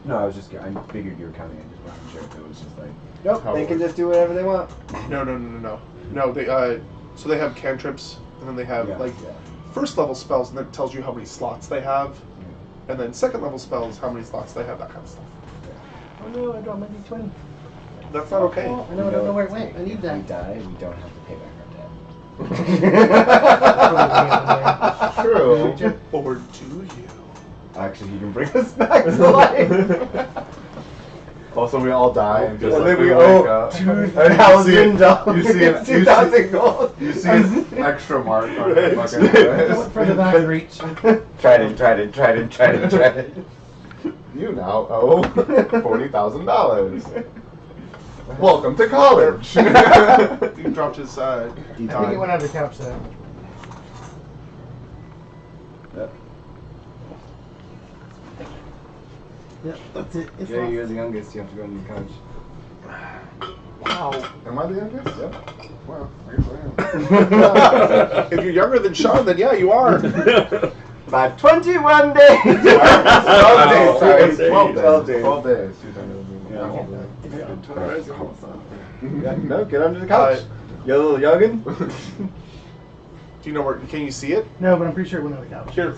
No, I was just. I figured you were counting. I just wasn't sure if it was just like. Nope. They can just do whatever they want. No. No, they so they have cantrips, and then they have first level spells, and that tells you how many slots they have, and then second level spells, how many slots they have, that kind of stuff. Oh no, I dropped my D20. That's not okay. Oh, I don't know where it went. I need If that. we die, we don't have to pay back our debt. True. Or do you? Actually, you can bring us back to life. Also, we all die and just And like, then we wake owe up. $2,000. You see an 2,000 gold. You see an extra mark on your fucking wrist. Further than I can reach. Tried it. You now owe $40,000. Welcome to college. He dropped his I think it went on the couch though. Yep. Yep, that's it. It's Yeah, lost. you're the youngest. You have to go on the couch. Wow. Am I the youngest? Yep. Wow, I guess I am. If you're younger than Sean, then yeah, you are. By 21 days. 12 days. Sorry. 12 days. 12 days. Yeah. Yeah. No, get under the couch. You little youngin. Do you know where? Can you see it? No, but I'm pretty sure it went on the couch. Here.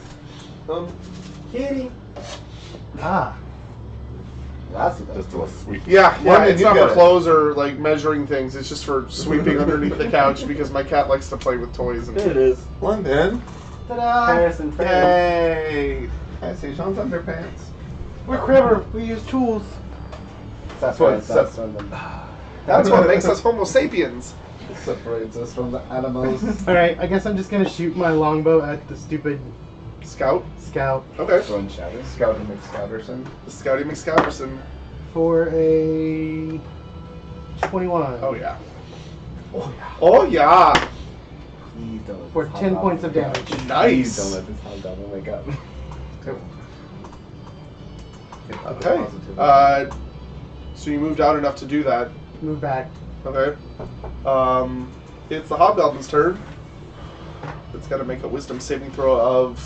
Kitty. Ah. That's what Just do a sweep. Yeah, When did it's you not get for it? clothes or like measuring things. It's just for sweeping underneath the couch because my cat likes to play with toys and There it is. London. Ta-da! Harrison Ford. Yay! I see Sean's underpants. We're clever. We use tools. That's what- what. That's one of them. that's what makes us Homo sapiens. It separates us from the animals. All right, I guess I'm just gonna shoot my longbow at the stupid Scout. scout Okay. Throwing shadows. Scout and McScouterson. Scouty McScouterson. for a 21. Oh yeah. Oh yeah. Please don't let For this 10 hobgoblin points of wake up. damage. Please don't Nice. let this hobgoblin wake up. Okay. So you moved out enough to do that. Move back. Okay. It's the hobgoblin's turn. It's got to make a wisdom saving throw of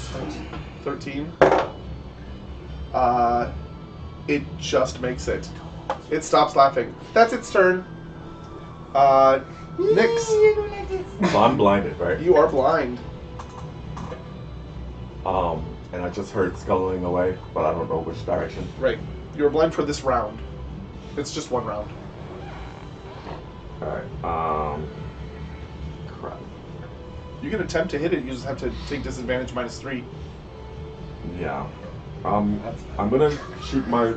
13. It just makes it. It stops laughing. That's its turn. Nyx, So I'm blinded, right? you are blind. And I just heard scuttling away, but I don't know which direction. Right. You're blind for this round. It's just one round. Alright, crap. You can attempt to hit it. You just have to take disadvantage -3. Yeah. I'm gonna shoot my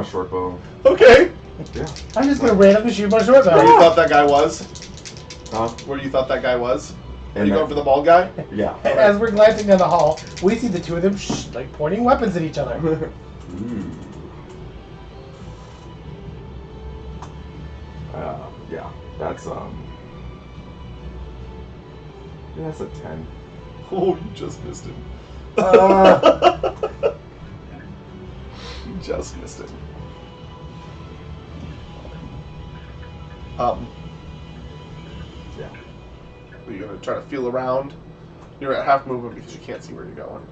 short bow. Okay. Yeah. I'm just gonna randomly shoot my short Where bow. you thought that guy was? Huh? Where you thought that guy was? Are And you that- going for the bald guy? Yeah. As we're glancing down the hall, we see the two of them like pointing weapons at each other. Ooh. Yeah. That's yeah, that's a 10. Oh, you just missed him. You just missed him. Yeah. Are you gonna try to feel around? You're at half movement because you can't see where you're going.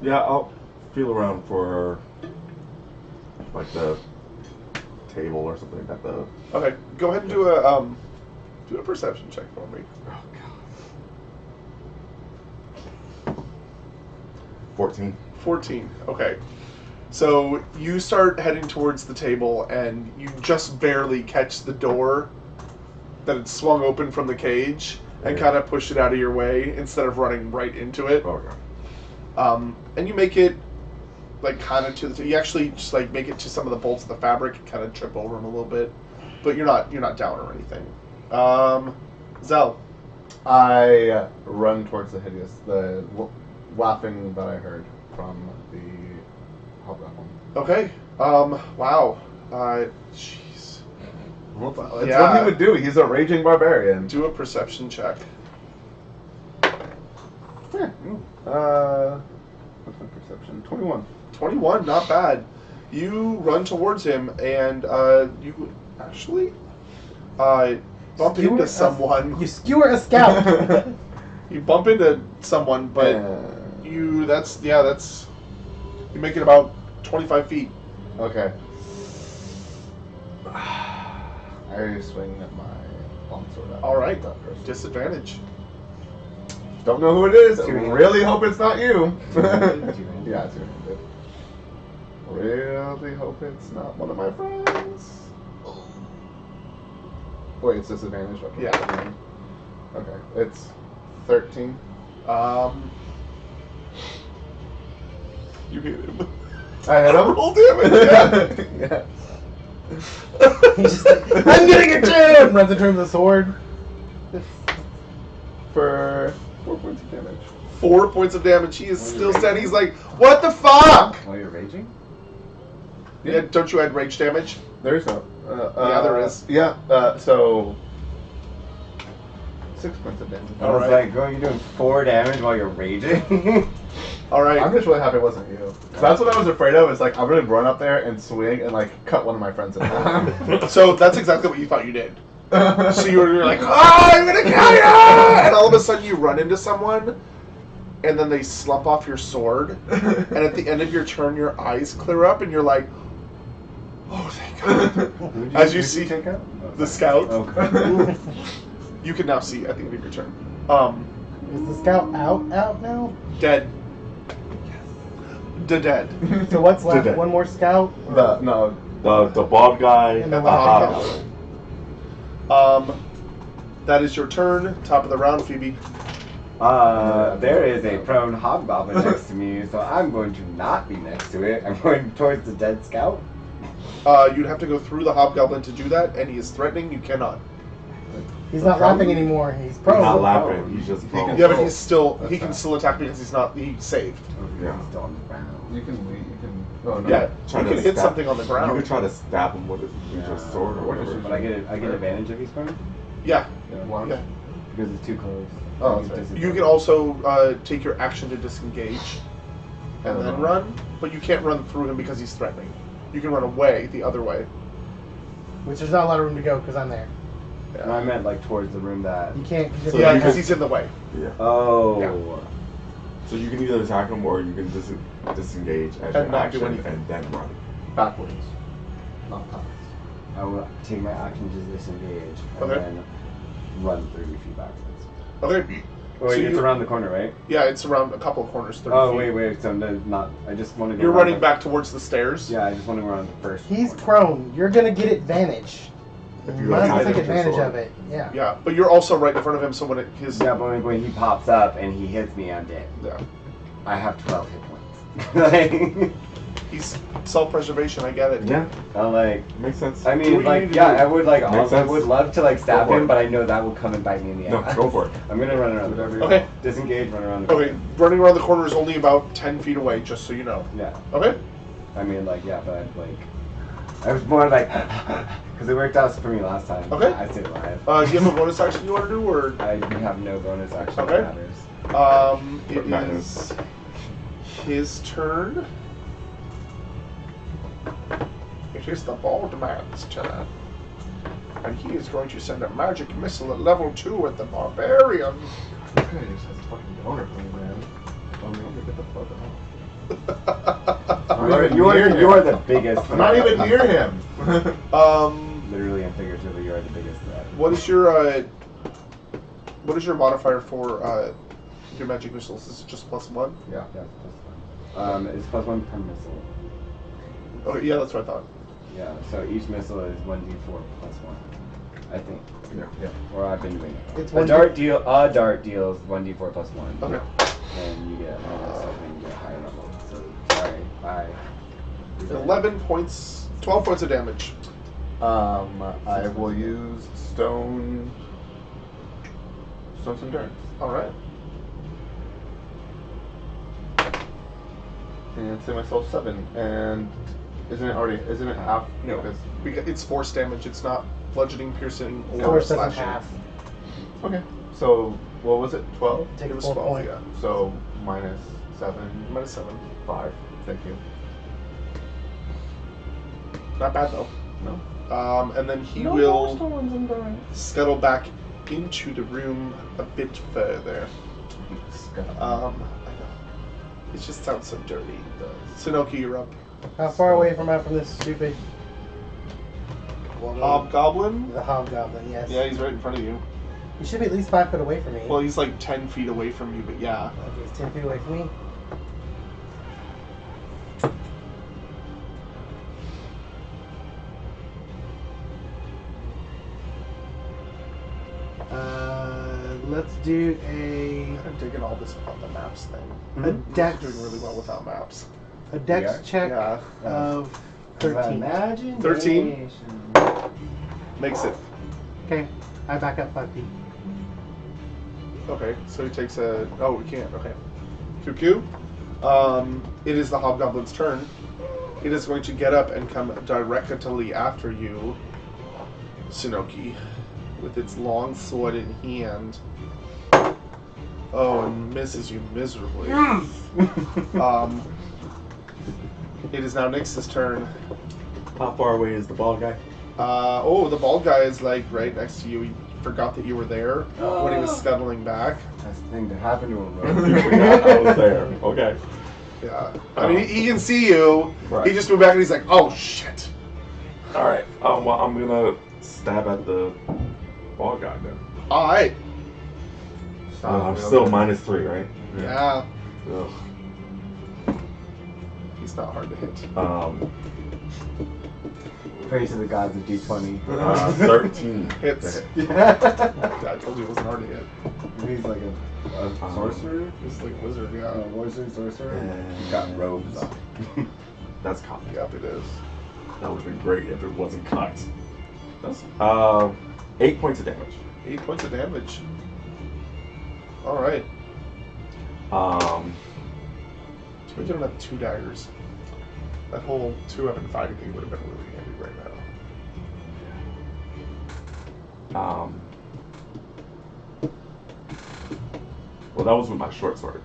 Yeah, I'll feel around for like the table or something at the. Okay, go ahead and do a perception check for me. Oh god. 14. 14. Okay. So you start heading towards the table, and you just barely catch the door that had swung open from the cage, and kind of push it out of your way instead of running right into it. Okay. And you make it like kind of to the. You actually just like make it to some of the bolts of the fabric and kind of trip over them a little bit, but you're not down or anything. Zell. I run towards the laughing that I heard from the hobgoblin. Okay. Wow. Jeez. Well, that's Yeah. what he would do. He's a raging barbarian. Do a perception check. What's my perception? 21. 21, not bad. You run towards him, and you actually bump into someone. You skewer a scout. You bump into someone, but that's you make it about 25 feet. Okay. I swing at my longsword at All right. that person. Disadvantage. Don't know who it is. Two-handed. Really hope it's not you. Two-handed. Yeah, it's two-handed. Really hope it's not one of my friends. Wait, it's disadvantage? Okay. Yeah. Okay, it's 13. You hit him. I hit him? Roll damage. Yeah. Yeah. He's just like, I'm gonna get you! Runs into him with a sword. For 4 points of damage. 4 points of damage. He is still standing. He's like, what the fuck? While you're raging? Yeah, don't you add rage damage? There's no. Yeah, there is. Yeah, so 6 points of damage. I was Alright. like, girl, you're doing 4 damage while you're raging? All right. I'm just really happy it wasn't you. 'Cause that's what I was afraid of. Is like I'm gonna run up there and swing and like cut one of my friends in half. So that's exactly what you thought you did. So you're like, oh, I'm gonna kill you! And all of a sudden you run into someone, and then they slump off your sword, and at the end of your turn, your eyes clear up, and you're like, oh, thank God. As you see take out? the scout, Okay. you can now see at the end of your turn. Is the scout out now? Dead. Dead. So what's left? Did it. One more scout? Or- The bald guy. And the hobgoblin. That is your turn. Top of the round, Phoebe. There is a prone hobgoblin next to me, so I'm going to not be next to it. I'm going towards the dead scout. You'd have to go through the hobgoblin to do that, and he is threatening. You cannot. He's not laughing anymore. He's He's prone. not laughing. He's just prone. Yeah, but he's still. He can still attack because he saved. Yeah. He's still on the ground. You can. Oh no. Yeah, you Try to can hit stab- something on the You ground. could try to stab him with your sword or whatever. But I get advantage if he's prone? Yeah, One. yeah. Because it's too close. Oh, I get that's right. disadvantage. You can also take your action to disengage and then run, but you can't run through him because he's threatening. You can run away the other way. Which there's not a lot of room to go because I'm there. No, I meant like towards the room that. You can't. Cause So Yeah, you because can- he's in the way. Yeah. Oh. Yeah. So you can either attack him or you can disengage as And your not do action anything. and then run. Backwards. Not past. I will take my action to disengage and Okay. then run 30 feet backwards. Okay. Oh, wait, So it's you- around the corner, right? Yeah, it's around a couple of corners. 30 Oh, feet. wait. So I'm not. I just want to go. You're around running the- back towards the stairs. Yeah, I just want to go around the first. He's corner. prone. You're gonna get advantage. If you Might as well attack take with your advantage sword. of it. Yeah. Yeah, but you're also right in front of him, so when his Yeah, but when he pops up and he hits me, I'm dead. yeah, I have 12 hit points. like, he's self-preservation. I get it. Yeah, I'm like. makes sense. I Do mean, what you like, need to yeah, do. I would like. Makes I sense. would love to like stab Go for him, it. but I know that will come and bite me in the No, ass. go for it. I'm gonna run around. Whatever you Okay. want. Disengage, run around. The Okay, corner. running around the corner is only about 10 feet away, just so you know. Yeah. Okay. I mean, like, yeah, but like, I was more like, because it worked out for me last time. Okay. I stayed alive. Do you have a bonus action you want to do, or I have no bonus action Okay. that matters. it Magnus. is his turn. It is the bald man's turn, and he is going to send a magic missile at level 2 at the barbarian. This guy just has a fucking boner for me, man. I'm gonna get the fuck out. I'm not even near him. You're the biggest. I'm not even near him. Literally and figuratively, you're the biggest threat. What is your modifier for your magic missiles? Is it just +1? Yeah, it's +1. It's +1 per missile. Okay, yeah, that's what I thought. Yeah, so each missile is 1d4 +1. I think. Yeah. Or I've been doing it. It's A dart deals 1d4 +1. Okay. And you get and you get a higher level. So sorry, bye. 12 points of damage. I will use Stone's Endurance. All right. And say myself 7. And isn't it half? No. Because It's force damage. It's not bludgeoning, piercing, or Force doesn't slashing. half. okay. So what was it? 12. Take It a was 4 12. point. Yeah. So -7. -7. 5. Thank you. Not bad though. No. And then he will scuttle back into the room a bit further. I know. It just sounds so dirty. Sunoki, you're up. How far away am I from this stupid Hobgoblin? the hobgoblin? Yes. Yeah, he's right in front of you. He should be at least 5 foot away from me. Well, he's like 10 feet away from you, but yeah. Okay, he's 10 feet away from me. Let's do I'm digging all this about the maps thing. a dex Doing really well without maps. a dex Yeah. check Yeah. of 13. Imagine 13? Makes it. Okay, I back up 5 feet. Okay, so he takes a. Oh, we can't. Okay. Cuckoo. It is the hobgoblin's turn. It is going to get up and come directly after you, Sunoki, with its long sword in hand. Oh, and misses you miserably. It is now Nyx's turn. How far away is the bald guy? Oh, the bald guy is like right next to you. He forgot that you were there when he was scuttling back. That's the thing that happened to him, You bro. forgot I was there. Okay. Yeah. I mean, he can see you. Right. He just moved back and he's like, oh shit. All right. Well, I'm gonna stab at the bald guy then. Alright. I'm still -3, right? Yeah. Ugh. He's not hard to hit. Praise to the gods of D20. 13. Hits. to hit. Yeah, I told you it wasn't hard to hit. He's like a sorcerer. He's like a wizard, yeah. Wizard, sorcerer. And- He's got robes on. That's cocked. Yep, it is. That would have been great if it wasn't cocked. That's 8 points of damage. 8 points of damage. Alright. We don't have 2 daggers. That whole 2-weapon fighting thing would have been really handy right now. Well, that was with my short sword.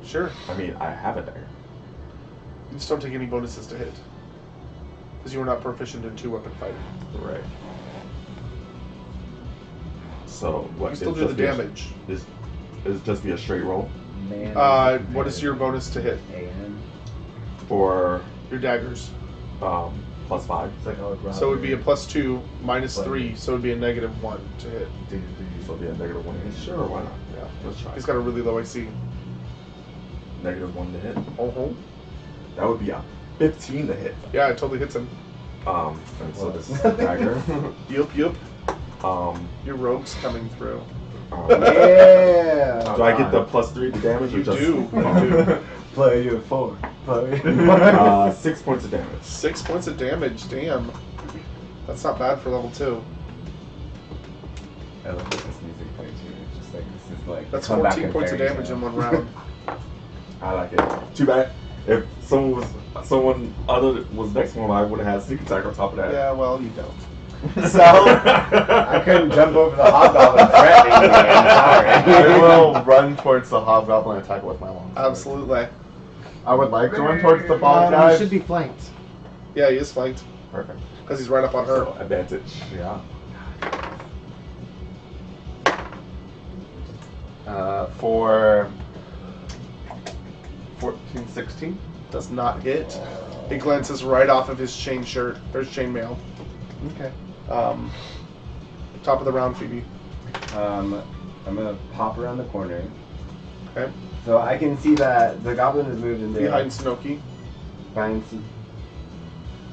Sure. I mean, I have a dagger. You just don't take any bonuses to hit. Because you were not proficient in 2-weapon fighting. Right. So what? You still it's do the just be a- damage. Is just be a straight roll What is your bonus to hit? AN. for Your daggers. +5. So it would be a +2, -3, so it would be a -1 to hit. So it'll be a -1 hit. Sure, why not? Yeah. Let's try. He's got a really low AC. -1 to hit. Uh-huh. That would be a 15 to hit. Yeah, it totally hits him. And so this is a dagger. Yup. Um, Your rogue's coming through. Yeah. do I get the +3 to damage? You or just, do. You do. Play you 4. Play. 6 points of damage. 6 points of damage. Damn. That's not bad for level 2. I love this music play too. It's just like this is like That's comeback 14 in points of fairy damage tale. in 1 round. I like it. Too bad. If someone other was next to him, I would have had sneak attack on top of that. Yeah, well, you don't. So I couldn't jump over the hobgoblin threatening me. I'm sorry. I will run towards the hobgoblin and attack it with my long sword. Absolutely. I would like to run towards the bald guy. You should be flanked. Yeah, he is flanked. Perfect. Because he's right up on her. So, advantage. Yeah. For 14, 16. Does not hit. It glances right off of his chain shirt or his chainmail. Okay. Top of the round, Phoebe. I'm gonna pop around the corner. Okay. So I can see that the goblin has moved in there. Behind Sunoki.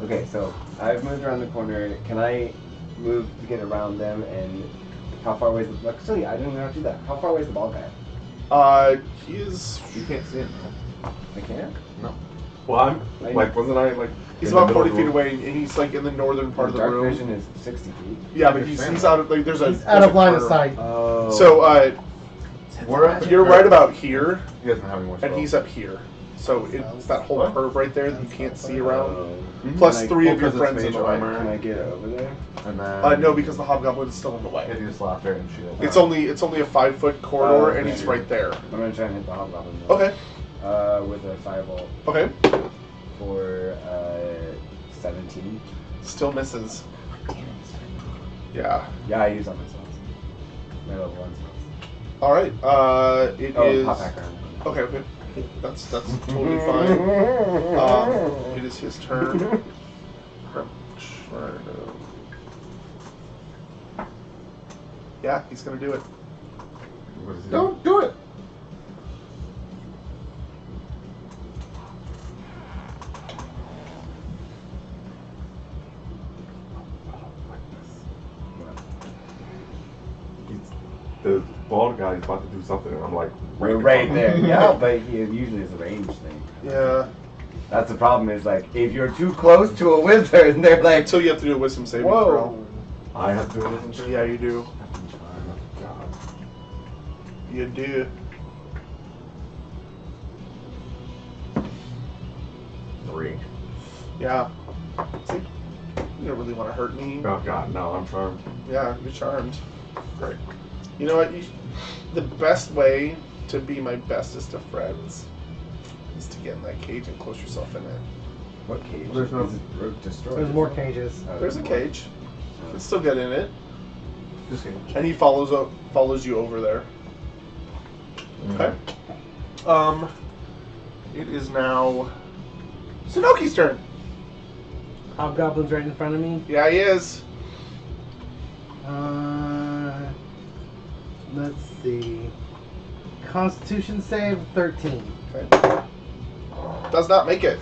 Okay, so I've moved around the corner. Can I move to get around them? And how far away is the... Actually, I didn't even have to do that. How far away is the ball guy? He is... You can't see him, no? I can't? No. Well, I'm like, wasn't I like? He's in the about middle 40 of the feet room? away, and he's like in the northern part of the Dark room. vision is 60 feet. Yeah, but he's out of like there's a He's out of line of sight. Oh. So We're up you're right about here, He doesn't have any more and spells. he's up here. So it's that whole What? curve right there that you can't see around. Mhm. Plus Can I- 3 of your because it's friends in mage the way. armor. Can I get over there? And then... No, because the hobgoblin is still in the Yeah, way. you just laugh there and shield. It's only a 5-foot corridor, and okay. he's right there. I'm gonna try and hit the hobgoblin. Though. Okay. With a firebolt Okay. for 17. Still misses. Yeah. Yeah, I used all my spells. My level 1 spells. All right. It Oh, is. pop back around. Okay. Okay. That's totally fine. It is his turn. I'm trying to- Yeah, he's gonna do it. What is he Don't do it. The bald guy is about to do something, and I'm like, We're right there. Yeah, but he usually is a range thing. Yeah. That's the problem. Is like if you're too close to a wizard, and they're like, So you have to do a wisdom saving whoa. throw. I have to do this. Yeah, you do. God. You do. Three. Yeah. See, you don't really want to hurt me. Oh God, no, I'm charmed. Yeah, you're charmed. Great. You know what? The best way to be my bestest of friends is to get in that cage and close yourself in it. What cage? There's no- Is it destroyed? There's more cages. Oh, There's a cage. You can still get in it. Just kidding. And he follows you over there. Okay. It is now Sunoki's turn. Hobgoblin's right in front of me. Yeah, he is. Let's see. Constitution save 13. Okay. Does not make it.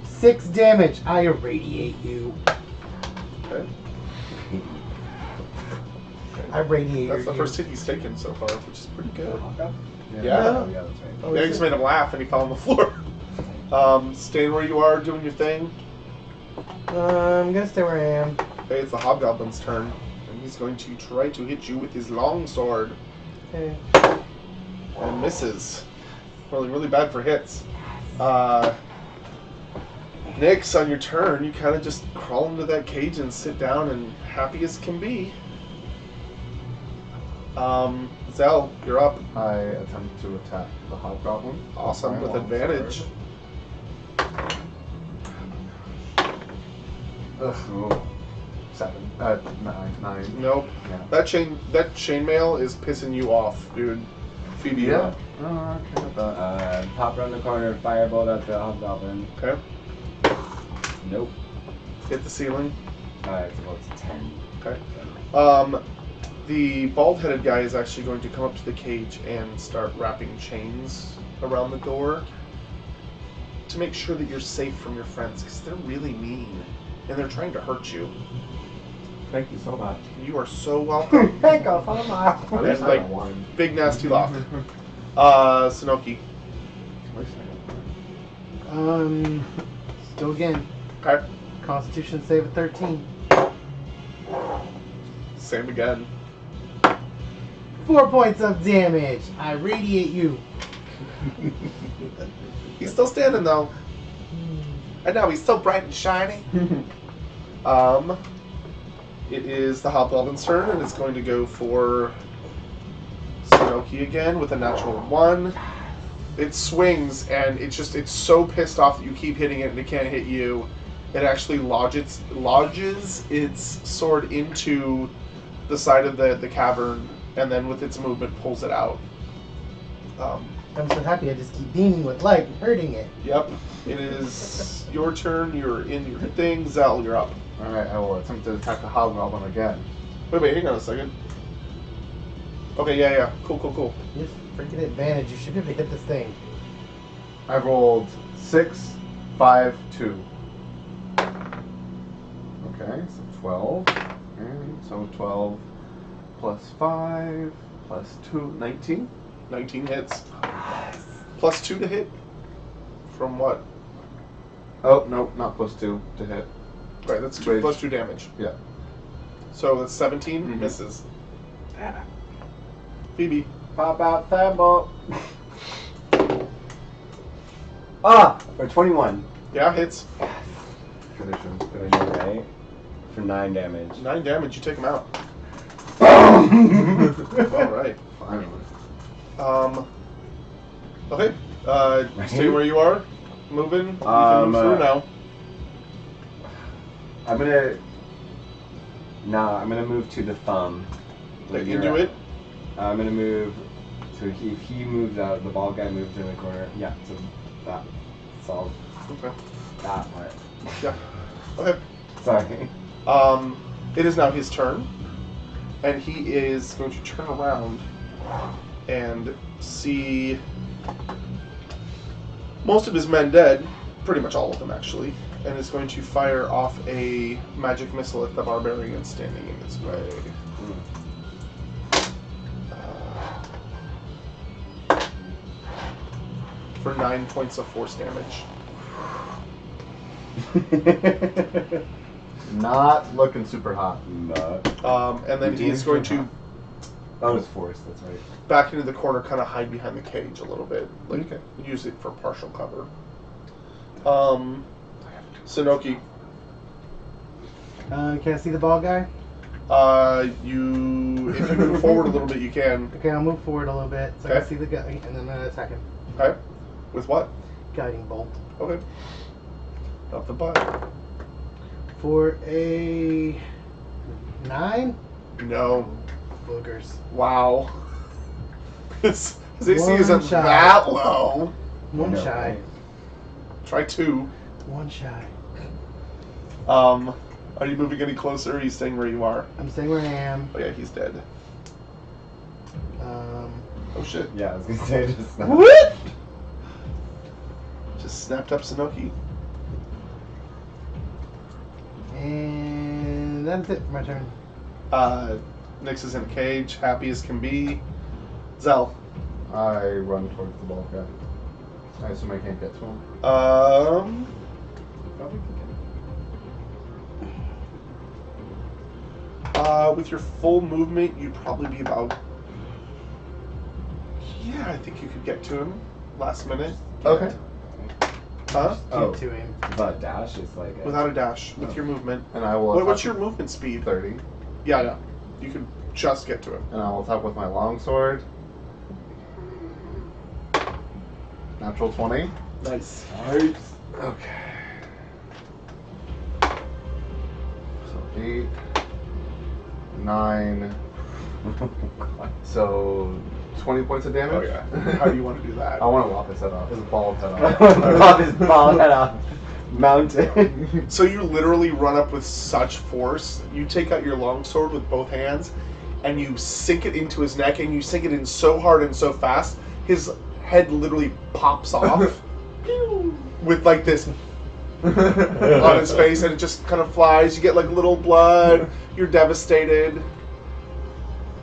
6 damage. I irradiate you. Okay. I radiate That's the you. first hit he's taken so far, which is pretty good. Yeah. Yeah. Oh, yeah, that's right. Oh, Yeah, is just it? made him laugh and he fell on the floor. Staying where you are, doing your thing. I'm gonna stay where I am. Okay, it's the hobgoblin's turn, and he's going to try to hit you with his long sword Okay. and misses. Rolling really bad for hits. Nyx, on your turn, you kind of just crawl into that cage and sit down and happy as can be. Zell, you're up. I attempt to attack the hobgoblin. Awesome, My with long advantage. sword. Ugh. Oh. 7. 9. Nope. Yeah. That chainmail is pissing you off, dude. Phoebe, you're up. Oh, okay with that. Pop around the corner, firebolt at the hobgoblin. Okay. Nope. Hit the ceiling. It's 10. Okay. The bald-headed guy is actually going to come up to the cage and start wrapping chains around the door to make sure that you're safe from your friends, because they're really mean and they're trying to hurt you. Thank you so much. You are so welcome. Heck off, I'm off. At least And, I like, got one. Big nasty laugh. Sunoki. At least I got one. Still again. Okay. Constitution save of 13. Same again. 4 points of damage. I radiate you. He's still standing though. I know, he's so bright and shiny. It is the hobgoblin's turn, and it's going to go for Sunoki again with a natural 1. It swings, and it's so pissed off that you keep hitting it and it can't hit you. It actually lodges its sword into the side of the cavern, and then with its movement pulls it out. I'm so happy I just keep beaming with light and hurting it. Yep. It is your turn. You're in your thing. Zell, you're up. Alright, I will attempt to attack the hobgoblin again. Wait, hang on a second. Okay, yeah. Cool. You have freaking advantage. You should be able to hit this thing. I rolled 6, 5, 2. Okay, so 12. And so 12 plus 5 plus 2, 19. 19 hits. Plus 2 to hit? From what? Oh, no, not plus 2 to hit. Right, that's 2 Wait. plus 2 damage. Yeah. So that's 17. Mhm. Misses. Phoebe. Pop out Thunderbolt. Or 21. Yeah, hits. Traditions. Did I do it right? For 9 damage. 9 damage. You take him out. All right. Finally. Okay. Stay where you are. Moving. You can move through now. I'm gonna move to the thumb. Where you're Into at. it. I'm gonna move. So if he moves out, the bald guy moves in the corner. Yeah. So that solves Okay. that part. Yeah. Okay. Sorry. It is now his turn, and he is going to turn around and see most of his men dead, pretty much all of them actually, and is going to fire off a magic missile at the barbarian standing in his way. For 9 points of force damage. Not looking super hot. No. And then he is going to That was force. That's right. back into the corner, kind of hide behind the cage a little bit. Like, Okay. use it for partial cover. Sonoki, Can I see the ball guy? if you move forward a little bit, you can. Okay, I'll move forward a little bit so I Okay. can see the guy, and then I'm gonna attack him. Okay. With what? Guiding bolt. Okay. Up the butt. For a 9? No. Boogers. Wow. His AC One isn't shot. that low. One No. shy. Try 2. One shy. Are you moving any closer, or are you staying where you are? I'm staying where I am. Oh yeah, he's dead. Oh shit. Yeah, I was gonna say just now. What? Just snapped up Sonoki. And that's it for my turn. Nyx is in a cage, happy as can be. Zell. I run towards the bald guy. I assume I can't get to him. Probably with your full movement, you'd probably be about. Yeah, I think you could get to him last minute. Okay. Huh? Oh. Get to him. Without a dash, it's like a, Without a dash, with your movement. And I will. What's attack your movement speed? 30. Yeah. You could just get to him. And I will attack with my longsword. Natural 20. Nice. Okay. So 8, 9. So 20 points of damage. Oh yeah. How do you want to do that? I want to lop his head off. His bald head off. Pop his ball head off. Mountain. So you literally run up with such force. You take out your longsword with both hands, and you sink it into his neck, and you sink it in so hard and so fast, his head literally pops off with like this on his face, and it just kind of flies. You get like little blood. You're devastated.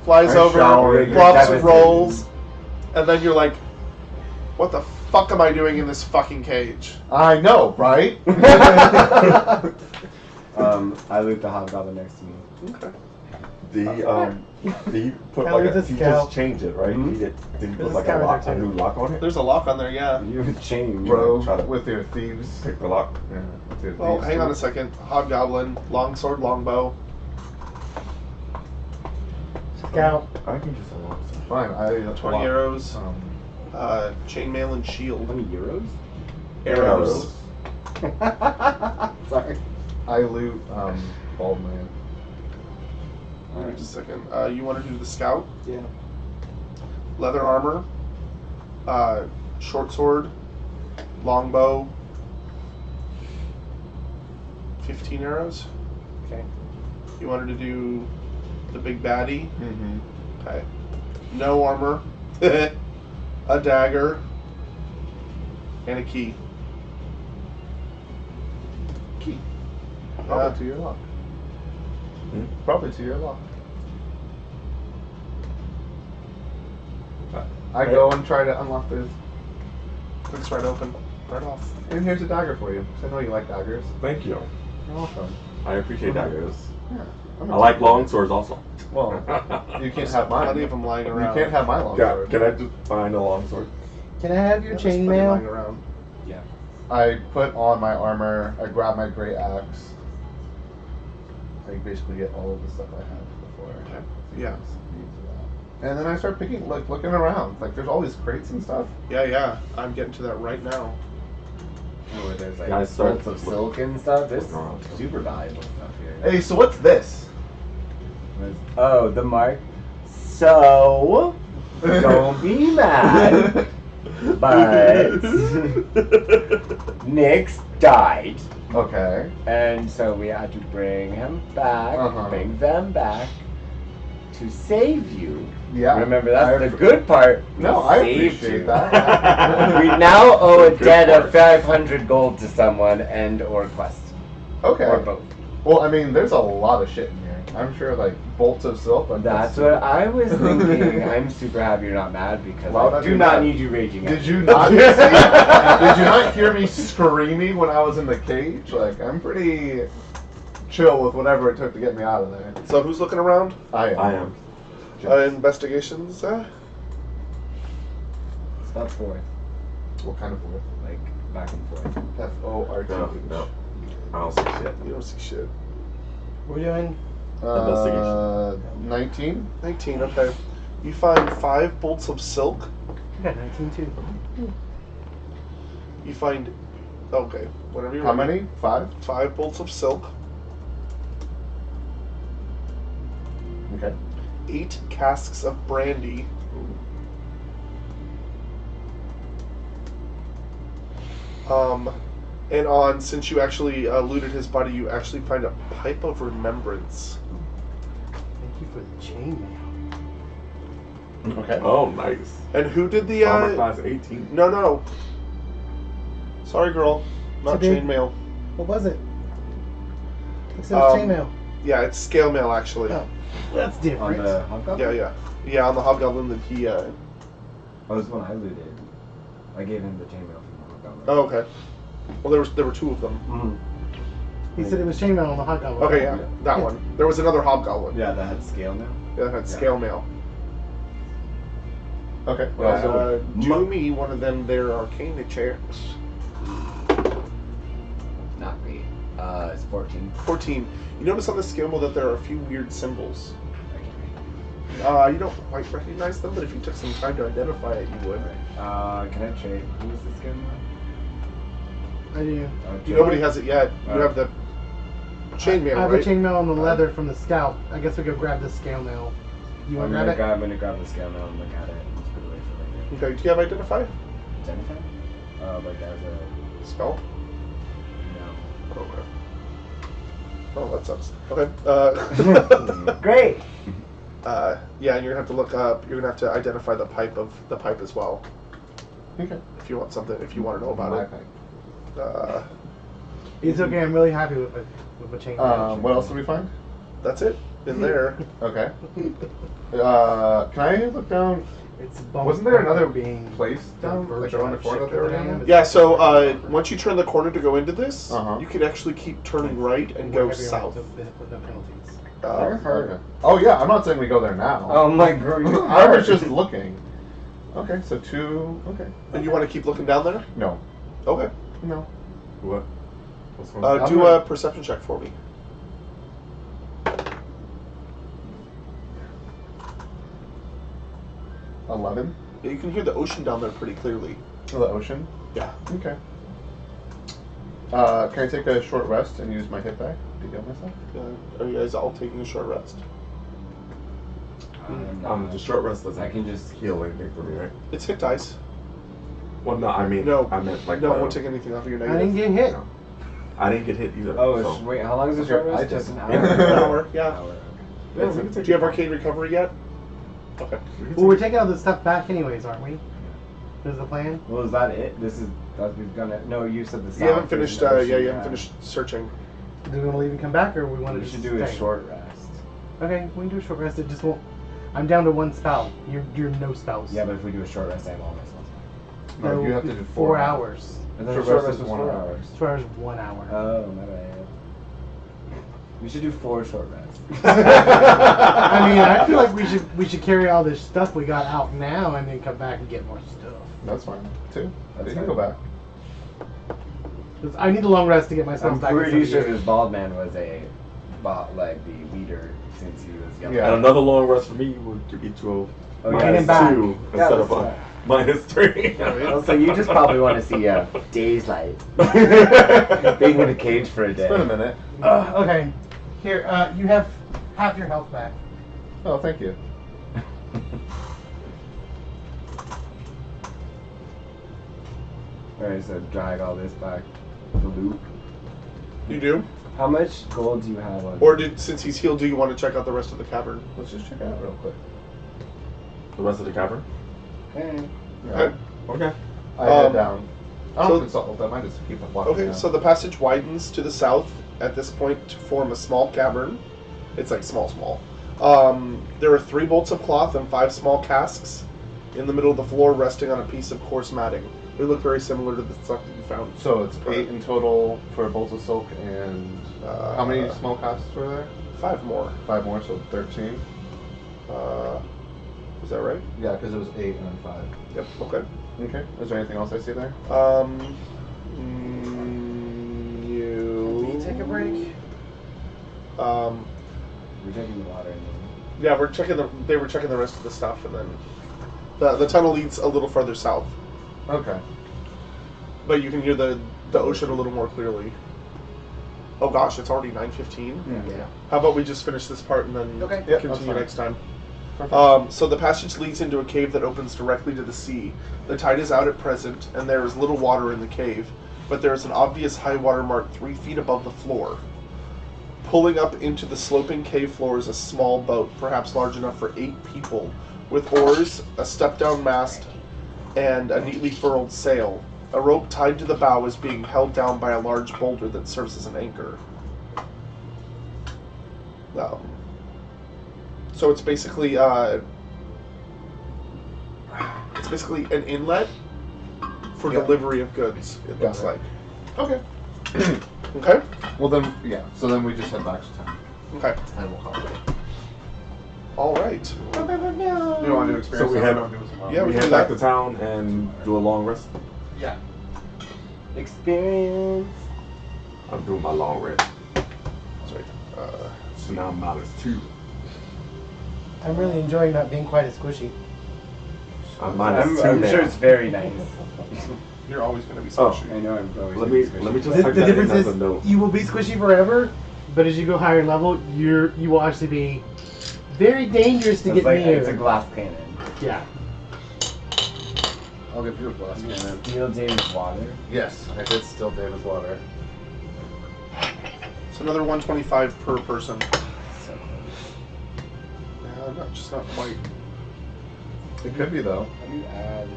Flies I'm over, showering. You're flops, devastated. rolls, and then you're like, "What the fuck am I doing in this fucking cage?" I know, right? I loot the hobgoblin next to me. Okay. Did he put Now like there's a he scout. just changed it, right? Mhm. Did he There's put a like scout a right there, new too. lock on it? There's a lock on there, yeah. You have a chain. Bro, try to- with your thieves. Pick the lock. Yeah, with your Well, thieves hang on too. a second. Hobgoblin, longsword, longbow. Scout. I can just unlock some. Fine, I 20 arrows, Um, chainmail and shield. 20 euros? Arrows. Sorry. I loot bald man. Just a second. You want to do the scout? Yeah. Leather armor, Short sword, longbow, 15 arrows. Okay. You wanted to do the big baddie? Mm-hmm. Okay. No armor, a dagger, and a key. Key. Probably to your lock. Probably to your lock. I go and try to unlock this. Clicks right open, right off. And here's a dagger for you. 'Cause I know you like daggers. Thank you. You're welcome. I appreciate daggers. Yeah. I like long swords also. Well, you can't have mine. Plenty of them lying You around. can't have my long Yeah, sword. can I just find a long sword? Can I have your Yeah, there's plenty lying chainmail? around. Yeah. I put on my armor. I grab my great axe. I basically get all of the stuff I had before. Okay. Yeah. And then I start looking around. Like, there's all these crates and stuff. Yeah. I'm getting to that right now. Oh, there's like Guys, start bolts of silk and stuff. There's looking around. super valuable stuff here. Hey, so what's this? Oh, the mark. So, don't be mad, but Nyx died, Okay. and so we had to bring him back, Uh-huh. bring them back to save you. Yeah. Remember, that's the good part. We No, I saved appreciate you. that. We now owe a Good debt of part. 500 gold to someone and or quest. Okay. Or both. Well, I mean, there's a lot of shit in here. I'm sure, like, bolts of silk. Like, That's what I was thinking. I'm super happy you're not mad because Why would I I do be not mad? need you raging at Did me. you not see? Did you not hear me screaming when I was in the cage? Like, I'm pretty chill with whatever it took to get me out of there. So who's looking around? I am. Investigations. It's not forth, What kind of work? like back and forth. F-O-R-T. No. I don't see shit. You don't see shit. We're doing. Investigation. 19? 19. Okay. You find 5 bolts of silk. I got 19 too. You find. Okay. Whenever you're How ready. many? 5? 5 bolts of silk. Okay. 8 casks of brandy. And since you actually looted his body, you actually find a pipe of remembrance. Thank you for the chainmail. Okay. Oh, nice. And who did the Armor class 18. No. Sorry, girl. Not Today- chainmail. What was it? It said it was chainmail. Yeah, it's scale mail actually. Oh, that's On different. the hobgoblin? Yeah, on the hobgoblin that he. Oh, this one I looted. I gave him the chainmail from the hobgoblin. Oh, okay. Well, there were 2 of them. Mm. He said it was chainmail on the hot goblin. Okay, yeah, that one. There was another hobgoblin. Yeah, that had scale now. Yeah, that had scale mail. Okay. Well, Do me one of them there arcana checks. Not great. It's 14. 14. You notice on the scale mail that there are a few weird symbols. I can read. You don't quite recognize them, but if you took some time to identify it, you would. Can I trade? Who is this game? I do. Nobody has it yet. You have the chainmail, I have right? the chainmail on the leather from the scout. I guess we go grab the scale mail. You want to grab it? I'm gonna grab the scale now and look at it and just put it away for later. Okay, do you have identify? Identify? Like as a Spell? no. Okay. Oh, that sucks. Okay. Great. Yeah, and you're gonna have to look up. You're gonna have to identify the pipe as well. Okay. If you want something, if you want to know about it. It's okay. I'm really happy with it. With the chainmail. What else did we find? That's it. In there. Okay. Can I look down? It's Wasn't there another being place down, like around the corner that they were in? Yeah. So once you turn the corner to go into this, Uh-huh. you can actually keep turning right and go south. With no penalties. Okay. Oh yeah, I'm not saying we go there now. Oh my god. You I was just looking. Okay, so 2. Okay. And you want to keep looking down there? No. Okay. No. What? What's going on? Do a perception check for me. 11. Yeah, you can hear the ocean down there pretty clearly. Oh, the ocean. Yeah. Okay. Can I take a short rest and use my hit die to heal myself? Are you guys all taking a short rest? The short rest doesn't I can just heal anything for me, right? It's hit dice. Well, no, I mean, No. I meant like. No, I won't take anything off of your I negative. didn't get hit. No. I didn't get hit either. Oh, so. wait, how long is the Okay, short I rest? Just did. an hour? Yeah. An hour, yeah. Hour, okay. Yeah, so we can Do take you have it. arcane recovery yet? Okay. Well, we're taking all this stuff back anyways, aren't we? Is the plan? Well, is that it? This is that we've done it. No, you said the. You haven't south finished. is an ocean, You haven't finished searching. Do we want to leave and come back, or we want to We just should do a stay? short rest. Okay, we can do a short rest. It just won't. I'm down to one spell. You're no spells. Yeah, but if we do a short rest, I have all my spells. No, you have to do 4 hours. And then Short a short rest rest is was 1 4 hour. hours. 4 hours, 1 hour. Oh, my bad. We should do 4 short rests. I mean, I feel like we should carry all this stuff we got out now and then come back and get more stuff. That's fine too. That's you can fine. go back. 'Cause I need a long rest to get myself I'm back. in pretty some sure gear. this bald man was like the leader since he was young. Yeah. And another long rest for me would give you 12 Oh, Mine yeah. and back. 2 Yeah, instead that's of a fine. -3. Oh, so you just probably want to see a day's light. Being in a cage for a day. It's been a minute. Okay, here you have half your health back. Oh, thank you. Alright, so drag all this back to loop. You do? How much gold do you have on? Or since he's healed, do you want to check out the rest of the cavern? Let's just check it out real quick. The rest of the cavern? Okay. Okay. Okay. I head Um, down. I so- don't consult them. I just keep walking. Okay, down. so the passage widens to the south at this point to form a small cavern. It's like small. There are 3 bolts of cloth and 5 small casks in the middle of the floor resting on a piece of coarse matting. They look very similar to the stuff that you found. So it's 8 in total for bolts of silk, and how many small casks were there? 5 more. 5 more, so 13. Is that right? Yeah, because it was 8 and then 5. Yep. Okay. Okay. Is there anything else I see there? You Take a break. We're taking the water. Yeah, they were checking the rest of the stuff, and then the tunnel leads a little further south, Okay. but you can hear the ocean a little more clearly. Oh gosh, it's already 9:15. Yeah. How about we just finish this part and then Okay. Yep, that's continue fine. next time? Perfect. So the passage leads into a cave that opens directly to the sea. The tide is out at present, and there is little water in the cave, but there is an obvious high water mark 3 feet above the floor. Pulling up into the sloping cave floor is a small boat, perhaps large enough for 8 people, with oars, a step-down mast, and a neatly furled sail. A rope tied to the bow is being held down by a large boulder that serves as an anchor. So it's basically an inlet for Yeah. delivery of goods. It looks Got like. Okay. Okay. Well then, yeah. So then we just head back to town, Okay. and we'll call it. All right. You want to do experience? So we now, head- or do it tomorrow? Yeah, We we can head do back that. to town and do a long rest. Yeah. Experience. I'm doing my long rest. Sorry. So now I'm -2. I'm really enjoying not being quite as squishy. I'm I'm -2 now. sure it's very nice. You're always going to be Oh. squishy. I know I'm always Let me squishy. just The type that in difference as a is note. you will be squishy forever, but as you go higher in level, you will actually be very dangerous to It's get like near. it's a glass cannon. Yeah. I'll give you a blast. Steal Dave's water. Yes, I did steal David's water. It's another 125 per person. So No, just not quite. It could be though. how do you add?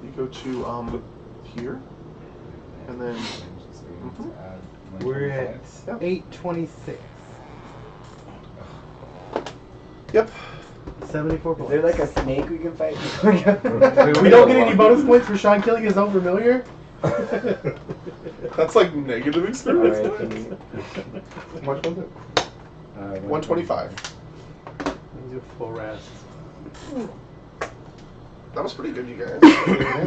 You go to here, and then Mhm. We're at Yep. 826. yep. 74 Is points. there like a snake we can fight? We don't get any bonus points for Sean killing his own familiar? That's like negative experience. Alright, can you- How much was it? 125. Do a full rest. That was pretty good, you guys. Yeah.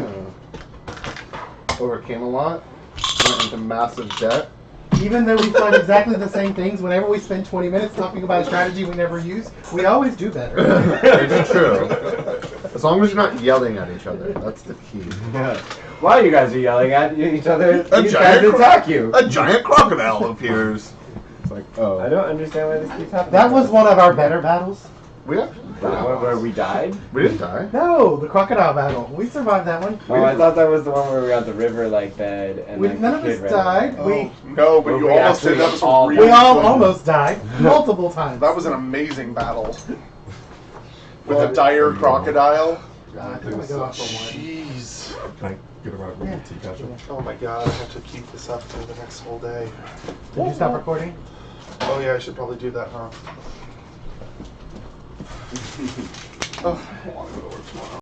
Overcame a lot. Went into massive debt. Even though we find exactly the same things, whenever we spend 20 minutes talking about a strategy we never use, we always do better. It's true. As long as you're not yelling at each other, that's the key. While you guys are yelling at each other, A these giant guys attack you. A giant crocodile appears. It's like, oh. I don't understand why this keeps happening. That was one of our better battles. We actually That one where we died? We didn't die. No, the crocodile battle. We survived that one. Oh, I thought that was the one where we got the river like bed and like None of the us kid ran died. away. No, but Well, you we almost did. actually That was all really We all good. almost died multiple times. That was an amazing battle. With a dire crocodile. I think I'm gonna go out for one. Jeez. Can I get around with the tea ketchup? Oh my god, I have to keep this up for the next whole day. Did you stop recording? Oh yeah, I should probably do that, huh? Oh, I want to go to work tomorrow.